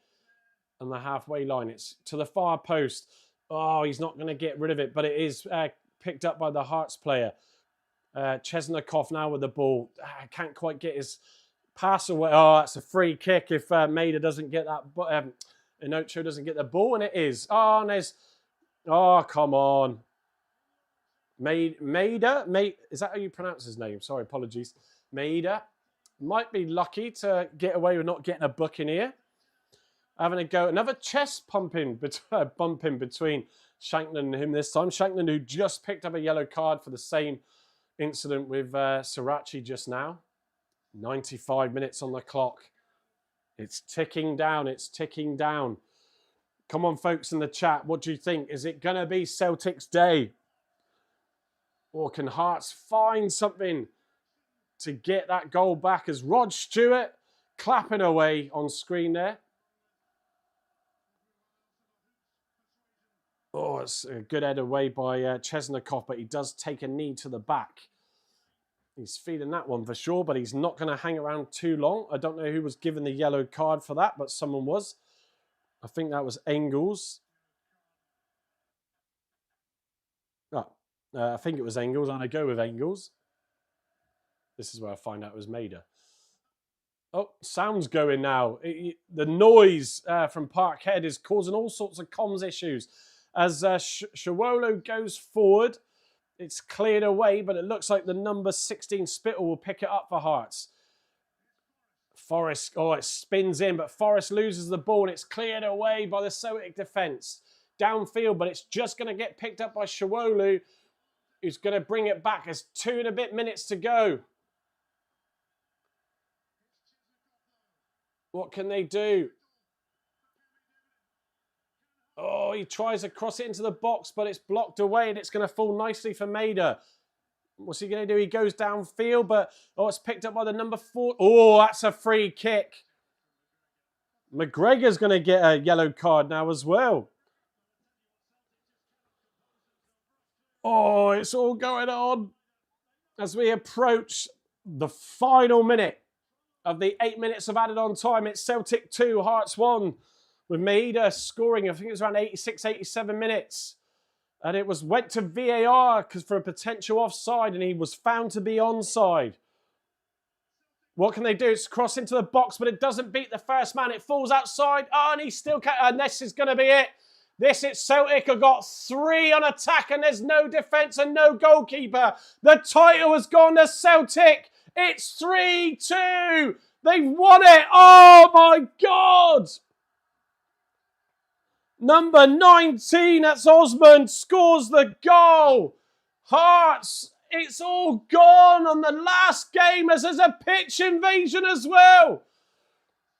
on the halfway line. It's to the far post. Oh, he's not going to get rid of it, but it is picked up by the Hearts player. Chesnikoff now with the ball. Can't quite get his pass away. Oh, that's a free kick if Maida doesn't get that. Inocho doesn't get the ball, and it is. Oh, and there's... Oh, come on. Maida? Is that how you pronounce his name? Sorry, apologies. Maida might be lucky to get away with not getting a booking here. Having a go. Another chest bumping between Shankland and him this time. Shankland, who just picked up a yellow card for the same incident with Sriracha just now. 95 minutes on the clock. It's ticking down. Come on, folks in the chat. What do you think? Is it going to be Celtic's day? Or can Hearts find something to get that goal back as Rod Stewart clapping away on screen there? Oh, it's a good head away by Chesnikoff, but he does take a knee to the back. He's feeling that one for sure, but he's not going to hang around too long. I don't know who was given the yellow card for that, but someone was. I think that was Engels. I think it was Engels, and I go with Engels. This is where I find out it was Maida. Oh, sound's going now. The noise from Parkhead is causing all sorts of comms issues. As Shawolo goes forward, it's cleared away, but it looks like the number 16 Spittle will pick it up for Hearts. Forrest, it spins in, but Forrest loses the ball, and it's cleared away by the Celtic defence. Downfield, but it's just going to get picked up by Shawolo, who's going to bring it back. There's 2 and a bit minutes to go. What can they do? Oh, he tries to cross it into the box, but it's blocked away, and it's going to fall nicely for Maida. What's he going to do? He goes downfield, but it's picked up by the number 4. Oh, that's a free kick. McGregor's going to get a yellow card now as well. Oh, it's all going on as we approach the final minute of the 8 minutes of added on time. It's Celtic 2, Hearts 1, with Maida scoring, I think it was around 86, 87 minutes. And it went to VAR for a potential offside, and he was found to be onside. What can they do? It's cross into the box, but it doesn't beat the first man. It falls outside. Oh, and he still can't. And this is going to be it. This is Celtic have got 3 on attack, and there's no defence and no goalkeeper. The title has gone to Celtic. It's 3-2. They've won it. Oh, my God. Number 19, that's Osmond, scores the goal. Hearts, it's all gone on the last game as there's a pitch invasion as well.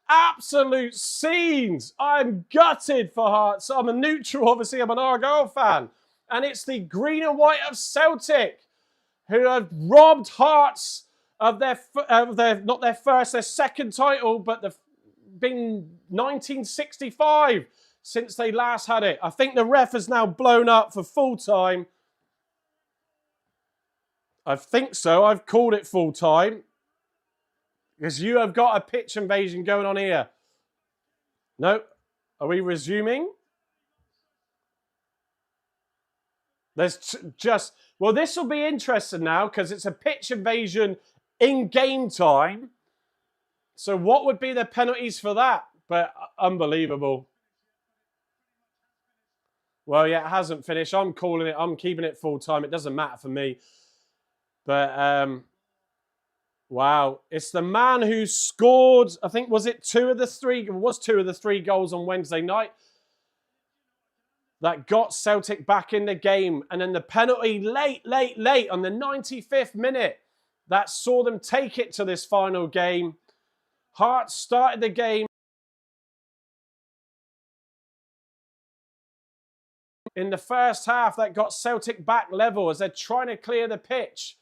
Absolute scenes. I'm gutted for Hearts. I'm a neutral, obviously. I'm an Argyle fan. And it's the green and white of Celtic who have robbed Hearts of their second title, but been 1965 since they last had it. I think the ref has now blown up for full time. I think so. I've called it full time. Because you have got a pitch invasion going on here. No. Are we resuming? There's just... Well, this will be interesting now because it's a pitch invasion in game time. So what would be the penalties for that? But unbelievable. Well, yeah, it hasn't finished. I'm calling it. I'm keeping it full time. It doesn't matter for me. But wow, it's the man who scored. I think was it two of the three goals on Wednesday night that got Celtic back in the game, and then the penalty late on the 95th minute that saw them take it to this final game. Hearts started the game in the first half that got Celtic back level as they're trying to clear the pitch.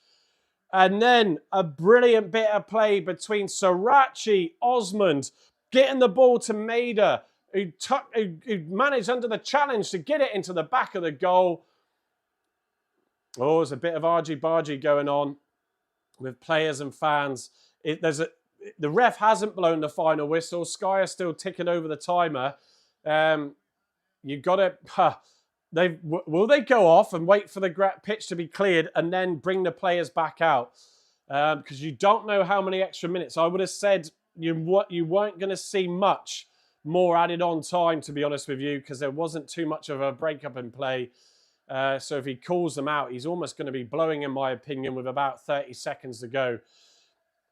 And then a brilliant bit of play between Sriracha, Osmond, getting the ball to Maida, who managed under the challenge to get it into the back of the goal. Oh, there's a bit of argy-bargy going on with players and fans. The ref hasn't blown the final whistle. Sky are still ticking over the timer. You've got to... will they go off and wait for the pitch to be cleared and then bring the players back out? Because you don't know how many extra minutes. I would have said you weren't going to see much more added on time, to be honest with you, because there wasn't too much of a breakup in play. So if he calls them out, he's almost going to be blowing, in my opinion, with about 30 seconds to go.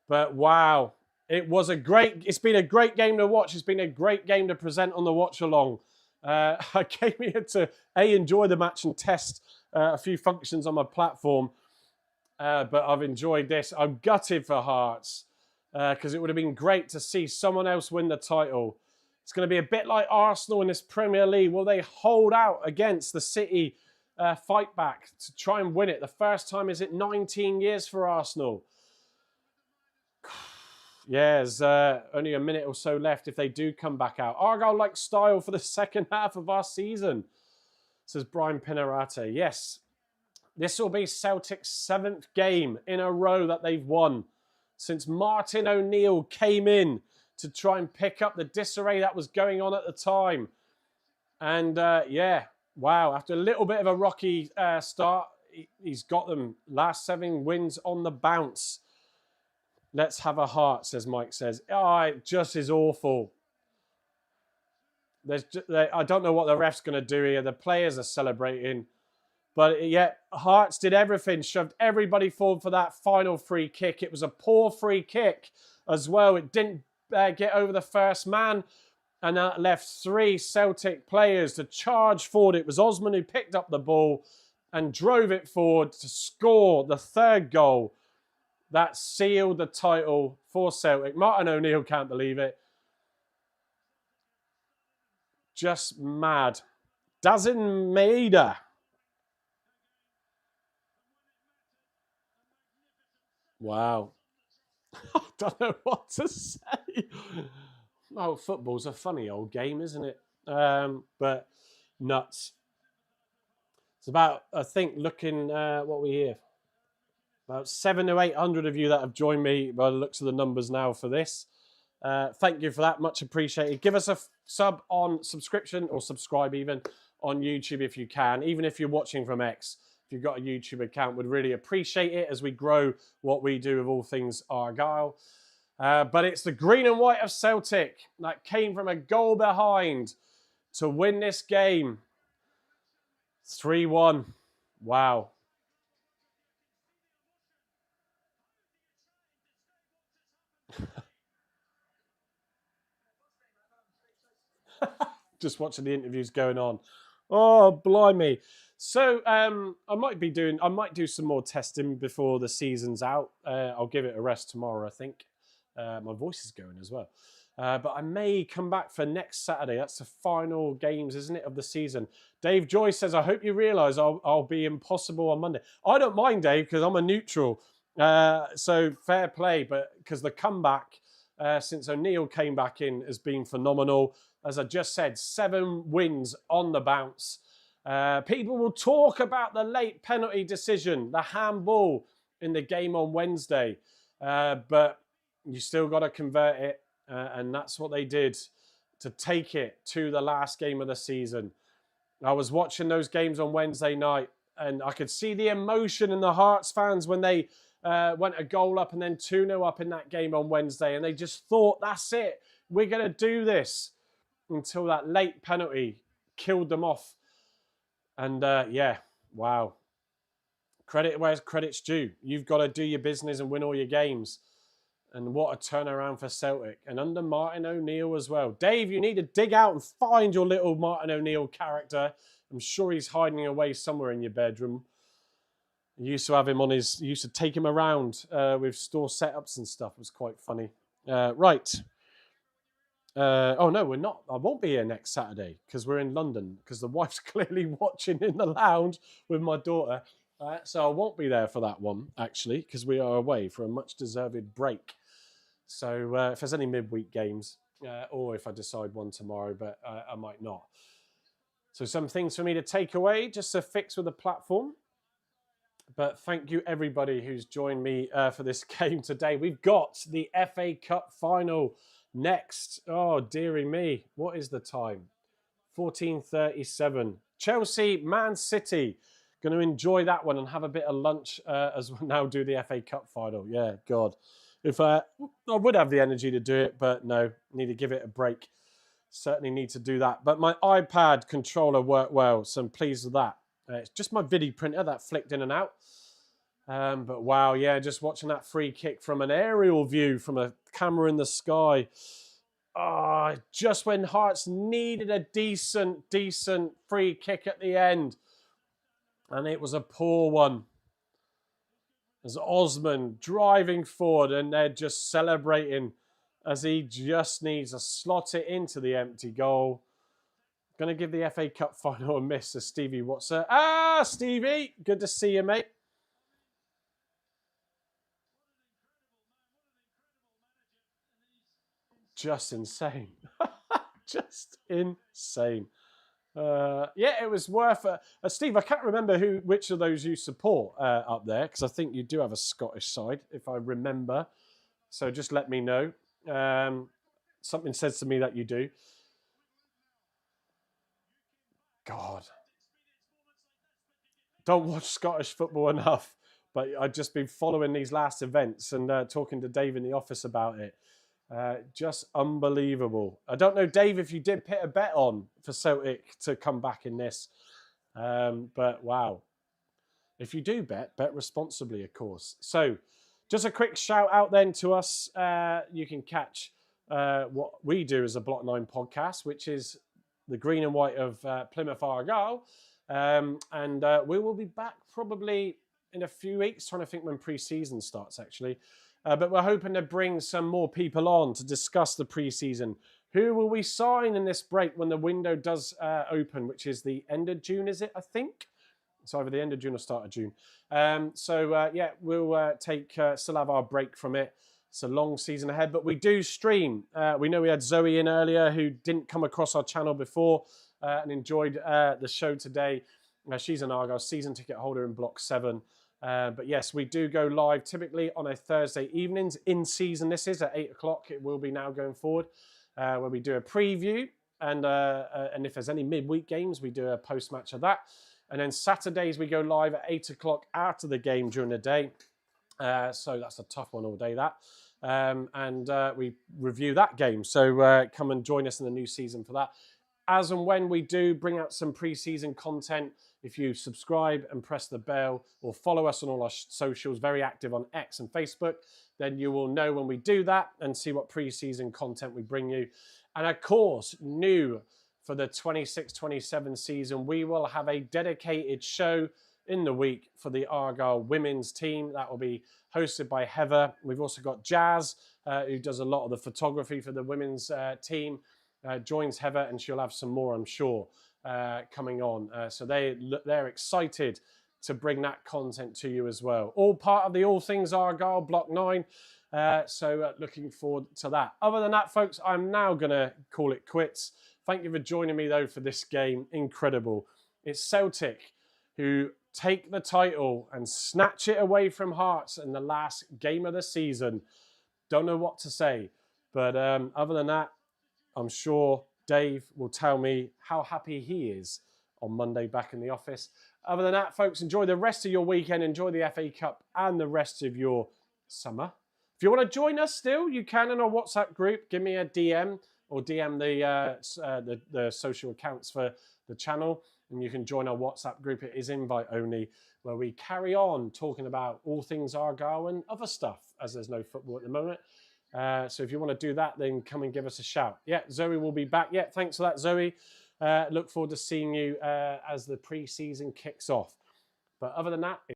But wow, it's been a great game to watch. It's been a great game to present on the watch along. I came here to enjoy the match and test a few functions on my platform, but I've enjoyed this. I'm gutted for Hearts because it would have been great to see someone else win the title. It's going to be a bit like Arsenal in this Premier League. Will they hold out against the City fight back to try and win it? The first time is it 19 years for Arsenal? Yeah, there's only a minute or so left if they do come back out. Argyle-like style for the second half of our season, says Brian Pinarate. Yes, this will be Celtic's 7th game in a row that they've won since Martin O'Neill came in to try and pick up the disarray that was going on at the time. And yeah, wow, after a little bit of a rocky start, he's got them last 7 wins on the bounce. Let's have a heart, says Mike says. Oh, it just is awful. I don't know what the ref's going to do here. The players are celebrating. But yet, Hearts did everything, shoved everybody forward for that final free kick. It was a poor free kick as well. It didn't get over the first man. And that left 3 Celtic players to charge forward. It was Osman who picked up the ball and drove it forward to score the 3rd goal. That sealed the title for Celtic. Martin O'Neill can't believe it. Just mad. Dazin Maida. Wow. I don't know what to say. Oh, football's a funny old game, isn't it? But nuts. It's about, I think, looking what we hear. About 700 to 800 of you that have joined me by the looks of the numbers now for this. Thank you for that. Much appreciated. Give us a sub on subscription or subscribe even on YouTube if you can. Even if you're watching from X, if you've got a YouTube account, would really appreciate it as we grow what we do with all things Argyle. But it's the green and white of Celtic that came from a goal behind to win this game. 3-1. Wow. Just watching the interviews going on. Oh, blimey. So I might do some more testing before the season's out. I'll give it a rest tomorrow, I think. My voice is going as well. But I may come back for next Saturday. That's the final games, isn't it, of the season. Dave Joyce says, I hope you realise I'll be impossible on Monday. I don't mind, Dave, because I'm a neutral. So fair play. But because the comeback since O'Neill came back in has been phenomenal. As I just said, 7 wins on the bounce. People will talk about the late penalty decision, the handball in the game on Wednesday. But you still got to convert it. And that's what they did to take it to the last game of the season. I was watching those games on Wednesday night, and I could see the emotion in the Hearts fans when they went a goal up and then 2-0 up in that game on Wednesday, and they just thought, that's it, we're going to do this, until that late penalty killed them off. And yeah, wow. Credit where credit's due. You've got to do your business and win all your games. And what a turnaround for Celtic. And under Martin O'Neill as well. Dave, you need to dig out and find your little Martin O'Neill character. I'm sure he's hiding away somewhere in your bedroom. You used to have him on his... You used to take him around with store setups and stuff. It was quite funny. Right. Oh, no, we're not. I won't be here next Saturday because we're in London, because the wife's clearly watching in the lounge with my daughter. So I won't be there for that one, actually, because we are away for a much-deserved break. So if there's any midweek games, or if I decide one tomorrow, but I might not. So some things for me to take away, just to fix with the platform. But thank you, everybody who's joined me for this game today. We've got the FA Cup final next. Oh, dearie me. What is the time? 14:37. Chelsea, Man City. Going to enjoy that one and have a bit of lunch as we now do the FA Cup final. Yeah, God. If I would have the energy to do it, but no, need to give it a break. Certainly need to do that. But my iPad controller worked well, so I'm pleased with that. It's just my video printer that flicked in and out. But wow, yeah, just watching that free kick from an aerial view from a camera in the sky. Just when Hearts needed a decent free kick at the end. And it was a poor one. As Osman driving forward, and they're just celebrating as he just needs to slot it into the empty goal. Going to give the FA Cup final a miss to Stevie Watson. Stevie, good to see you, mate. Just insane. Just insane. Yeah, it was worth it. Steve, I can't remember which of those you support up there, because I think you do have a Scottish side, if I remember. So just let me know. Something says to me that you do. God. Don't watch Scottish football enough, but I've just been following these last events and talking to Dave in the office about it. Just unbelievable. I don't know, Dave, if you did put a bet on for Celtic to come back in this. But wow. If you do bet responsibly, of course. So just a quick shout out then to us. You can catch what we do as a Block 9 podcast, which is the green and white of Plymouth Argyle. And we will be back probably in a few weeks, trying to think when pre-season starts, actually. But we're hoping to bring some more people on to discuss the pre-season. Who will we sign in this break when the window does open, which is the end of June, is it, I think? It's either the end of June or start of June. Yeah, we'll still have our break from it. It's a long season ahead, but we do stream. We know we had Zoe in earlier who didn't come across our channel before and enjoyed the show today. She's an Argyle season ticket holder in Block 7. But yes, we do go live typically on a Thursday evenings. In season, this is at 8 o'clock. It will be now going forward, where we do a preview. And if there's any midweek games, we do a post-match of that. And then Saturdays, we go live at 8 o'clock after the game during the day. So that's a tough one all day, that. And we review that game. So come and join us in the new season for that. As and when we do bring out some pre-season content, if you subscribe and press the bell or follow us on all our socials, very active on X and Facebook, then you will know when we do that and see what pre-season content we bring you. And of course, new for the 26-27 season, we will have a dedicated show in the week for the Argyle women's team. That will be hosted by Heather. We've also got Jazz, who does a lot of the photography for the women's team. Joins Heather, and she'll have some more, I'm sure, coming on. So they're excited to bring that content to you as well. All part of the All Things Argyle Block 9. So looking forward to that. Other than that, folks, I'm now going to call it quits. Thank you for joining me, though, for this game. Incredible. It's Celtic who take the title and snatch it away from Hearts in the last game of the season. Don't know what to say. But other than that, I'm sure Dave will tell me how happy he is on Monday back in the office. Other than that, folks, enjoy the rest of your weekend. Enjoy the FA Cup and the rest of your summer. If you want to join us still, you can in our WhatsApp group. Give me a DM or DM the social accounts for the channel, and you can join our WhatsApp group. It is invite only, where we carry on talking about all things Argyle and other stuff, as there's no football at the moment. So if you want to do that, then come and give us a shout. Yeah, Zoe will be back. Yeah, thanks for that, Zoe. Look forward to seeing you as the pre-season kicks off. But other than that,